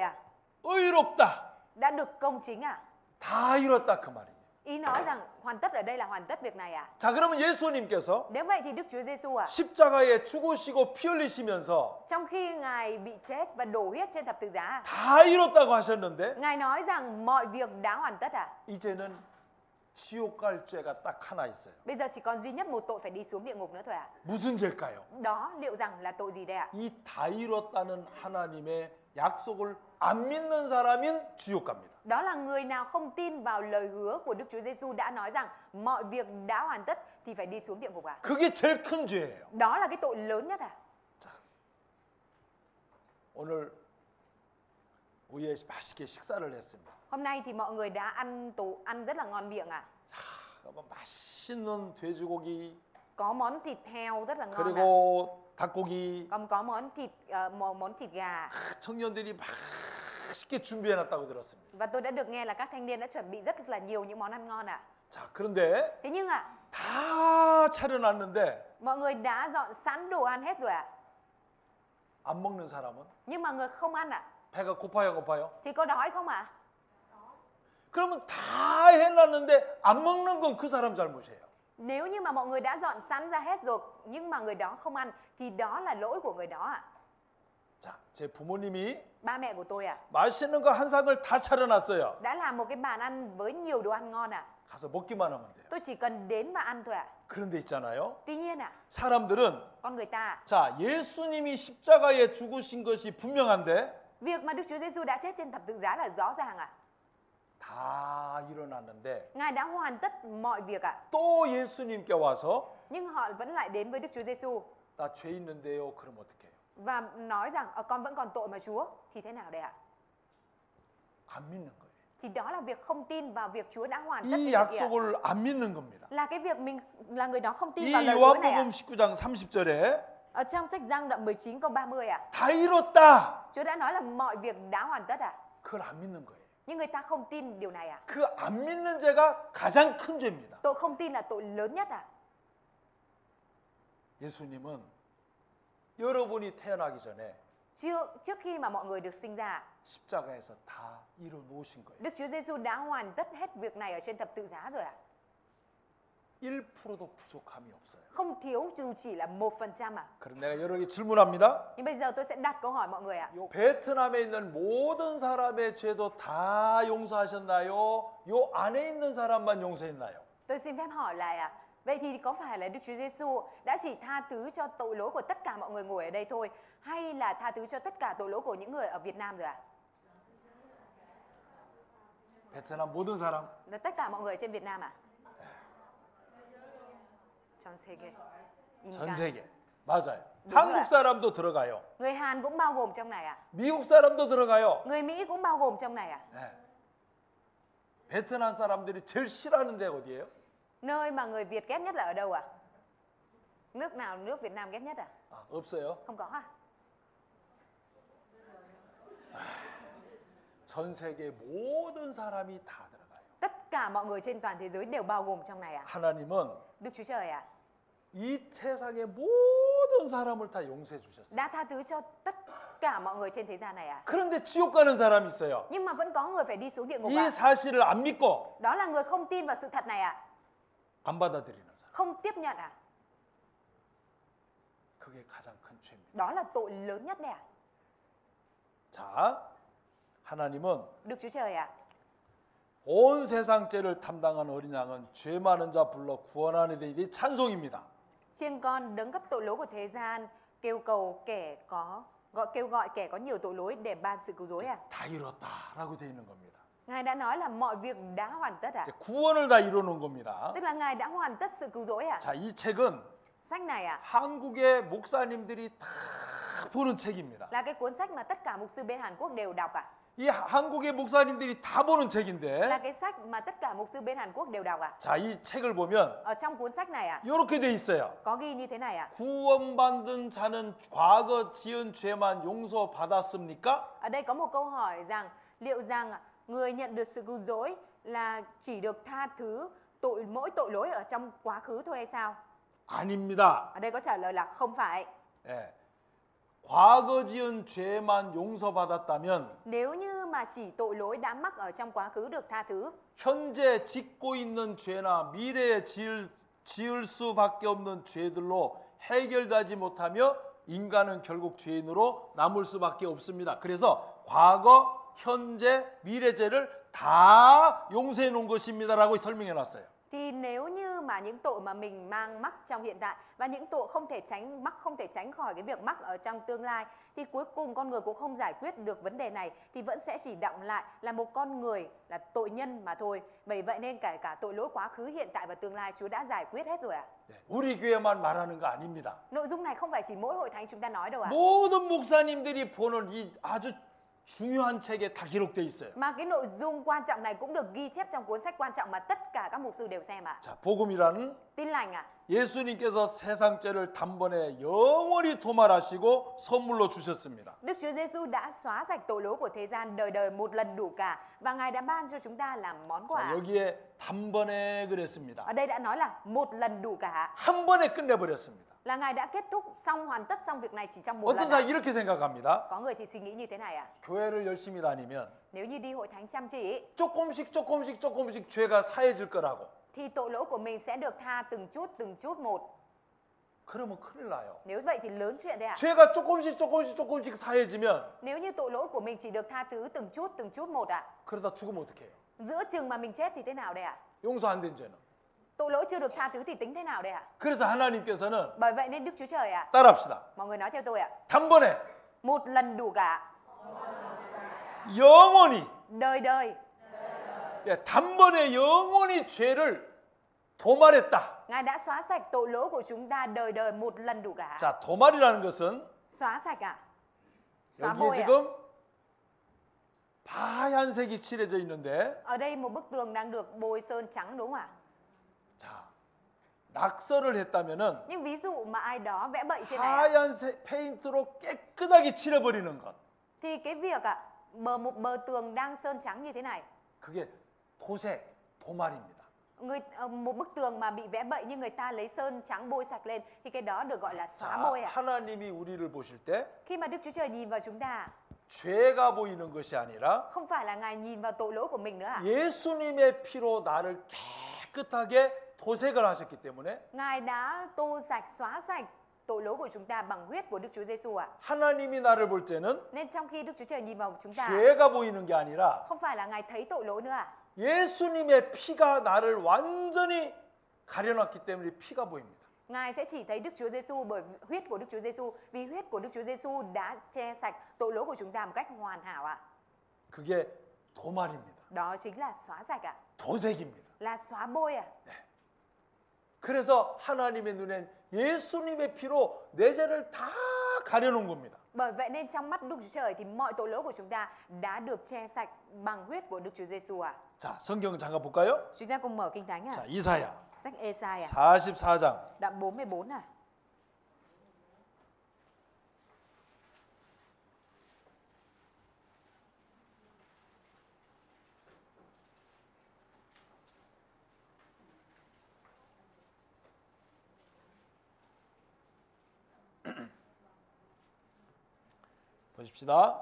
의롭다. đã được công chính 다 이뤘다 그 말입니다. Ý nói rằng hoàn tất ở đây là hoàn tất việc này à? 자, 그러면 예수님께서 Nếu vậy thì Đức Chúa Giêsu à, 십자가에 죽으시고 피 흘리시면서 trong khi Ngài bị chết và đổ huyết trên thập tự giá, 다 이뤘다고 하셨는데 Ngài nói rằng mọi việc đã hoàn tất à? 이제는 지옥 갈 죄가 딱 하나 있어요. Bây giờ chỉ còn duy nhất một tội phải đi xuống địa ngục nữa thôi à? 무슨 죄일까요? Đó liệu rằng là tội gì đây ạ? 이 다 이뤘다는 하나님의 약속을 안 믿는 사람인 지옥 갑니다. Đó là người nào không tin vào lời hứa của Đức Chúa Giêsu đã nói rằng mọi việc đã hoàn tất thì phải đi xuống địa ngục à? 그게 제일 큰 죄예요. Đó là cái tội lớn nhất à? 자, 오늘 오후에 맛있게 식사를 했습니다. Hôm nay thì mọi người đã ăn rất là ngon miệng à? 뭐 맛있는 돼지고기 Có món thịt heo rất là ngon à? 그리고 닭고기 Còn có món thịt gà. 청년들이 맛있게 준비해놨다고 들었습니다. Và tôi đã được nghe là các thanh niên đã chuẩn bị rất là nhiều những món ăn ngon à? 자, 그런데 Thế nhưng à, 다 차려놨는데 mọi người đã dọn sẵn đồ ăn hết rồi à? 안 먹는 사람은 Nhưng mà người không ăn à? 배가 고파요, 고파요? Thì có đói không ạ? 그러면 다 해놨는데 안 먹는 건 그 사람 잘못이에요. Nếu như mà mọi người đã dọn sẵn ra hết rồi nhưng mà người đó không ăn thì đó là lỗi của người đó ạ. 자, 제 부모님이 Ba mẹ của tôi à, 맛있는 거 한 상을 다 차려놨어요. đã làm một cái bàn ăn với nhiều đồ ăn ngon à. 가서 먹기만 하면 돼요. Tôi chỉ cần đến và ăn thôi ạ. 그런데 있잖아요. Tuy nhiên ạ, 사람들은 con người ta, 자, 예수님이 십자가에 죽으신 것이 분명한데 việc mà Đức Chúa Giêsu đã chết trên thập tự giá là rõ ràng ạ. 다 일어났는데 Ngài đã hoàn tất mọi việc ạ. 또 예수님께 와서 Nhưng họ vẫn lại đến với Đức Chúa Giêsu 나 죄 있는데요. 그럼 어떡해요? và nói rằng con vẫn còn tội mà Chúa, thì thế nào đây ạ? 안 믿는 거예요. Thì đó là việc không tin vào việc Chúa đã hoàn tất 이 cái việc kia. 약속을 안 믿는 겁니다. Là cái việc mình là người đó không tin 이 vào lời hứa này ạ. 요한복음 19장 30절에 Ở trong sách Giăng đoạn 19 câu 30 ạ, 다 이뤘다. Chúa đã nói là mọi việc đã hoàn tất ạ. 그걸 안 믿는 거예요. Nhưng người ta không tin điều này ạ. 그 안 믿는 죄가 가장 큰 죄입니다. Tội không tin là tội lớn nhất ạ. 예수님은 여러분이 태어나기 전에 Trước khi mà mọi người được sinh ra, 십자가에서 다 이루 놓으신 거예요. Đức Chúa Giêsu đã hoàn tất hết việc này ở trên thập tự giá rồi ạ. 1%도 부족함이 없어요. Không thiếu dù chỉ là 1% à. 그럼 내가 여러분에게 질문합니다. Nhưng bây giờ tôi sẽ đặt câu hỏi mọi người ạ. 요 베트남에 있는 모든 사람의 죄도 다 용서하셨나요? 요 안에 있는 사람만 용서했나요? Tôi xin phép hỏi lại ạ. Vậy thì có phải là Đức Chúa Giêsu đã chỉ tha thứ cho tội lỗi của tất cả mọi người ngồi ở đây thôi, hay là tha thứ cho tất cả tội lỗi của những người ở Việt Nam rồi ạ? 베트남 모든 사람. Là tất cả mọi người trên Việt Nam à? Trong 세계. 전 세계. 맞아요. đúng 한국 rồi ạ. 사람도 들어가요. Người Hàn cũng bao gồm trong này à? 미국 사람도 들어가요. Người Mỹ cũng bao gồm trong này à? 네. 베트남 사람들이 제일 싫어하는 데가 어디예요? Nơi mà người Việt ghét nhất là ở đâu ạ? Nước nào nước Việt Nam ghét nhất à? 아, 없어요. Không có à? 전 세계 모든 사람이 다 들어가요. Tất cả mọi người trên toàn thế giới đều bao gồm trong này à? 하나님은 Đức Chúa Trời à? 이 세상의 모든 사람을 다 용서해 주셨어요. Đã tha thứ cho tất cả mọi người trên thế gian này à? 그런데 지옥 가는 사람이 있어요. Nhưng mà vẫn có người phải đi xuống địa ngục 이 à? 사실을 안 믿고 Đó là người không tin vào sự thật này à? 안 받아들이는 사람. Không tiếp nhận à? 그게 가장 큰 죄입니다. Đó là tội lớn nhất đấy à? 자, 하나님은 Đức Chúa Trời à? 온 세상 죄를 담당한 어린 양은 죄 많은 자 불러 구원하는 데 찬송입니다. Chiên con đấng gấp tội lỗi của thế gian kêu gọi kẻ có nhiều tội lỗi để ban sự cứu rỗi à? 다 이뤘다라고 되어 있는 겁니다. Ngài đã nói là mọi việc đã hoàn tất à? 이제 구원을 다 이루는 겁니다. Tức là Ngài đã hoàn tất sự cứu rỗi à? 자, 이 책은 Sách này à? 한국의 목사님들이 다 보는 책입니다. Là cái cuốn sách mà tất cả mục sư bên Hàn Quốc đều đọc à? 이 한국의 목사님들이 다 보는 Là 책인데, cái sách mà tất cả mục sư bên Hàn Quốc đều đọc à? 자, 이 책을 보면 Ở trong cuốn sách này à? 이렇게 돼 있어요. Có ghi như thế này à? 구원받은 자는 과거 지은 죄만 용서받았습니까? Ở đây có một câu hỏi rằng liệu rằng người nhận được sự cứu rỗi là chỉ được tha thứ mỗi tội lỗi ở trong quá khứ thôi hay sao? 아닙니다. Ở đây có trả lời là không phải. 예. 과거 지은 죄만 용서받았다면 Nếu như mà mà chỉ tội lỗi đã mắc ở trong quá khứ được tha thứ. 현재 짓고 있는 죄나 미래에 지을 수밖에 없는 죄들로 해결되지 못하며 인간은 결국 죄인으로 남을 수밖에 없습니다. 그래서 과거, 현재, 미래 죄를 다 용서해 놓은 것입니다라고 설명해 놨어요. Thì nếu như mà những tội mà mình mang mắc trong hiện tại và những tội không thể tránh khỏi cái việc mắc ở trong tương lai, thì cuối cùng con người cũng không giải quyết được vấn đề này, thì vẫn sẽ chỉ đọng lại là một con người là tội nhân mà thôi. Bởi vậy nên cả tội lỗi quá khứ, hiện tại và tương lai Chúa đã giải quyết hết rồi ạ. 네, 우리 교회만 말하는 거 아닙니다. Nội dung này không phải chỉ mỗi hội thánh chúng ta nói đâu ạ. 모든 목사님들이 보는 이 아주 중요한 책에 다 기록되어 있어요. Mà cái nội dung quan trọng này cũng được ghi chép trong cuốn sách quan trọng mà tất cả các mục sư đều xem ạ. 자, 복음이라는 Tin lành ạ. 예수님께서 세상 죄를 단번에 영원히 도말하시고 선물로 주셨습니다. Đức Chúa Giêsu đã xóa sạch tội lỗi của thế gian đời đời một lần đủ cả, và Ngài đã ban cho chúng ta làm món 자, quà. 여기에 단번에 그랬습니다. Ở đây đã nói là một lần đủ cả, 한 번에 끝내버렸습니다. là Ngài đã kết thúc hoàn tất xong việc này chỉ trong một 어떤 lần. 사람이 이렇게 생각합니다. Có người thì suy nghĩ như thế này ạ. 교회를 열심히 다니면 Nếu như đi hội thánh chăm chỉ 조금씩 죄가 사해질 거라고. thì tội lỗi của mình sẽ được tha từng chút một. 그러면 큰일 나요. Nếu vậy thì lớn chuyện đấy ạ. 죄가 조금씩 사해지면 Nếu như tội lỗi của mình chỉ được tha thứ từng chút một ạ, 그러다 죽으면 어떡해요? giữa chừng mà mình chết thì thế nào đây ạ? 용서 안 된 죄는. Tội lỗi chưa được tha thứ thì tính thế nào đây ạ? 그래서 하나님께서는 Bởi vậy nên Đức Chúa Trời ạ, 따라합시다. mọi người nói theo tôi ạ, 단번에 một lần đủ cả, 영원히 đời đời. 예, 단번에 영원히 죄를 도말했다. Ngài đã xóa sạch tội lỗi của chúng ta đời đời một lần đủ cả. 자, 도말이라는 것은 Xóa sạch ạ. Xóa 여기에 bôi ạ. 지금 하얀색이 칠해져 있는데, Ở đây một bức tường đang được bôi sơn trắng đúng không ạ? 자, 낙서를 했다면은 Nhưng ví dụ mà ai đó vẽ bậy trên này ạ, 하얀색 페인트로 깨끗하게 칠해버리는 것, thì cái việc ạ, một bờ tường đang sơn trắng như thế này, 그게 도색, 도말입니다. một bức tường mà bị vẽ bậy nhưng người ta lấy sơn trắng bôi sạch lên, thì cái đó được gọi là xóa 자, bôi ạ. 하나님이 우리를 보실 때 Khi mà Đức Chúa Trời nhìn vào chúng ta, 죄가 보이는 것이 아니라 không phải là Ngài nhìn vào tội lỗi của mình nữa ạ. 예수님의 피로 나를 깨끗하게 도색을 하셨기 때문에 Ngài đã tô sạch, xóa sạch tội lỗi của chúng ta bằng huyết của Đức Chúa Giêsu ạ. 하나님이 나를 볼 때는 Nên trong khi Đức Chúa Trời nhìn vào chúng ta, 죄가 보이는 게 아니라 không phải là Ngài thấy tội lỗi nữa ạ. 예수님의 피가 나를 완전히 가려놨기 때문에 피가 보입니다. Ngài sẽ chỉ thấy Đức Chúa Giêsu bởi huyết của Đức Chúa Giêsu, vì huyết của Đức Chúa Giêsu đã che sạch tội lỗi của chúng ta một cách hoàn hảo ạ. 그게 도말입니다. Đó chính là xóa sạch ạ, 도색입니다. là xóa bôi ạ. 그래서 하나님의 눈엔 예수님의 피로 내 죄를 다 가려놓은 겁니다. Bởi vậy nên trong mắt Đức Chúa Trời thì mọi tội lỗi của chúng ta đã được che sạch bằng huyết của Đức Chúa Giêsu ạ. 자, 성경 잠깐 볼까요? Chúng ta cùng mở Kinh Thánh ạ. 자, 이사야 Sách Ê-sai ạ, 44장 đoạn 44 ạ. 보십시다.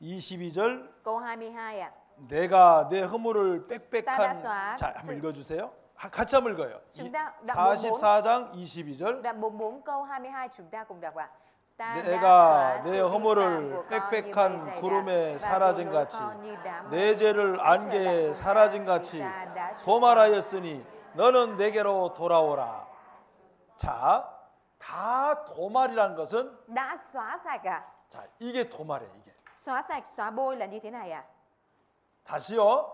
22절 Câu 22 ạ. 내가 내 허물을 Ta đã 빽빽한 xóa 자, sự- 한번 읽어주세요. 같이 한번 읽어요. Chúng ta đoạn 44, 44장 22절 đoạn 44 câu 22 chúng ta cùng đọc ạ. Ta đã 내가 xóa 내 sự vi phạm 허물을 của con như mây 빽빽한 dày 구름에 đặc và 사라진 tội lỗi 같이 con như đám 내 mây 죄를 đã trở lại 안개에 cùng ta, 사라진 vì 같이 ta đã chuyển 도말하였으니 너는 내게로 돌아오라. 자, 다 도말이라는 것은 đã xóa sạch ạ. 자, 이게 도말이에요. 이게. Xóa sạch, xóa bôi là như thế này ạ. 다시요.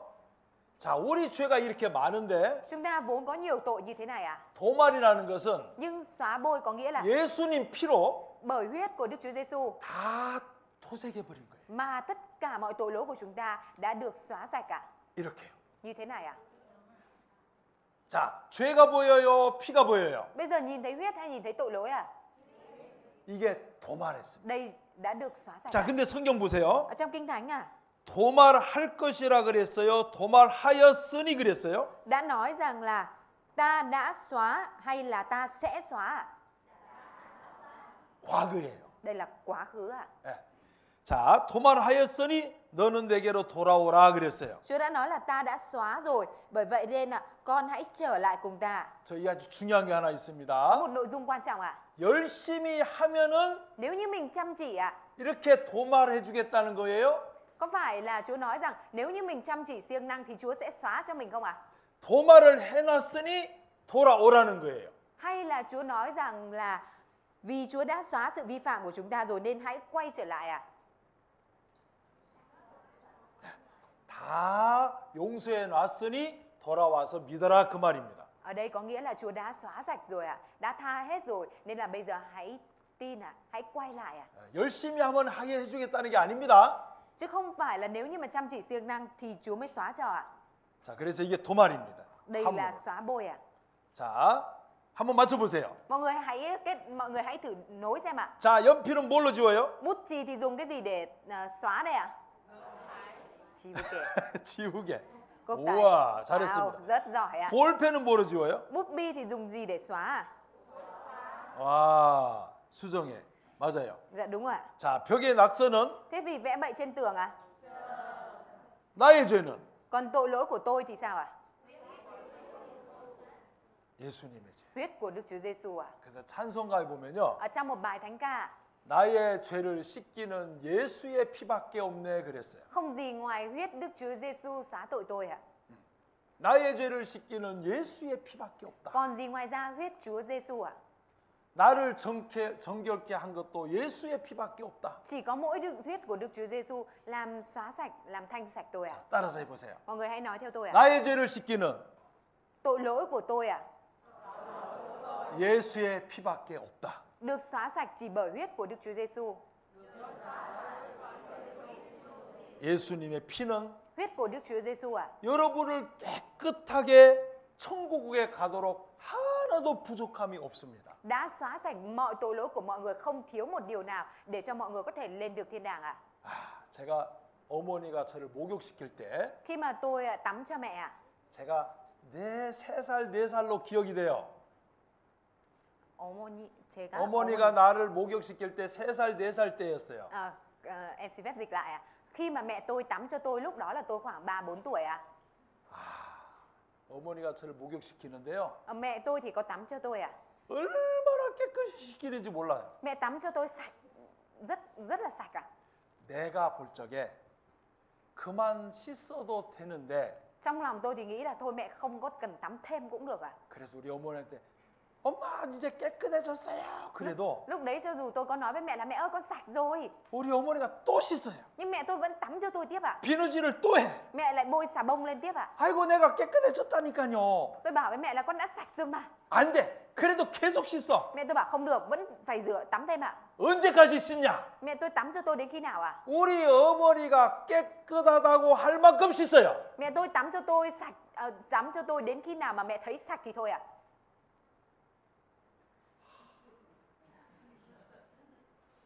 자, 우리 죄가 이렇게 많은데 Chúng ta vốn có nhiều tội như thế này ạ. 도말이라는 것은 Nhưng xóa bôi có nghĩa là 예수님 피로 bởi huyết của Đức Chúa Giêsu 다 도색해 버린 거예요. mà tất cả mọi tội lỗi của chúng ta đã được xóa sạch ạ. 이렇게요. Như thế này ạ. 자, 죄가 보여요, 피가 보여요. Bây giờ nhìn thấy huyết hay nhìn thấy tội lỗi ạ? 이게 도말했습니다. Đây đã được xóa sạch 자, ạ. 근데 성경 보세요. Ở trong Kinh Thánh ạ, 도말할 것이라 그랬어요? 도말하였으니 그랬어요? đã nói rằng là ta đã xóa hay là ta sẽ xóa ạ? 과거예요. Đây là quá khứ ạ. 예. 자, 도말하였으니 너는 내게로 돌아오라 그랬어요. Chúa đã nói là ta đã xóa rồi, bởi vậy nên con hãy trở lại cùng ta. 저희 아주 중요한 게 하나 Có 있습니다. một nội dung quan trọng 열심히 하면은 Nếu như mình chăm chỉ 이렇게 도말해 주겠다는 거예요? có phải là Chúa nói rằng nếu như mình chăm chỉ siêng năng thì Chúa sẽ xóa cho mình không ạ? 도말을 해놨으니 돌아오라는 거예요. Hay là Chúa nói rằng là vì Chúa đã xóa sự vi phạm của chúng ta rồi nên hãy quay trở lại 다 용서해 놨으니 돌아와서 믿어라 그 말입니다. Ở đây có nghĩa là Chúa đã xóa sạch rồi đã tha hết rồi nên là bây giờ hãy tin hãy quay lại 열심히 하면 하게 해주겠다는 게 아닙니다. Chứ không phải là nếu như mà chăm chỉ siêng năng thì Chúa mới xóa cho 자, 그래서 이게 도말입니다. Đây 함으로. là xóa bôi 자, 한번 맞춰보세요. Mọi người hãy thử nối xem ạ. 자, 연필은 뭘로 지워요? Bút chì thì dùng cái gì để xóa đây ạ? Chì bút kẻ. 지우개. Cốc tay. 우와, Wow, 잘했습니다. rất giỏi ạ. 볼펜은 뭐로 지워요? Bút bi thì dùng gì để xóa 와, 수정해. 맞아요. Dạ đúng rồi ạ. 자, 벽에 낙서는 Thế vì vẽ bậy trên tường 나의 죄는 Còn tội lỗi của tôi thì sao ạ? 예수님의 죄. Huyết của Đức Chúa Giêsu 그래서 찬송가에 보면요. Ở trong một bài thánh ca 나의 죄를 씻기는 예수의 피밖에 없네 그랬어요. không gì ngoài huyết Đức Chúa Giêsu xóa tội tôi ạ. 나의 죄를 씻기는 예수의 피밖에 없다. Còn gì ngoài ra huyết Chúa Giêsu ạ? 나를 정결케 한 것도 예수의 피밖에 없다. Chỉ có mỗi huyết của Đức Chúa Giêsu làm xóa sạch, làm thanh sạch tôi ạ. 따라서 해보세요. Mọi người hãy nói theo tôi ạ. 나의 죄를 씻기는 Tội lỗi của tôi ạ 예수의 피밖에 없다. được xóa sạch chỉ bởi huyết của Đức Chúa Giêsu. 예수님의 피는 Huyết của Đức Chúa Giêsu ạ 여러분을 깨끗하게 천국에 가도록 하나도 부족함이 없습니다. đã xóa sạch mọi tội lỗi của mọi người, không thiếu một điều nào để cho mọi người có thể lên được thiên đàng ạ. 제가 어머니가 저를 목욕시킬 때 Khi mà tôi tắm cho mẹ 제가 3살, 4살로 기억이 돼요. 어머니가 나를 목욕시킬 때 3살, 4살 때였어요. Em xin phép dịch lại Khi mà mẹ tôi tắm cho tôi lúc đó là tôi khoảng 3-4 tuổi 어머니가 저를 목욕시키는데요. Mẹ tôi thì có tắm cho tôi 얼마나 깨끗이 시키는지 몰라요. Mẹ tắm cho tôi sạch, rất là sạch 내가 볼 적에 그만 씻어도 되는데 Trong lòng tôi thì nghĩ là thôi mẹ không có cần tắm thêm cũng được 그래서 우리 어머니한테 엄마 이제 깨끗해졌어요. 그래도 Lúc đấy cho dù tôi có nói với mẹ là mẹ ơi con sạch rồi 우리 어머니가 또 씻어요. nhưng mẹ tôi vẫn tắm cho tôi tiếp 비누질을 또 해. Mẹ lại bôi xà bông lên tiếp 아이고 내가 깨끗해졌다니까요. Tôi bảo với mẹ là con đã sạch rồi mà. 안 돼. 그래도 계속 씻어. Mẹ tôi bảo không được, vẫn phải tắm thêm 언제까지 씻냐? Mẹ tôi tắm cho tôi đến khi nào 우리 어머니가 깨끗하다고 할 만큼 씻어요. Mẹ tôi tắm cho tôi sạch, tắm cho tôi đến khi nào mà mẹ thấy sạch thì thôi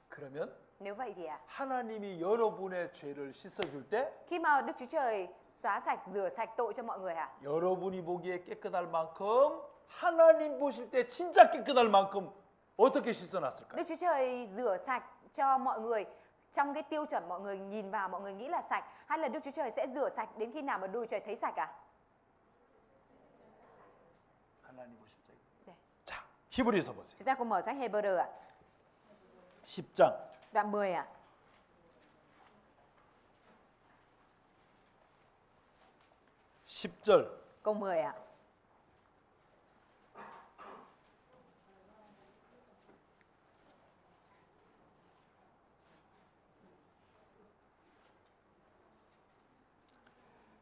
그러면 Nếu vậy thì 하나님이 여러분의 죄를 씻어줄 때 khi mà Đức Chúa Trời xóa sạch, rửa sạch tội cho mọi người 여러분이 보기에 깨끗할 만큼 하나님 보실 때 진짜 깨끗할 만큼 어떻게 씻어놨을까요? Đức Chúa Trời rửa sạch cho mọi người trong cái tiêu chuẩn mọi người nhìn vào mọi người nghĩ là sạch, hay là Đức Chúa Trời sẽ rửa sạch đến khi nào mà Đức Chúa Trời thấy sạch 하나님 보실 때. 네. 자, 히브리서 보세요. Chúng ta cùng mở sách Hebrew 10장 đoạn 10 10절 câu 10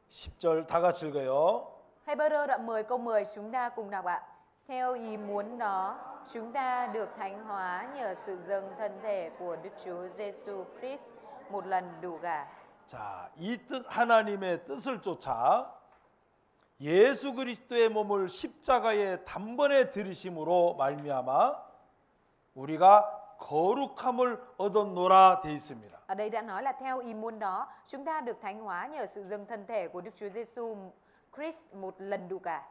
10절 다 같이 읽어요. Hebrew đoạn 10 câu 10 chúng ta cùng đọc Theo ý muốn đó, chúng ta được thánh hóa nhờ sự dâng thân thể của Đức Chúa Giêsu Christ một lần đủ cả. 자, 이 뜻 하나님의 뜻을 쫓아 예수 그리스도의 몸을 십자가에 단번에 들이심으로 말미암아 우리가 거룩함을 얻었노라 돼 있습니다. Ở đây đã nói là theo ý muốn đó, chúng ta được thánh hóa nhờ sự dâng thân thể của Đức Chúa Giêsu Christ một lần đủ cả.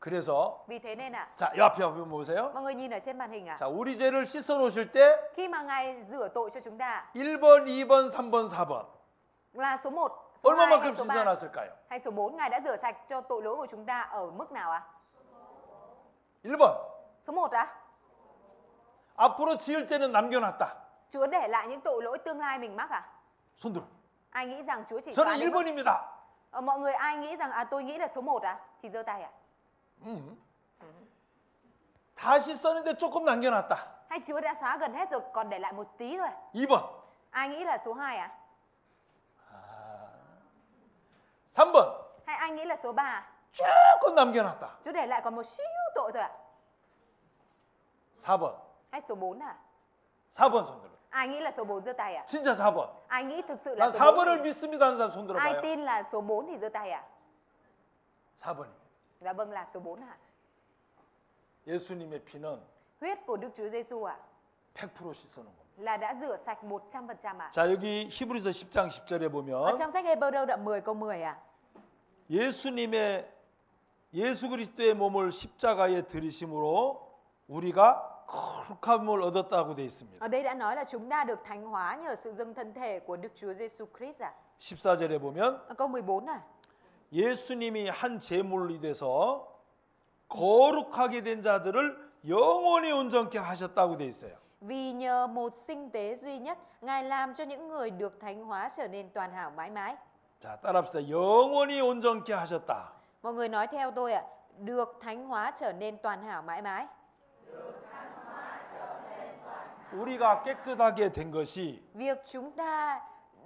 그래서 Vì thế nên ạ, 자, 이 앞에 한번 보세요. mọi người nhìn ở trên màn hình ạ. 자, 우리 죄를 씻어 놓으실 때 Khi mà Ngài rửa tội cho chúng ta 1번, 2번, 3번, 4번 là số 1, số 2 hay 얼마만큼 số 3 씻어놨을까요? hay số 4, Ngài đã rửa sạch cho tội lỗi của chúng ta ở mức nào ạ? 1번, Số 1 ạ? 앞으로 지을 죄는 남겨놨다. Chúa để lại những tội lỗi tương lai mình mắc à? 손 들어. Ai nghĩ rằng Chúa chỉ xóa 저는 đến mức... 1번입니다. Mọi người ai nghĩ rằng tôi nghĩ là số 1 à? Thì giơ tay ạ. 다시 썼는데 조금 남겨놨다. Hay Chúa đã xóa gần hết rồi còn để lại một tí thôi? 2번, Ai nghĩ là số 2 à? 3번, Hay ai nghĩ là số 3 à? 조금 남겨놨다. Chúa để lại còn một xíu tội thôi ạ? 4번, Hay số 4 à? 4번 손 들어. Ai nghĩ là số 4 giơ tay ạ? 진짜 4번. Ai nghĩ thực sự là 난 số 4 4번을 thì... 믿습니다 하는 사람 손 Ai 들어봐요. tin là số 4 thì giơ tay ạ? 4번입니다. Dạ vâng, là số 4 ạ. 예수님의 피는 Huyết của Đức Chúa Giêsu ạ 100% 씻어놓은 겁니다. là đã rửa sạch 100% ạ. 자, 여기 히브리서 10장 10절에 Ở 보면 trong sách Hebrew đoạn 10 câu 10 ạ. 예수 그리스도의 몸을 십자가에 들이심으로 우리가 거룩함을 얻었다고 되어 있습니다. Ở đây đã nói là chúng ta được thánh hóa nhờ sự dâng thân thể của Đức Chúa Giêsu Christ ạ. 14절에 보면 Ở câu 14 à. 예수님이 한 제물이 돼서 거룩하게 된 자들을 영원히 온전케 하셨다고 되어 있어요. Vì nhờ một sinh tế duy nhất, Ngài làm cho những người được thánh hóa trở nên toàn hảo mãi mãi. 자, 따라합시다. 영원히 온전케 하셨다. Mọi người nói theo tôi ạ, được thánh hóa trở nên toàn hảo mãi mãi. 우리가 깨끗하게 된 것이 Việc chúng ta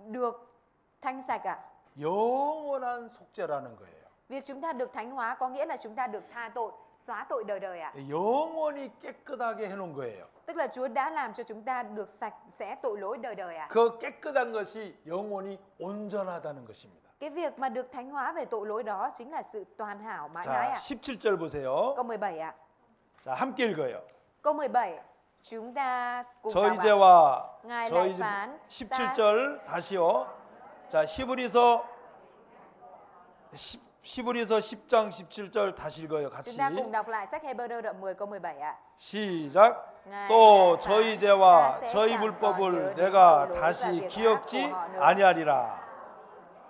được thanh sạch ạ. 영원한 속죄라는 거예요. Việc chúng ta được thánh hóa có nghĩa là chúng ta được tha tội, xóa tội đời đời ạ. 영원히 깨끗하게 해놓은 거예요. Tức là Chúa đã làm cho chúng ta được sạch sẽ tội lỗi đời đời ạ. 그 깨끗한 것이 영원히 온전하다는 것입니다. Cái việc mà được thánh hóa về tội lỗi đó chính là sự toàn hảo mãi mãi 자, ạ. 17절 보세요. Câu 17 ạ. 자, 함께 읽어요. Câu 17 chúng ta cùng 저희 đọc ạ. 죄와 Ngài 저희 lại phán 17절 다시요. 자, 히브리서 10장 17절 다시 읽어요. 같이. Chúng ta cùng đọc lại sách Hebrew đoạn 10 câu 17 ạ. 시작. Ngài 또 lại 저희 phán, 죄와 ta sẽ 저희 chẳng còn nhớ 불법을 đến 내가 tội lỗi và 다시 việc ác 기억지 của họ nữa. 아니하리라.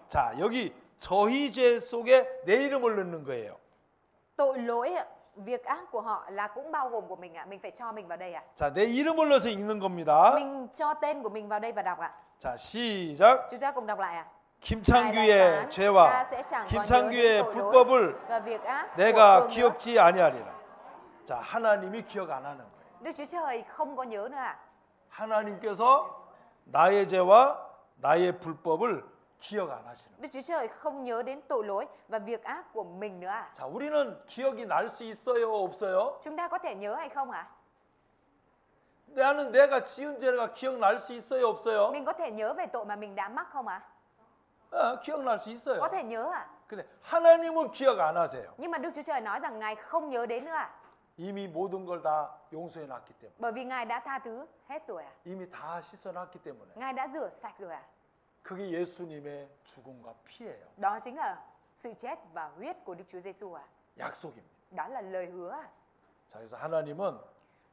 자, 여기 저희 죄 속에 내 이름을 넣는 거예요. Tội lỗi ạ, việc ác của họ là cũng bao gồm của mình ạ. Mình phải cho mình vào đây ạ. 자, 내 이름을 넣어서 읽는 겁니다. Mình cho tên của mình vào đây và đọc ạ. 자, 시작. Chúng ta cùng đọc lại ạ. 김창규의 ta 죄와 sẽ chẳng còn nhớ 김창규의 đến tội lỗi 불법을 và việc ác của 내가 Phương nữa. 기억지 아니하리라. 자, 하나님이 기억 안 하는 거예요. Đức Chúa Trời không có nhớ nữa ạ. 하나님께서 나의 죄와 나의 불법을 기억 안 하시는 거예요. Đức Chúa Trời không nhớ đến tội lỗi và việc ác của mình nữa ạ. 자, 우리는 기억이 날 수 있어요, 없어요? Chúng ta có thể nhớ hay không ạ? 나는 내가 지은 죄가 기억날 수 있어요, 없어요? Mình có thể nhớ về tội mà mình đã mắc không ạ? 기억날 수 있어요. Có thể nhớ ạ. 근데 하나님은 기억 안 하세요. Nhưng mà Đức Chúa Trời nói rằng Ngài không nhớ đến nữa ạ. 이미 모든 걸 다 용서해 놨기 때문에. Bởi vì Ngài đã tha thứ hết rồi ạ. 이미 다 씻어 놨기 때문에. Ngài đã rửa sạch rồi ạ. 그게 예수님의 죽음과 피예요. Đó chính là sự chết và huyết của Đức Chúa Giêsu ạ. 약속입니다. Đó là lời hứa ạ. 자, 그래서 하나님은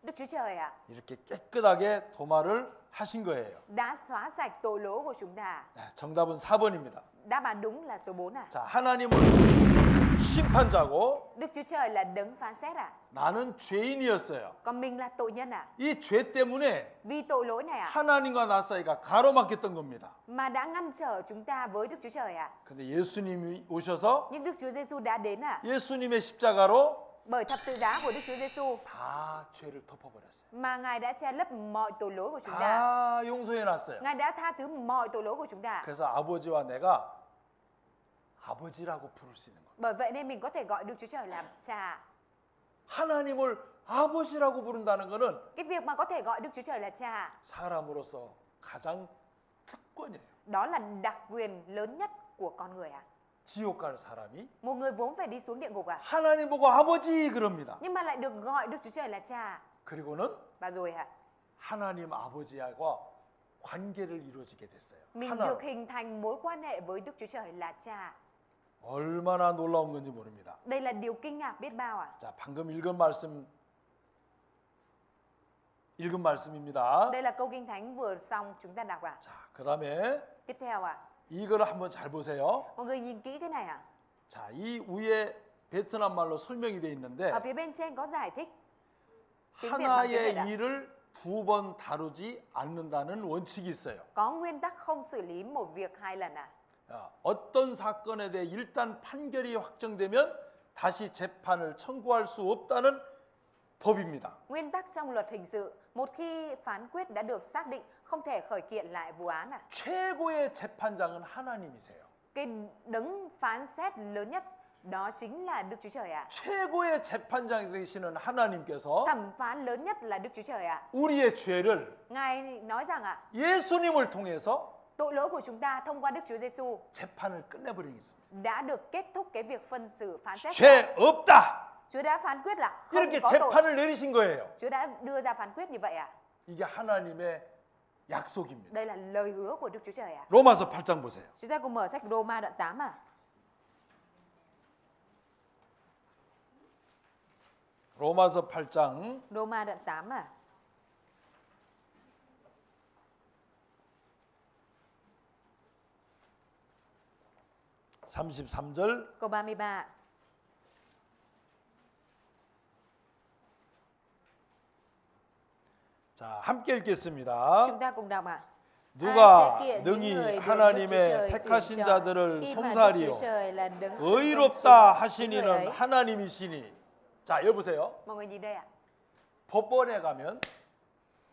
Đức Chúa Trời ạ 이렇게 깨끗하게 도말을 하신 거예요. đã xóa sạch tội lỗi của chúng ta. 정답은 4번입니다. Đáp án đúng là số 4 ạ. 자, 하나님은 심판자고 Đức Chúa Trời là đấng phán xét ạ. 나는 죄인이었어요. Còn mình là tội nhân ạ. 이 죄 때문에 Vì tội lỗi này ạ 하나님과 나 사이가 가로막혔던 겁니다. mà đã ngăn trở chúng ta với Đức Chúa Trời ạ. 근데 예수님이 오셔서 Nhưng Đức Chúa Giêsu đã đến ạ. 예수님의 십자가로 Bởi thập tự giá của Đức Chúa Giêsu 다 죄를 덮어버렸어요. mà Ngài đã che lấp mọi tội lỗi của chúng ta. 다 용서해놨어요. Ngài đã tha thứ mọi tội lỗi của chúng ta. 그래서 아버지와 내가 아버지라고 부를 수 있는 거예요. Bởi vậy nên mình có thể gọi Đức Chúa Trời là cha. 하나님을 아버지라고 부른다는 것은 Cái việc mà có thể gọi Đức Chúa Trời là cha, 사람으로서 가장 특권이에요. đó là đặc quyền lớn nhất của con người ạ. 지옥 갈 사람이 Một người vốn phải đi xuống địa ngục ạ, 하나님 보고 아버지 그럽니다. nhưng mà lại được gọi Đức Chúa Trời là cha. 그리고는 Và rồi ạ, 하나님 아버지와 관계를 이루어지게 됐어요. mình 하나로. được hình thành mối quan hệ với Đức Chúa Trời là cha. 얼마나 놀라운 건지 모릅니다. Đây là điều kinh ngạc biết bao à? 자, 방금 읽은 말씀입니다. Đây là câu kinh thánh vừa xong chúng ta đọc à? 자, 그다음에 Tiếp theo à? 이거를 한번 잘 보세요. Mọi người nhìn kỹ cái này à? 자, 이 위에 베트남 말로 설명이 돼 있는데 Ở phía bên trên có giải thích tiếng Việt bằng tiếng Việt 하나의 à? 일을 두 번 다루지 않는다는 원칙이 있어요. Có nguyên tắc không xử lý một việc hai lần à? 어떤 사건에 대해 일단 판결이 확정되면 다시 재판을 청구할 수 없다는 법입니다. Nguyên tắc trong luật hình sự, một khi phán quyết đã được xác định, không thể khởi kiện lại vụ án à? 최고의 재판장은 하나님이세요. Cái đấng phán xét lớn nhất đó chính là Đức Chúa Trời ạ. 최고의 재판장이 되시는 하나님께서 Thẩm phán lớn nhất là Đức Chúa Trời ạ. 우리의 죄를 Ngài nói rằng ạ, 예수님을 통해서 tội lỗi của chúng ta thông qua Đức Chúa Giêsu 재판을 끝내버리겠습니다. đã được kết thúc cái việc phân xử phán xét. 죄 없다. Chúa đã phán quyết là không 이렇게 có tội. 재판을 내리신 거예요. Chúa đã đưa ra phán quyết như vậy ạ. 이게 하나님의 약속입니다. Đây là lời hứa của Đức Chúa Trời ạ. 로마서 8장 보세요. Chúng ta cùng mở sách Roma đoạn 8 à. 로마서 8장 Roma đoạn 8 à. 33절 Câu 33 ạ. 자, 함께 읽겠습니다. Chúng ta cùng đọc ạ. 누가 Ai sẽ kiện những 능히 người được Đức Chúa 하나님의 Trời 택하신 tuyển chọn 자들을 khi mà Đức 송사하리요 Chúa Trời là đấng xưng công 의롭다 chính với người 하시니는 ấy. 하나님이시니. 자, 여보세요. Mọi người nhìn đây ạ. 법원에 가면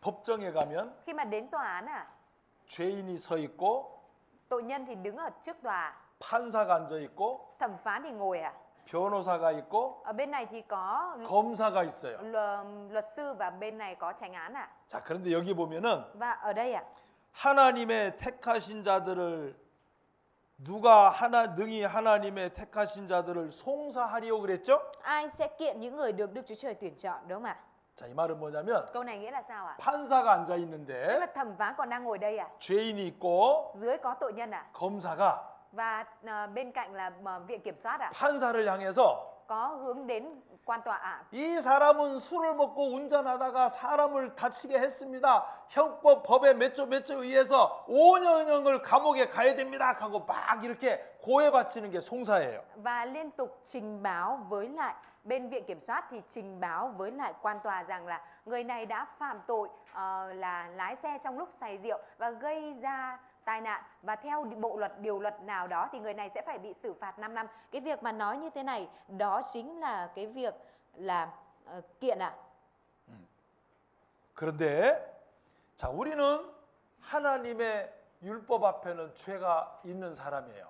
법정에 가면 Khi mà đến tòa án à, 죄인이 서 있고 tội nhân thì đứng ở trước tòa, 판사가 앉아 있고 thẩm phán thì ngồi à. 변호사가 있고 Ở bên này thì có 검사가 있어요. luật sư và bên này có chánh án à. 자, 그런데 여기 보면은 Và ở đây à, 하나님의 택하신 자들을 누가 능히 하나님의 택하신 자들을 송사하리요 그랬죠? ai sẽ kiện những người được Đức Chúa Trời tuyển chọn đúng không ạ? 자, 이 말은 뭐냐면 Câu này nghĩa là sao ạ? 판사가 앉아 Thế 있는데 mà thẩm phán còn đang ngồi đây à? 죄인이 있고 Dưới có tội nhân à? 검사가 Và bên cạnh là viện kiểm soát à? 판사를 향해서 Có hướng đến quan tòa ạ. 이 사람은 술을 먹고 운전하다가 사람을 다치게 했습니다. 형법 법의 몇 조 의해서 5년형을 감옥에 가야 됩니다. 하고 막 이렇게 고해 바치는 게 송사예요. Và liên tục trình báo với lại bên viện kiểm soát thì trình báo với lại quan tòa rằng là người này đã phạm tội là lái xe trong lúc say rượu và gây ra tai nạn, và theo bộ luật điều luật nào đó thì người này sẽ phải bị xử phạt 5 năm. Cái việc mà nói như thế này đó chính là cái việc là kiện ạ. 그런데 자, 우리는 하나님의 율법 앞에는 죄가 있는 사람이에요.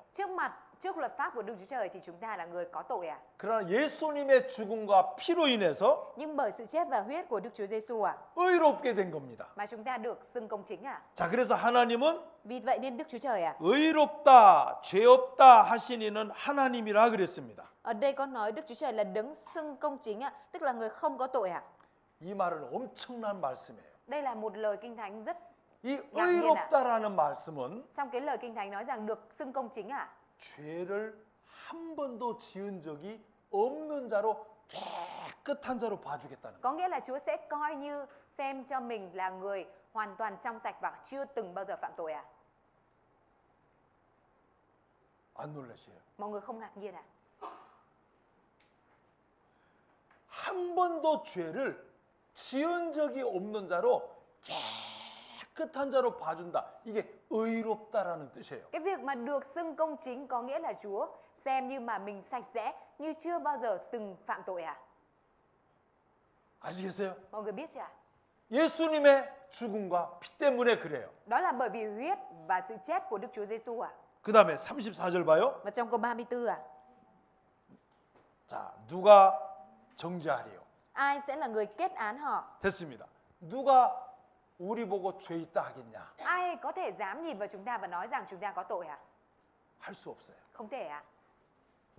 Trước luật pháp của Đức Chúa Trời thì chúng ta là người có tội à. 그러나 예수님의 죽음과 피로 인해서 Nhưng bởi sự chết và huyết của Đức Chúa Giêsu à, 의롭게 된 겁니다. mà chúng ta được xưng công chính à. 자, 그래서 하나님은 Vì vậy nên Đức Chúa Trời à, 의롭다, 죄 없다 하시니는 하나님이라 그랬습니다. ở đây có nói Đức Chúa Trời là đấng xưng công chính ạ, tức là người không có tội ạ. 이 말은 엄청난 말씀이에요. Đây là một lời kinh thánh rất 이 ngạc nhiên ạ. 의롭다라는 말씀은 Trong cái lời kinh thánh nói rằng được xưng công chính ạ, 죄를 한 번도 지은 적이 없는 자로 깨끗한 자로 봐주겠다는 거예요. có nghĩa là Chúa sẽ coi như xem cho mình là người hoàn toàn trong sạch và chưa từng bao giờ phạm tội ạ. 안 놀라시에요? Mọi người không ngạc nhiên ạ? 한 번도 죄를 지은 적이 없는 자로 깨끗한 자로 봐준다. 이게 의롭다라는 뜻이에요. Cái việc mà được xưng công chính có nghĩa là Chúa xem như mà mình sạch sẽ như chưa bao giờ từng phạm tội ạ. 아시겠어요? Mọi người biết chưa ạ? 예수님의 죽음과 피 때문에 그래요. Đó là bởi vì huyết và sự chết của Đức Chúa Giêsu ạ. 그 다음에 34절 봐요. Và trong câu 34 ạ, 자, 누가 정죄하리요? ai sẽ là người kết án họ? 됐습니다. 누가 우리 보고 죄 있다 하겠냐? Ai có thể dám nhìn vào chúng ta và nói rằng chúng ta có tội à? 할 수 없어요. Không thể ạ.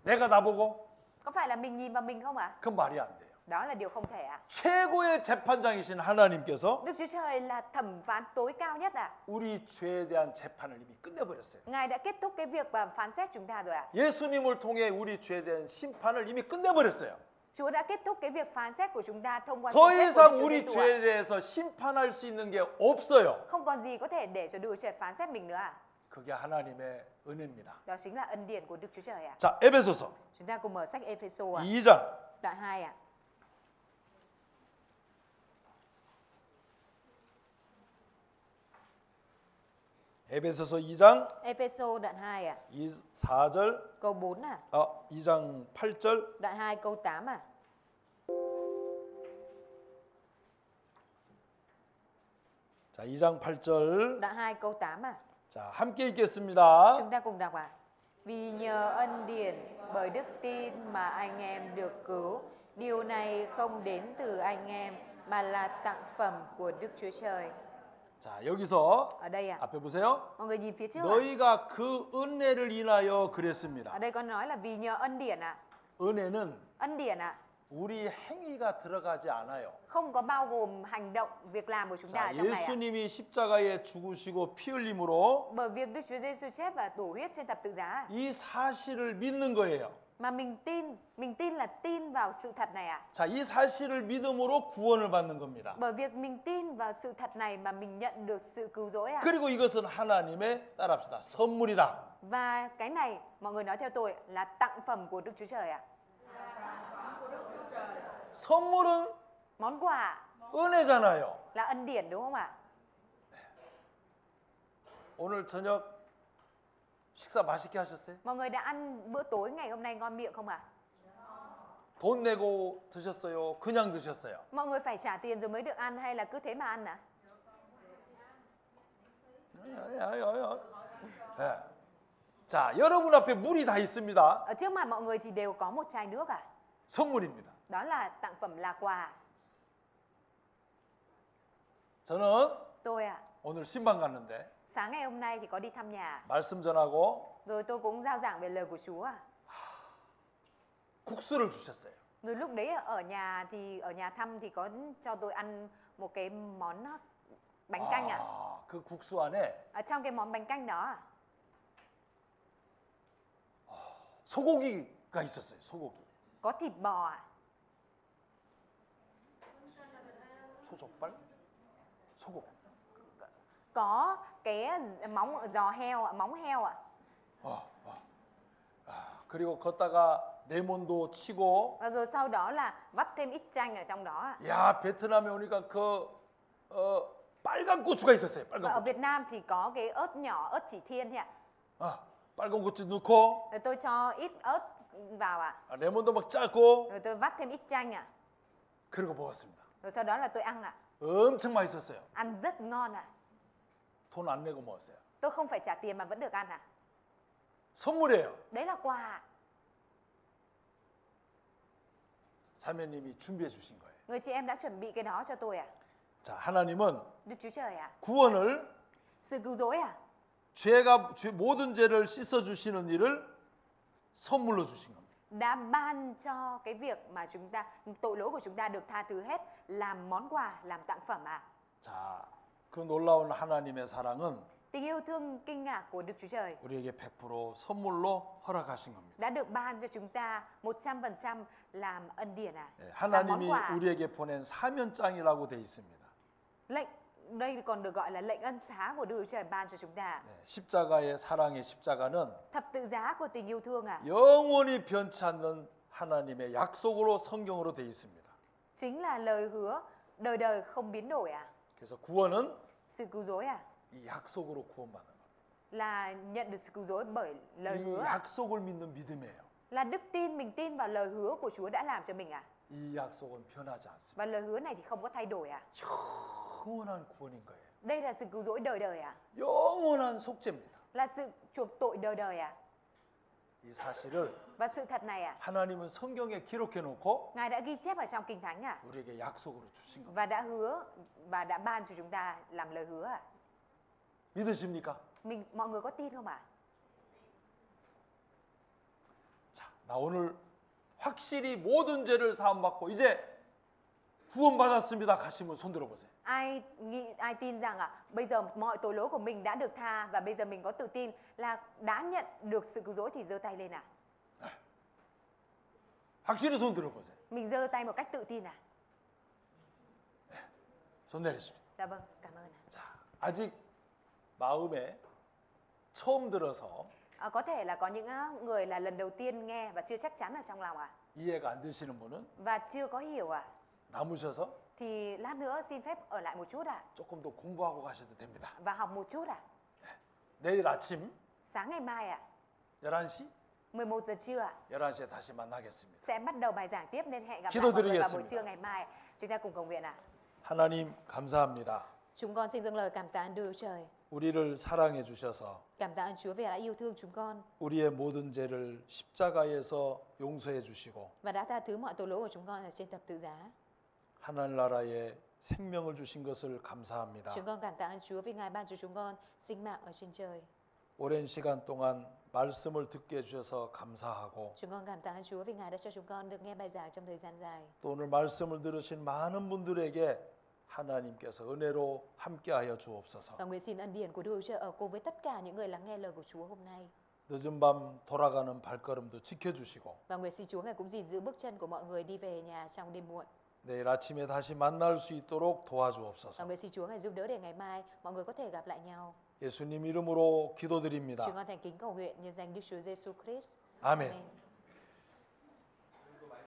내가 나보고 Có phải là mình nhìn vào mình không ạ? 그건 말이 안 돼요. Đó là điều không thể ạ. 최고의 재판장이신 하나님께서 Đức Chúa Trời là thẩm phán tối cao nhất ạ. 우리 죄에 대한 재판을 이미 끝내버렸어요. Ngài đã kết thúc cái việc và phán xét chúng ta rồi ạ. 예수님을 통해 우리 죄에 대한 심판을 이미 끝내버렸어요. Chúa đã kết thúc cái việc phán xét của chúng ta thông qua 더 sự chết của 이상 Đức Chúa 우리 Giêsu 죄에 ạ. 대해서 심판할 수 있는 게 없어요. Không còn gì có thể để cho Đức Chúa Trời phán xét mình nữa ạ. 그게 하나님의 은혜입니다. Đó chính là ân điển của Đức Chúa Trời ạ. 자, 에베소서 Chúng ta cùng mở sách Ephesos ạ. 2장 Đoạn 2 ạ. 에베소서 2장 Ephesos đoạn 2 ạ. 4절 Câu 4 à. 2장 8절 Đoạn 2 câu 8 à. 자, 2장 8절 Đoạn 2 câu 8 à. 자, 함께 읽겠습니다. Chúng ta cùng đọc ạ. Vì nhờ ân điển bởi đức tin mà anh em được cứu. Điều này không đến từ anh em mà là tặng phẩm của Đức Chúa Trời. 자, 여기서 Ở đây ạ. 앞에 보세요. Mọi người nhìn phía trước ạ. 너희가 그 은혜를 인하여 그랬습니다. Ở đây có nói là vì nhờ ân điển ạ. 은혜는 Ân điển ạ. 우리 행위가 들어가지 않아요. Không có bao gồm hành động, việc làm của chúng ta 자, ở trong này ạ. 예수님이 십자가에 죽으시고 피 흘림으로 Bởi việc Đức Chúa Giêsu chết và đổ huyết trên thập tự giá. 이 사실을 믿는 거예요. Mà mình tin là tin vào sự thật này ạ. 자, 이 사실을 믿음으로 구원을 받는 겁니다. Bởi việc mình tin vào sự thật này mà mình nhận được sự cứu rỗi ạ. 그리고 이것은 하나님의 따라합시다. 선물이다. Và cái này mọi người nói theo tôi là tặng phẩm của Đức Chúa Trời ạ. 선물은 Món quà 은혜잖아요. là ân điển đúng không ạ? 오늘 저녁 식사 맛있게 하셨어요? Mọi người đã ăn bữa tối ngày hôm nay ngon miệng không ạ? 돈 내고 드셨어요? 그냥 드셨어요? Mọi người phải trả tiền rồi mới được ăn hay là cứ thế mà ăn ạ? 네. 자, 여러분 앞에 물이 다 있습니다. Ở trước mặt mọi người thì đều có một chai nước ạ. 선물입니다. Đó là tặng phẩm là quà. 저는 Tôi ạ, 오늘 신방 갔는데 sáng ngày hôm nay thì có đi thăm nhà. 말씀 전하고 Rồi tôi cũng rao giảng về lời của Chúa ạ. 국수를 주셨어요. Rồi lúc đấy ở nhà thăm thì có cho tôi ăn một cái món bánh canh ạ. 그 국수 안에 Ở trong cái món bánh canh đó ạ, 소고기가 있었어요. 소고기. có thịt bò ạ. 소족발? 소고기. Có cái móng giò heo ạ, móng heo ạ. 그리고 걷다가 레몬도 치고 Và rồi sau đó là vắt thêm ít chanh ở trong đó ạ. 야, 베트남에 오니까 빨간 고추가 있었어요. Và 빨간 ở 고추. Việt Nam thì có cái ớt nhỏ, ớt chỉ thiên ạ. 빨간 고추 넣고 Rồi tôi cho ít ớt vào ạ. 레몬도 막 짜고 Rồi tôi vắt thêm ít chanh ạ. 그리고 먹었습니다. Rồi sau đó là tôi ăn ạ. 엄청 맛있었어요. Ăn rất ngon ạ. 돈 안 내고 먹었어요. Tôi không phải trả tiền mà vẫn được ăn ạ. 선물이에요. Đấy là quà. 자매님이 준비해 주신 거예요. Người chị em đã chuẩn bị cái đó cho tôi ạ. 자, 하나님은 Đức Chúa Trời ạ. 구원을 Sự cứu rỗi ạ. 모든 죄를 씻어 주시는 일을 선물로 주신 겁니다. Đã ban cho cái việc mà tội lỗi của chúng ta được tha thứ hết làm món quà, làm tặng phẩm ạ. 자, 그 놀라운 하나님의 사랑은 Tình yêu thương kinh ngạc của Đức Chúa Trời 우리에게 100% 선물로 허락하신 겁니다. đã được ban cho chúng ta 100% làm ân điển ạ. 네, Làm 하나님이 món quà. 우리에게 보낸 사면장이라고 돼 있습니다. Lệnh đây còn được gọi là lệnh ân xá của Đức Chúa Trời ban cho chúng ta. 네, 십자가의 사랑의 십자가는 Thập tự giá của tình yêu thương ạ. 영원히 변치 않는 하나님의 약속으로 성경으로 돼 있습니다. Chính là lời hứa đời đời không biến đổi ạ. 그래서 구원은 Sự cứu rỗi ạ. 이 약속으로 구원받는 겁니다. Là nhận được sự cứu rỗi bởi lời 이 hứa ạ. 약속을 믿는 믿음이에요. Là đức tin, mình tin vào lời hứa của Chúa đã làm cho mình ạ. 이 약속은 변하지 않습니다. Và lời hứa này thì không có thay đổi ạ. 영원한 구원인 거예요. Đây là sự cứu rỗi đời đời ạ. 영원한 속죄입니다. Là sự chuộc tội đời đời ạ. 이 사실을 Và sự thật này ạ, 하나님은 성경에 기록해 놓고 Ngài đã ghi chép ở trong Kinh Thánh ạ. 우리에게 약속으로 주신 겁니다. Và đã hứa và đã ban cho chúng ta làm lời hứa ạ. 믿으십니까? Mọi người có tin không ạ? 자, 나 오늘 확실히 모든 죄를 사함받고 이제 구원받았습니다. 가시면 손 들어보세요. Ai tin rằng bây giờ mọi tội lỗi của mình đã được tha và bây giờ mình có tự tin là đã nhận được sự cứu rỗi thì giơ tay lên ạ. 확실히 손 들어보세요. Mình giơ tay một cách tự tin ạ. 손 내리십시오. Dạ vâng, cảm ơn ạ. 자, 아직 마음에 처음 들어서 Có thể là có những người là lần đầu tiên nghe và chưa chắc chắn ở trong lòng ạ. 이해가 안 되시는 분은 Và chưa có hiểu ạ. 남으셔서 Thì lát nữa xin phép ở lại một chút ạ. 조금 더 공부하고 가셔도 됩니다. Và học một chút ạ. 내일 아침 Sáng ngày mai ạ. 11시? 11 giờ trưa ạ. 11시에 다시 만나겠습니다. Sẽ bắt đầu bài giảng tiếp nên hẹn gặp lại mọi người vào buổi trưa ngày mai. Chúng ta cùng cầu nguyện ạ. 하나님 감사합니다. Chúng con xin dâng lời cảm tạ ơn Đức Chúa Trời. 우리를 사랑해 주셔서 Cảm tạ ơn Chúa vì đã yêu thương chúng con 우리의 모든 죄를 십자가에서 용서해 주시고 và đã tha thứ mọi tội lỗi của chúng con ở trên thập tự giá. 하늘나라에 생명을 주신 것을 감사합니다. Chúng con cảm tạ ơn Chúa vì Ngài ban cho chúng con sinh mạng ở trên trời. 오랜 시간 동안 말씀을 듣게 해주셔서 감사하고 Chúng con cảm tạ ơn Chúa vì Ngài đã cho chúng con được nghe bài giảng trong thời gian dài. 또 오늘 말씀을 들으신 많은 분들에게 하나님께서 은혜로 함께하여 주옵소서. Và nguyện xin ân điển của Đức Chúa Trời ở cùng với tất cả những người lắng nghe lời của Chúa hôm nay. 늦은 밤 돌아가는 발걸음도 지켜주시고 Và nguyện xin Chúa Ngài cũng gìn giữ bước chân của mọi người đi về nhà trong đêm muộn. 내일 아침에 다시 만날 수 있도록 Và 도와주옵소서. nguyện xin Chúa Ngài giúp đỡ để ngày mai mọi người có thể gặp lại nhau. 예수님 이름으로 기도드립니다. Chúng con thành kính cầu nguyện nhân danh Đức Chúa Giêsu Christ. 아멘. Amen.